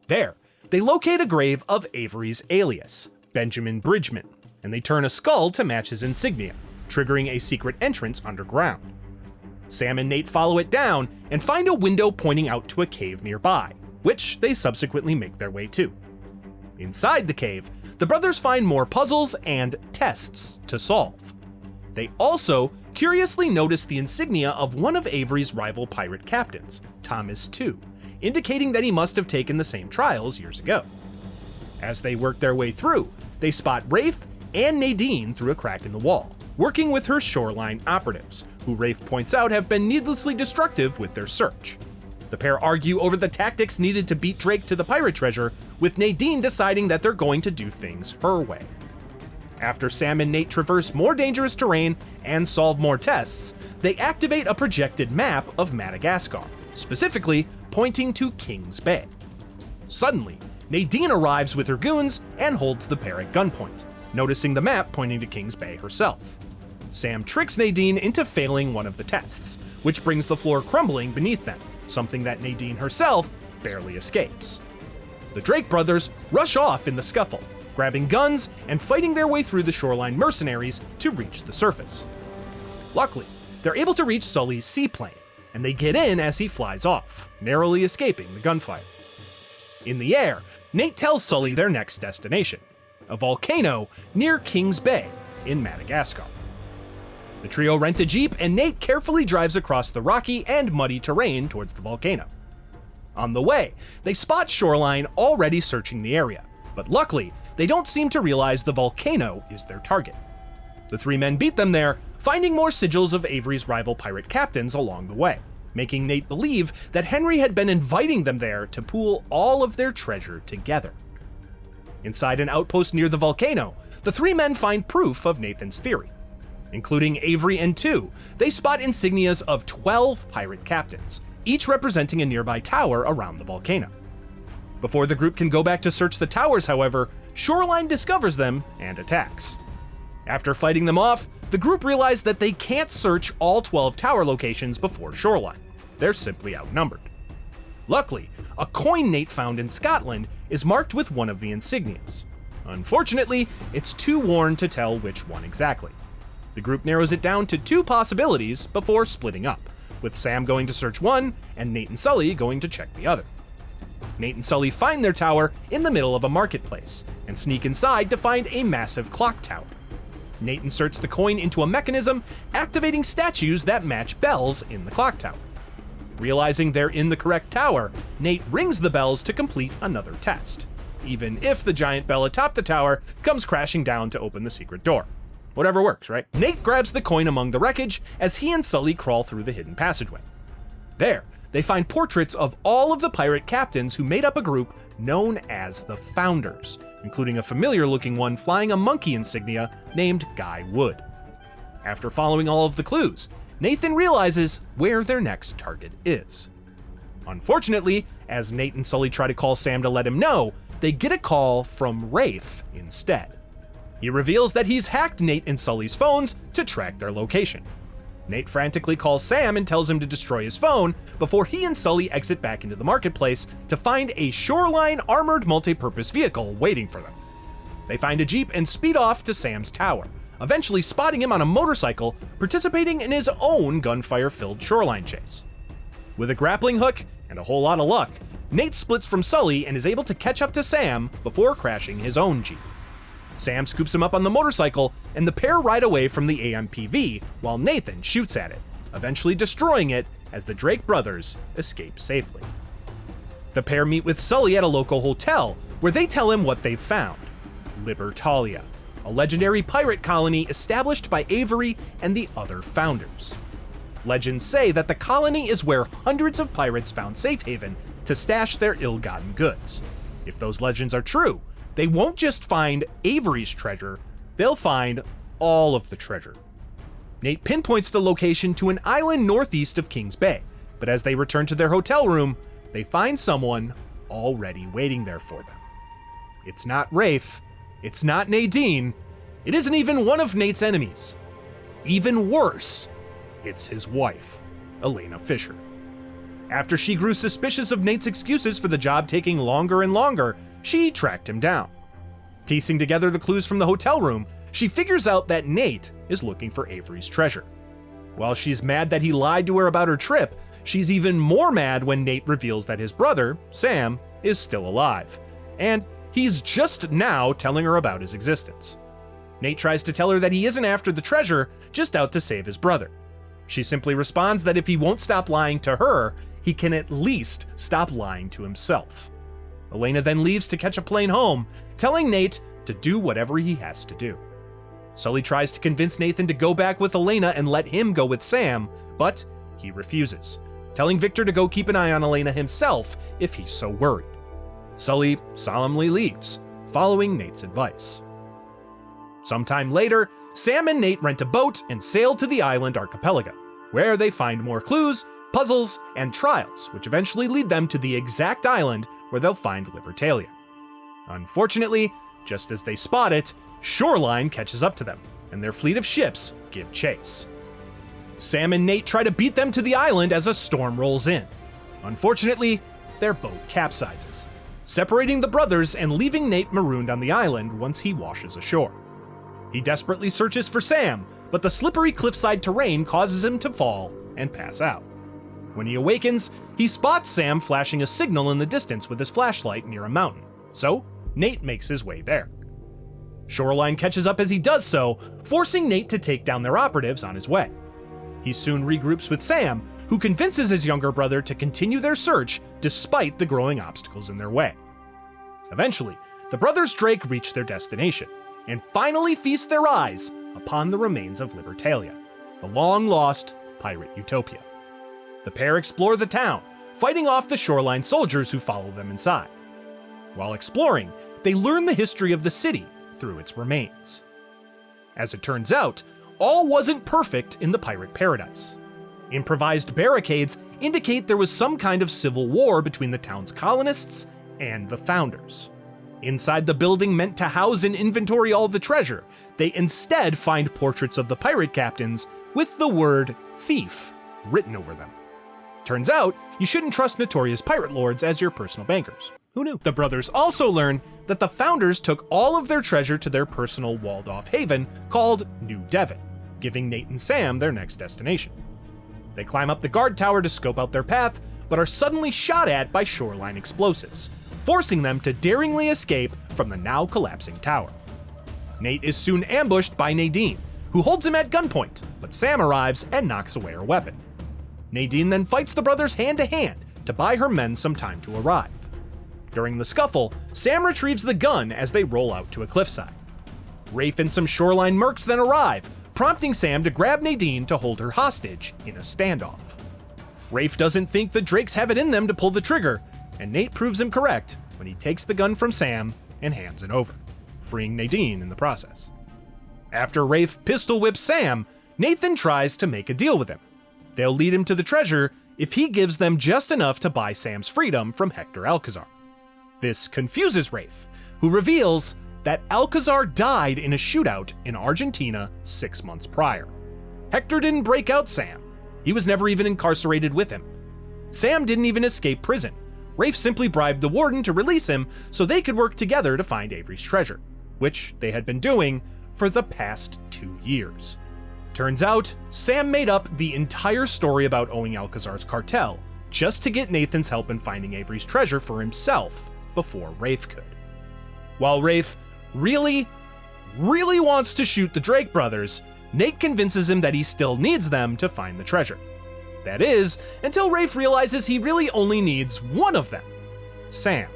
[SPEAKER 1] There, they locate a grave of Avery's alias, Benjamin Bridgman, and they turn a skull to match his insignia, triggering a secret entrance underground. Sam and Nate follow it down and find a window pointing out to a cave nearby, which they subsequently make their way to. Inside the cave, the brothers find more puzzles and tests to solve. They also curiously notice the insignia of one of Avery's rival pirate captains, Thomas II, indicating that he must have taken the same trials years ago. As they work their way through, they spot Rafe and Nadine through a crack in the wall, working with her shoreline operatives, who Rafe points out have been needlessly destructive with their search. The pair argue over the tactics needed to beat Drake to the pirate treasure, with Nadine deciding that they're going to do things her way. After Sam and Nate traverse more dangerous terrain and solve more tests, they activate a projected map of Madagascar, specifically pointing to Kings Bay. Suddenly, Nadine arrives with her goons and holds the pair at gunpoint, noticing the map pointing to Kings Bay herself. Sam tricks Nadine into failing one of the tests, which brings the floor crumbling beneath them, something that Nadine herself barely escapes. The Drake brothers rush off in the scuffle, grabbing guns and fighting their way through the shoreline mercenaries to reach the surface. Luckily, they're able to reach Sully's seaplane, and they get in as he flies off, narrowly escaping the gunfire. In the air, Nate tells Sully their next destination, a volcano near Kings Bay in Madagascar. The trio rent a jeep and Nate carefully drives across the rocky and muddy terrain towards the volcano. On the way, they spot Shoreline already searching the area, but luckily, they don't seem to realize the volcano is their target. The three men beat them there, finding more sigils of Avery's rival pirate captains along the way, making Nate believe that Henry had been inviting them there to pool all of their treasure together. Inside an outpost near the volcano, the three men find proof of Nathan's theory. Including Avery and two, they spot insignias of 12 pirate captains, each representing a nearby tower around the volcano. Before the group can go back to search the towers, however, Shoreline discovers them and attacks. After fighting them off, the group realize that they can't search all 12 tower locations before Shoreline. They're simply outnumbered. Luckily, a coin Nate found in Scotland is marked with one of the insignias. Unfortunately, it's too worn to tell which one exactly. The group narrows it down to two possibilities before splitting up, with Sam going to search one and Nate and Sully going to check the other. Nate and Sully find their tower in the middle of a marketplace and sneak inside to find a massive clock tower. Nate inserts the coin into a mechanism, activating statues that match bells in the clock tower. Realizing they're in the correct tower, Nate rings the bells to complete another test, even if the giant bell atop the tower comes crashing down to open the secret door. Whatever works, right? Nate grabs the coin among the wreckage as he and Sully crawl through the hidden passageway. There, they find portraits of all of the pirate captains who made up a group known as the Founders, including a familiar-looking one flying a monkey insignia named Guy Wood. After following all of the clues, Nathan realizes where their next target is. Unfortunately, as Nate and Sully try to call Sam to let him know, they get a call from Rafe instead. He reveals that he's hacked Nate and Sully's phones to track their location. Nate frantically calls Sam and tells him to destroy his phone before he and Sully exit back into the marketplace to find a Shoreline armored multi-purpose vehicle waiting for them. They find a jeep and speed off to Sam's tower, eventually spotting him on a motorcycle participating in his own gunfire-filled Shoreline chase. With a grappling hook and a whole lot of luck, Nate splits from Sully and is able to catch up to Sam before crashing his own jeep. Sam scoops him up on the motorcycle, and the pair ride away from the AMPV while Nathan shoots at it, eventually destroying it as the Drake brothers escape safely. The pair meet with Sully at a local hotel, where they tell him what they've found: Libertalia, a legendary pirate colony established by Avery and the other Founders. Legends say that the colony is where hundreds of pirates found safe haven to stash their ill-gotten goods. If those legends are true, they won't just find Avery's treasure, they'll find all of the treasure. Nate pinpoints the location to an island northeast of Kings Bay, but as they return to their hotel room, they find someone already waiting there for them. It's not Rafe, it's not Nadine, it isn't even one of Nate's enemies. Even worse, it's his wife, Elena Fisher. After she grew suspicious of Nate's excuses for the job taking longer and longer, she tracked him down. Piecing together the clues from the hotel room, she figures out that Nate is looking for Avery's treasure. While she's mad that he lied to her about her trip, she's even more mad when Nate reveals that his brother, Sam, is still alive, and he's just now telling her about his existence. Nate tries to tell her that he isn't after the treasure, just out to save his brother. She simply responds that if he won't stop lying to her, he can at least stop lying to himself. Elena then leaves to catch a plane home, telling Nate to do whatever he has to do. Sully tries to convince Nathan to go back with Elena and let him go with Sam, but he refuses, telling Victor to go keep an eye on Elena himself if he's so worried. Sully solemnly leaves, following Nate's advice. Sometime later, Sam and Nate rent a boat and sail to the island archipelago, where they find more clues, puzzles, and trials, which eventually lead them to the exact island where they'll find Libertalia. Unfortunately, just as they spot it, Shoreline catches up to them, and their fleet of ships give chase. Sam and Nate try to beat them to the island as a storm rolls in. Unfortunately, their boat capsizes, separating the brothers and leaving Nate marooned on the island once he washes ashore. He desperately searches for Sam, but the slippery cliffside terrain causes him to fall and pass out. When he awakens, he spots Sam flashing a signal in the distance with his flashlight near a mountain, so Nate makes his way there. Shoreline catches up as he does so, forcing Nate to take down their operatives on his way. He soon regroups with Sam, who convinces his younger brother to continue their search despite the growing obstacles in their way. Eventually, the brothers Drake reach their destination, and finally feast their eyes upon the remains of Libertalia, the long-lost pirate utopia. The pair explore the town, fighting off the Shoreline soldiers who follow them inside. While exploring, they learn the history of the city through its remains. As it turns out, all wasn't perfect in the pirate paradise. Improvised barricades indicate there was some kind of civil war between the town's colonists and the founders. Inside the building meant to house and inventory all the treasure, they instead find portraits of the pirate captains with the word thief written over them. Turns out, you shouldn't trust notorious pirate lords as your personal bankers. Who knew? The brothers also learn that the founders took all of their treasure to their personal walled-off haven called New Devon, giving Nate and Sam their next destination. They climb up the guard tower to scope out their path, but are suddenly shot at by Shoreline explosives, forcing them to daringly escape from the now collapsing tower. Nate is soon ambushed by Nadine, who holds him at gunpoint, but Sam arrives and knocks away her weapon. Nadine then fights the brothers hand-to-hand to buy her men some time to arrive. During the scuffle, Sam retrieves the gun as they roll out to a cliffside. Rafe and some Shoreline mercs then arrive, prompting Sam to grab Nadine to hold her hostage in a standoff. Rafe doesn't think the Drakes have it in them to pull the trigger, and Nate proves him correct when he takes the gun from Sam and hands it over, freeing Nadine in the process. After Rafe pistol whips Sam, Nathan tries to make a deal with him. They'll lead him to the treasure if he gives them just enough to buy Sam's freedom from Hector Alcazar. This confuses Rafe, who reveals that Alcazar died in a shootout in Argentina 6 months prior. Hector didn't break out Sam. He was never even incarcerated with him. Sam didn't even escape prison. Rafe simply bribed the warden to release him so they could work together to find Avery's treasure, which they had been doing for the past 2 years. Turns out, Sam made up the entire story about owing Alcazar's cartel, just to get Nathan's help in finding Avery's treasure for himself before Rafe could. While Rafe really wants to shoot the Drake brothers, Nate convinces him that he still needs them to find the treasure. That is, until Rafe realizes he really only needs one of them, Sam.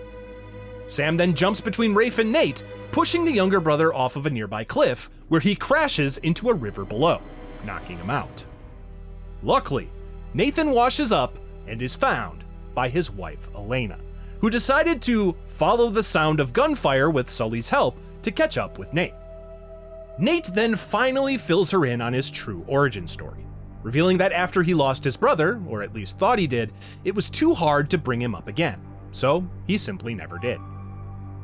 [SPEAKER 1] Sam then jumps between Rafe and Nate, pushing the younger brother off of a nearby cliff, where he crashes into a river below, knocking him out. Luckily, Nathan washes up and is found by his wife Elena, who decided to follow the sound of gunfire with Sully's help to catch up with Nate. Nate then finally fills her in on his true origin story, revealing that after he lost his brother, or at least thought he did, it was too hard to bring him up again, so he simply never did.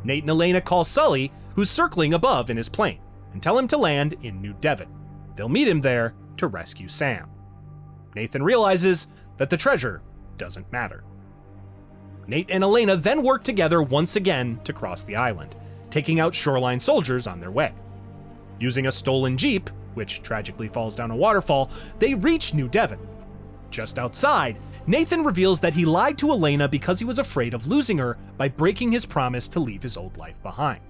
[SPEAKER 1] Nate and Elena call Sully, who's circling above in his plane, and tell him to land in New Devon. They'll meet him there to rescue Sam. Nathan realizes that the treasure doesn't matter. Nate and Elena then work together once again to cross the island, taking out Shoreline soldiers on their way. Using a stolen jeep, which tragically falls down a waterfall, they reach New Devon. Just outside, Nathan reveals that he lied to Elena because he was afraid of losing her by breaking his promise to leave his old life behind.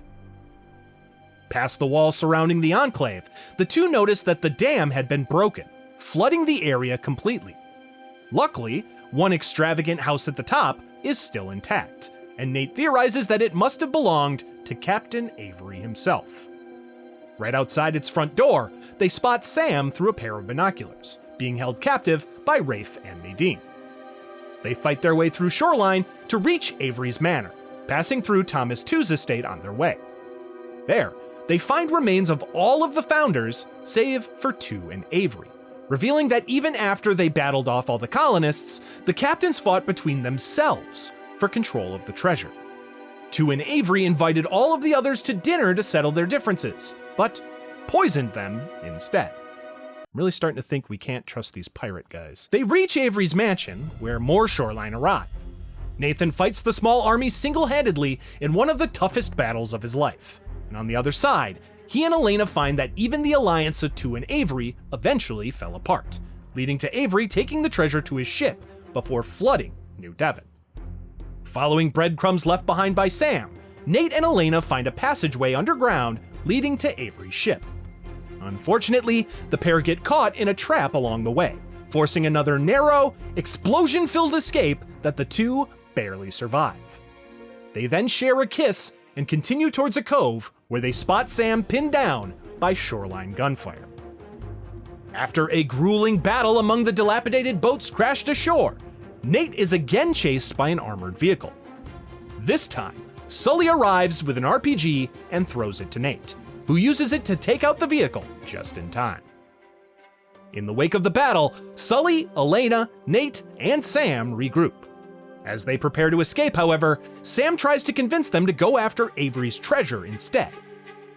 [SPEAKER 1] Past the wall surrounding the Enclave, the two notice that the dam had been broken, flooding the area completely. Luckily, one extravagant house at the top is still intact, and Nate theorizes that it must have belonged to Captain Avery himself. Right outside its front door, they spot Sam through a pair of binoculars, being held captive by Rafe and Nadine. They fight their way through Shoreline to reach Avery's manor, passing through Thomas II's estate on their way. There, they find remains of all of the founders, save for Tu and Avery, revealing that even after they battled off all the colonists, the captains fought between themselves for control of the treasure. Tu and Avery invited all of the others to dinner to settle their differences, but poisoned them instead. I'm really starting to think we can't trust these pirate guys. They reach Avery's mansion, where more Shoreline arrive. Nathan fights the small army single-handedly in one of the toughest battles of his life. And on the other side, he and Elena find that even the alliance of Tu and Avery eventually fell apart, leading to Avery taking the treasure to his ship before flooding New Devon. Following breadcrumbs left behind by Sam, Nate and Elena find a passageway underground leading to Avery's ship. Unfortunately, the pair get caught in a trap along the way, forcing another narrow, explosion-filled escape that the two barely survive. They then share a kiss and continue towards a cove where they spot Sam pinned down by Shoreline gunfire. After a grueling battle among the dilapidated boats crashed ashore, Nate is again chased by an armored vehicle. This time, Sully arrives with an RPG and throws it to Nate, who uses it to take out the vehicle just in time. In the wake of the battle, Sully, Elena, Nate, and Sam regroup. As they prepare to escape, however, Sam tries to convince them to go after Avery's treasure instead.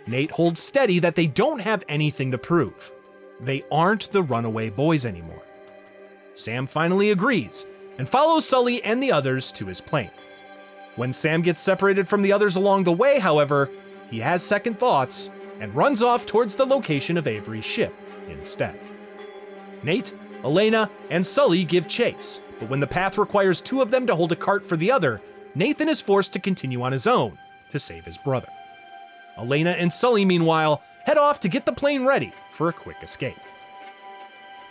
[SPEAKER 1] Nate holds steady that they don't have anything to prove. They aren't the runaway boys anymore. Sam finally agrees and follows Sully and the others to his plane. When Sam gets separated from the others along the way, however, he has second thoughts and runs off towards the location of Avery's ship instead. Nate, Elena, and Sully give chase, but when the path requires two of them to hold a cart for the other, Nathan is forced to continue on his own to save his brother. Elena and Sully, meanwhile, head off to get the plane ready for a quick escape.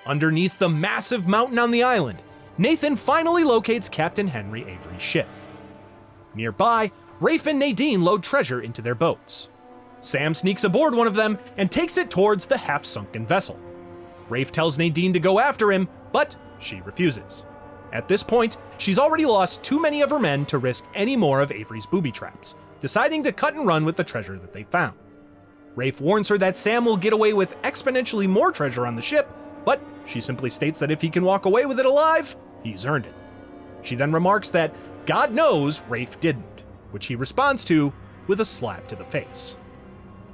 [SPEAKER 1] Underneath the massive mountain on the island, Nathan finally locates Captain Henry Avery's ship. Nearby, Rafe and Nadine load treasure into their boats. Sam sneaks aboard one of them and takes it towards the half-sunken vessel. Rafe tells Nadine to go after him, but she refuses. At this point, she's already lost too many of her men to risk any more of Avery's booby traps, deciding to cut and run with the treasure that they found. Rafe warns her that Sam will get away with exponentially more treasure on the ship, but she simply states that if he can walk away with it alive, he's earned it. She then remarks that God knows Rafe didn't, which he responds to with a slap to the face.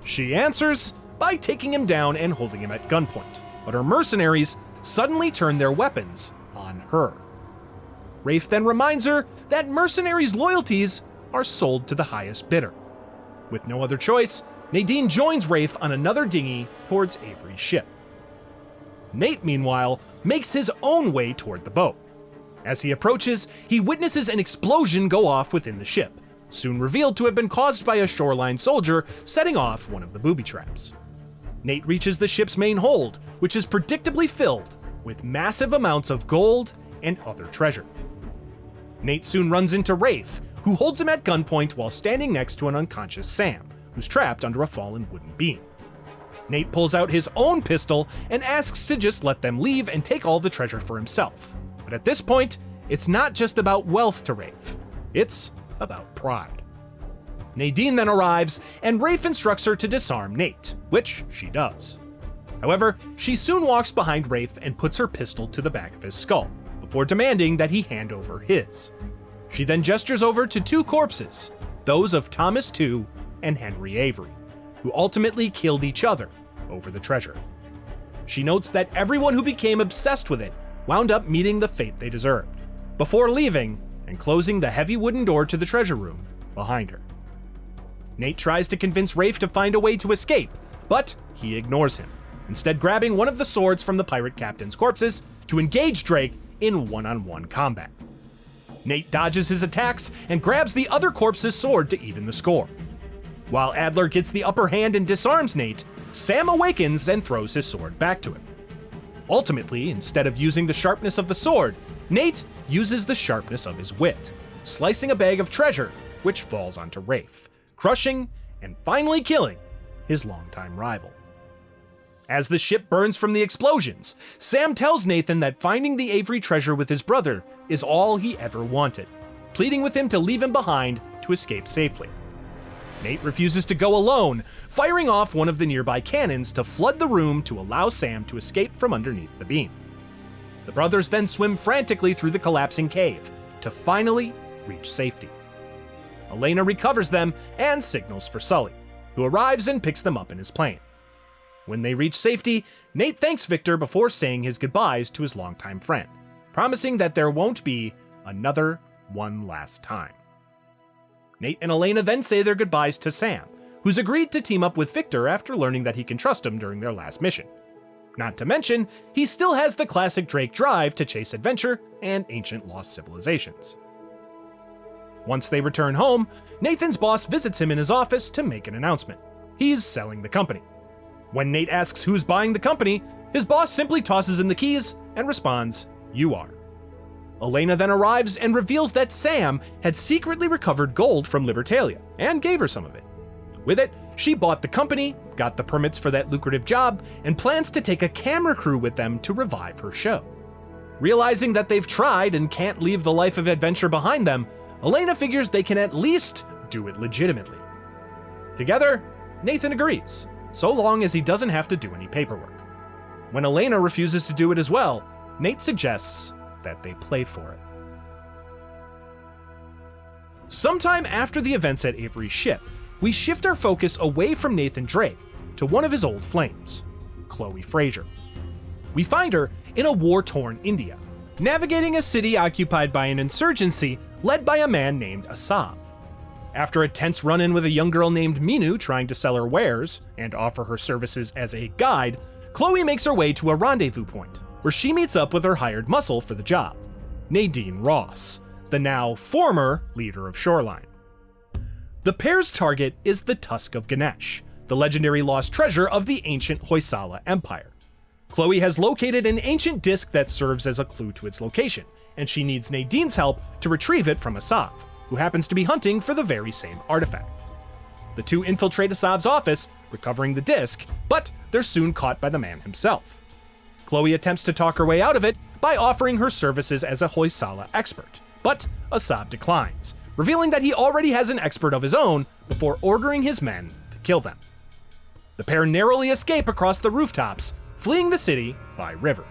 [SPEAKER 1] She answers by taking him down and holding him at gunpoint, but her mercenaries suddenly turn their weapons on her. Rafe then reminds her that mercenaries' loyalties are sold to the highest bidder. With no other choice, Nadine joins Rafe on another dinghy towards Avery's ship. Nate, meanwhile, makes his own way toward the boat. As he approaches, he witnesses an explosion go off within the ship, soon revealed to have been caused by a Shoreline soldier setting off one of the booby traps. Nate reaches the ship's main hold, which is predictably filled with massive amounts of gold and other treasure. Nate soon runs into Rafe, who holds him at gunpoint while standing next to an unconscious Sam, who's trapped under a fallen wooden beam. Nate pulls out his own pistol and asks to just let them leave and take all the treasure for himself. But at this point, it's not just about wealth to Rafe, it's about pride. Nadine then arrives, and Rafe instructs her to disarm Nate, which she does. However, she soon walks behind Rafe and puts her pistol to the back of his skull, before demanding that he hand over his. She then gestures over to two corpses, those of Thomas II and Henry Avery, who ultimately killed each other over the treasure. She notes that everyone who became obsessed with it wound up meeting the fate they deserved, before leaving and closing the heavy wooden door to the treasure room behind her. Nate tries to convince Rafe to find a way to escape, but he ignores him, instead grabbing one of the swords from the pirate captain's corpses to engage Drake in one-on-one combat. Nate dodges his attacks and grabs the other corpse's sword to even the score. While Adler gets the upper hand and disarms Nate, Sam awakens and throws his sword back to him. Ultimately, instead of using the sharpness of the sword, Nate uses the sharpness of his wit, slicing a bag of treasure, which falls onto Rafe, crushing and finally killing his longtime rival. As the ship burns from the explosions, Sam tells Nathan that finding the Avery treasure with his brother is all he ever wanted, pleading with him to leave him behind to escape safely. Nate refuses to go alone, firing off one of the nearby cannons to flood the room to allow Sam to escape from underneath the beam. The brothers then swim frantically through the collapsing cave to finally reach safety. Elena recovers them and signals for Sully, who arrives and picks them up in his plane. When they reach safety, Nate thanks Victor before saying his goodbyes to his longtime friend, promising that there won't be another one last time. Nate and Elena then say their goodbyes to Sam, who's agreed to team up with Victor after learning that he can trust him during their last mission. Not to mention, he still has the classic Drake drive to chase adventure and ancient lost civilizations. Once they return home, Nathan's boss visits him in his office to make an announcement. He's selling the company. When Nate asks who's buying the company, his boss simply tosses in the keys and responds, "You are." Elena then arrives and reveals that Sam had secretly recovered gold from Libertalia and gave her some of it. With it, she bought the company, got the permits for that lucrative job, and plans to take a camera crew with them to revive her show. Realizing that they've tried and can't leave the life of adventure behind them, Elena figures they can at least do it legitimately. Together, Nathan agrees, so long as he doesn't have to do any paperwork. When Elena refuses to do it as well, Nate suggests that they play for it. Sometime after the events at Avery's ship, we shift our focus away from Nathan Drake to one of his old flames, Chloe Fraser. We find her in a war-torn India, navigating a city occupied by an insurgency led by a man named Asav. After a tense run-in with a young girl named Minu trying to sell her wares and offer her services as a guide, Chloe makes her way to a rendezvous point, where she meets up with her hired muscle for the job, Nadine Ross, the now former leader of Shoreline. The pair's target is the Tusk of Ganesh, the legendary lost treasure of the ancient Hoysala Empire. Chloe has located an ancient disc that serves as a clue to its location, and she needs Nadine's help to retrieve it from Asav, who happens to be hunting for the very same artifact. The two infiltrate Asav's office, recovering the disc, but they're soon caught by the man himself. Chloe attempts to talk her way out of it by offering her services as a Hoysala expert, but Asav declines, revealing that he already has an expert of his own before ordering his men to kill them. The pair narrowly escape across the rooftops, fleeing the city by river.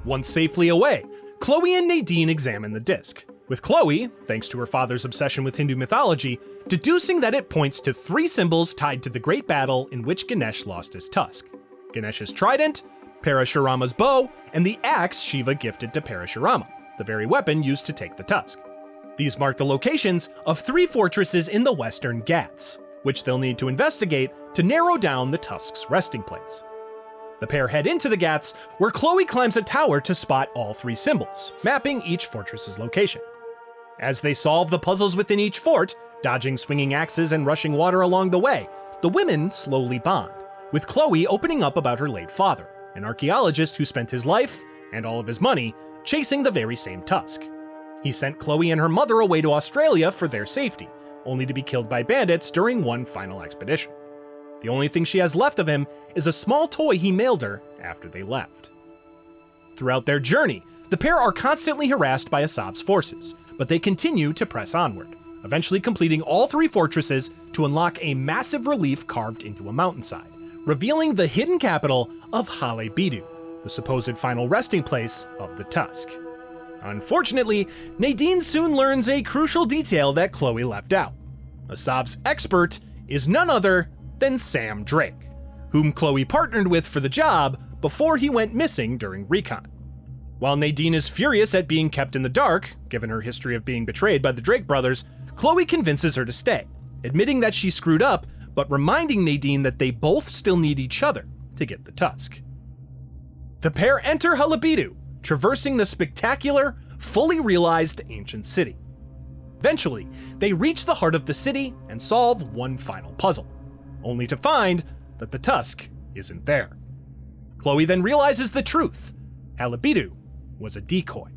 [SPEAKER 1] Once safely away, Chloe and Nadine examine the disc, with Chloe, thanks to her father's obsession with Hindu mythology, deducing that it points to 3 symbols tied to the great battle in which Ganesh lost his tusk: Ganesh's trident, Parashurama's bow, and the axe Shiva gifted to Parashurama, the very weapon used to take the tusk. These mark the locations of 3 fortresses in the western Ghats, which they'll need to investigate to narrow down the tusk's resting place. The pair head into the Ghats, where Chloe climbs a tower to spot all 3 symbols, mapping each fortress's location. As they solve the puzzles within each fort, dodging swinging axes and rushing water along the way, the women slowly bond, with Chloe opening up about her late father, an archaeologist who spent his life, and all of his money, chasing the very same tusk. He sent Chloe and her mother away to Australia for their safety, only to be killed by bandits during one final expedition. The only thing she has left of him is a small toy he mailed her after they left. Throughout their journey, the pair are constantly harassed by Asav's forces, but they continue to press onward, eventually completing all 3 fortresses to unlock a massive relief carved into a mountainside, revealing the hidden capital of Halebidu, the supposed final resting place of the Tusk. Unfortunately, Nadine soon learns a crucial detail that Chloe left out. Asav's expert is none other than Sam Drake, whom Chloe partnered with for the job before he went missing during recon. While Nadine is furious at being kept in the dark, given her history of being betrayed by the Drake brothers, Chloe convinces her to stay, admitting that she screwed up, but reminding Nadine that they both still need each other, to get the tusk. The pair enter Halebidu, traversing the spectacular, fully realized ancient city. Eventually, they reach the heart of the city and solve one final puzzle, only to find that the tusk isn't there. Chloe then realizes the truth. Halebidu was a decoy.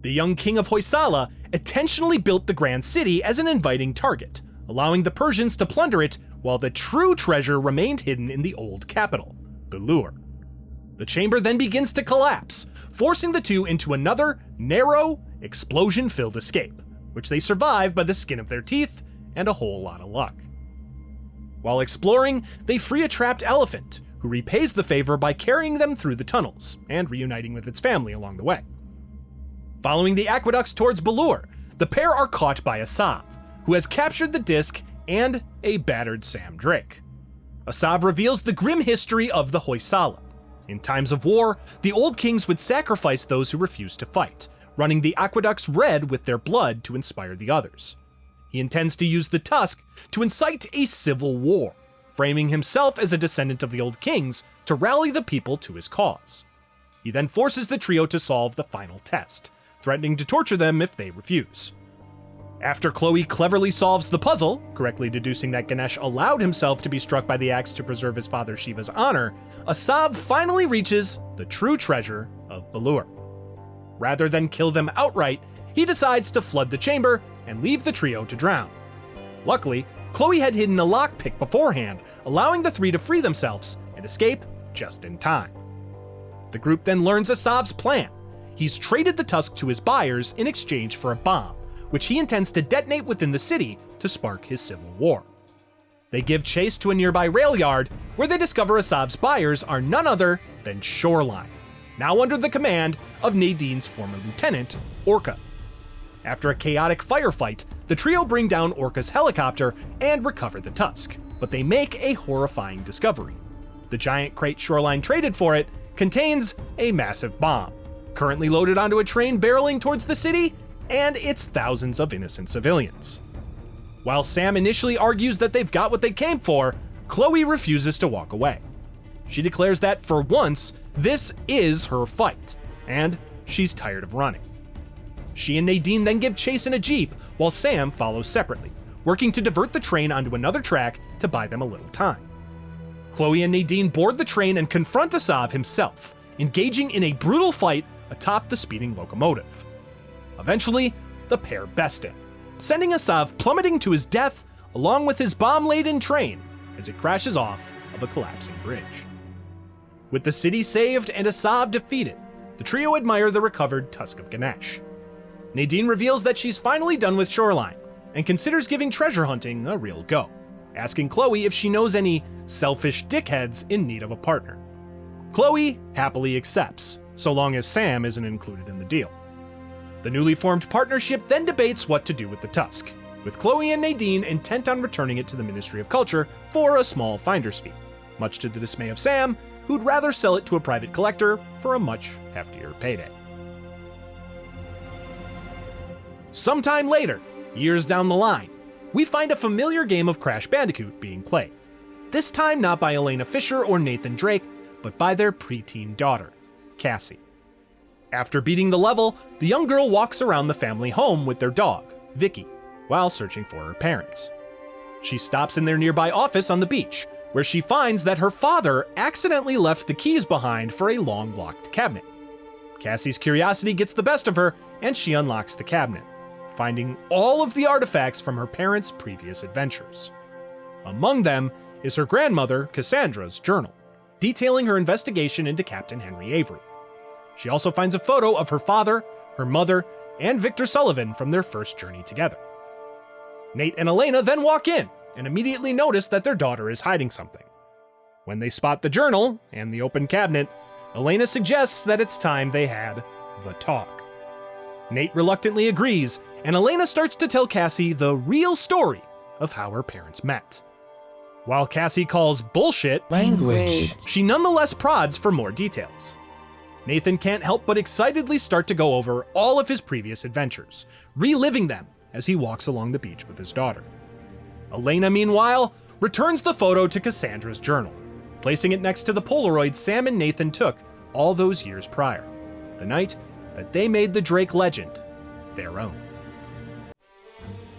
[SPEAKER 1] The young king of Hoysala intentionally built the grand city as an inviting target, allowing the Persians to plunder it while the true treasure remained hidden in the old capital, Belur. The chamber then begins to collapse, forcing the two into another, narrow, explosion-filled escape, which they survive by the skin of their teeth and a whole lot of luck. While exploring, they free a trapped elephant, who repays the favor by carrying them through the tunnels and reuniting with its family along the way. Following the aqueducts towards Belur, the pair are caught by Asav, who has captured the disc and a battered Sam Drake. Asav reveals the grim history of the Hoysala. In times of war, the old kings would sacrifice those who refused to fight, running the aqueducts red with their blood to inspire the others. He intends to use the tusk to incite a civil war, framing himself as a descendant of the old kings to rally the people to his cause. He then forces the trio to solve the final test, threatening to torture them if they refuse. After Chloe cleverly solves the puzzle, correctly deducing that Ganesh allowed himself to be struck by the axe to preserve his father Shiva's honor, Asav finally reaches the true treasure of Belur. Rather than kill them outright, he decides to flood the chamber and leave the trio to drown. Luckily, Chloe had hidden a lockpick beforehand, allowing the three to free themselves and escape just in time. The group then learns Asav's plan. He's traded the tusk to his buyers in exchange for a bomb, which he intends to detonate within the city to spark his civil war. They give chase to a nearby rail yard, where they discover Asav's buyers are none other than Shoreline, now under the command of Nadine's former lieutenant, Orca. After a chaotic firefight, the trio bring down Orca's helicopter and recover the tusk, but they make a horrifying discovery. The giant crate Shoreline traded for it contains a massive bomb, currently loaded onto a train barreling towards the city, and its thousands of innocent civilians. While Sam initially argues that they've got what they came for, Chloe refuses to walk away. She declares that for once, this is her fight, and she's tired of running. She and Nadine then give chase in a jeep, while Sam follows separately, working to divert the train onto another track to buy them a little time. Chloe and Nadine board the train and confront Asav himself, engaging in a brutal fight atop the speeding locomotive. Eventually, the pair best him, sending Asav plummeting to his death along with his bomb-laden train as it crashes off of a collapsing bridge. With the city saved and Asav defeated, the trio admire the recovered Tusk of Ganesh. Nadine reveals that she's finally done with Shoreline and considers giving treasure hunting a real go, asking Chloe if she knows any selfish dickheads in need of a partner. Chloe happily accepts, so long as Sam isn't included in the deal. The newly formed partnership then debates what to do with the tusk, with Chloe and Nadine intent on returning it to the Ministry of Culture for a small finder's fee, much to the dismay of Sam, who'd rather sell it to a private collector for a much heftier payday. Sometime later, years down the line, we find a familiar game of Crash Bandicoot being played. This time not by Elena Fisher or Nathan Drake, but by their preteen daughter, Cassie. After beating the level, the young girl walks around the family home with their dog, Vicky, while searching for her parents. She stops in their nearby office on the beach, where she finds that her father accidentally left the keys behind for a long locked cabinet. Cassie's curiosity gets the best of her, and she unlocks the cabinet, finding all of the artifacts from her parents' previous adventures. Among them is her grandmother, Cassandra's journal, detailing her investigation into Captain Henry Avery. She also finds a photo of her father, her mother, and Victor Sullivan from their first journey together. Nate and Elena then walk in and immediately notice that their daughter is hiding something. When they spot the journal and the open cabinet, Elena suggests that it's time they had the talk. Nate reluctantly agrees, and Elena starts to tell Cassie the real story of how her parents met. While Cassie calls bullshit
[SPEAKER 2] Language.
[SPEAKER 1] she nonetheless prods for more details. Nathan can't help but excitedly start to go over all of his previous adventures, reliving them as he walks along the beach with his daughter. Elena, meanwhile, returns the photo to Cassandra's journal, placing it next to the Polaroid Sam and Nathan took all those years prior, the night that they made the Drake legend their own.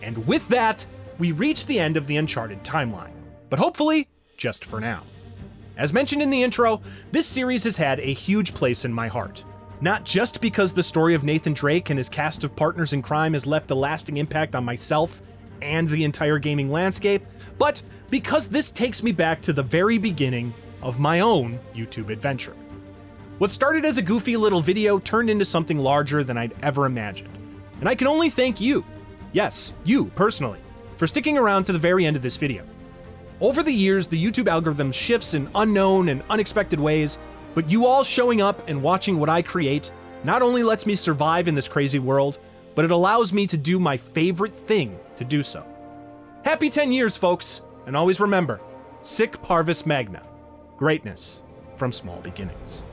[SPEAKER 1] And with that, we reach the end of the Uncharted timeline, but hopefully just for now. As mentioned in the intro, this series has had a huge place in my heart. Not just because the story of Nathan Drake and his cast of partners in crime has left a lasting impact on myself and the entire gaming landscape, but because this takes me back to the very beginning of my own YouTube adventure. What started as a goofy little video turned into something larger than I'd ever imagined. And I can only thank you, yes, you personally, for sticking around to the very end of this video. Over the years, the YouTube algorithm shifts in unknown and unexpected ways, but you all showing up and watching what I create not only lets me survive in this crazy world, but it allows me to do my favorite thing to do so. Happy 10 years, folks, and always remember, sic parvis magna, greatness from small beginnings.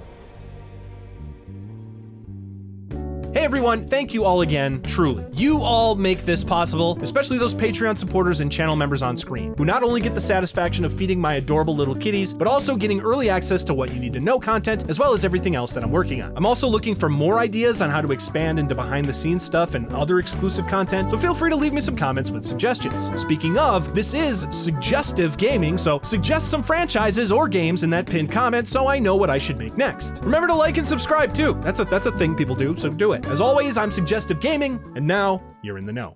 [SPEAKER 1] Hey everyone, thank you all again, truly. You all make this possible, especially those Patreon supporters and channel members on screen, who not only get the satisfaction of feeding my adorable little kitties, but also getting early access to what you need to know content, as well as everything else that I'm working on. I'm also looking for more ideas on how to expand into behind the scenes stuff and other exclusive content, so feel free to leave me some comments with suggestions. Speaking of, this is Suggestive Gaming, so suggest some franchises or games in that pinned comment so I know what I should make next. Remember to like and subscribe too. That's a thing people do, so do it. As always, I'm Suggestive Gaming, and now you're in the know.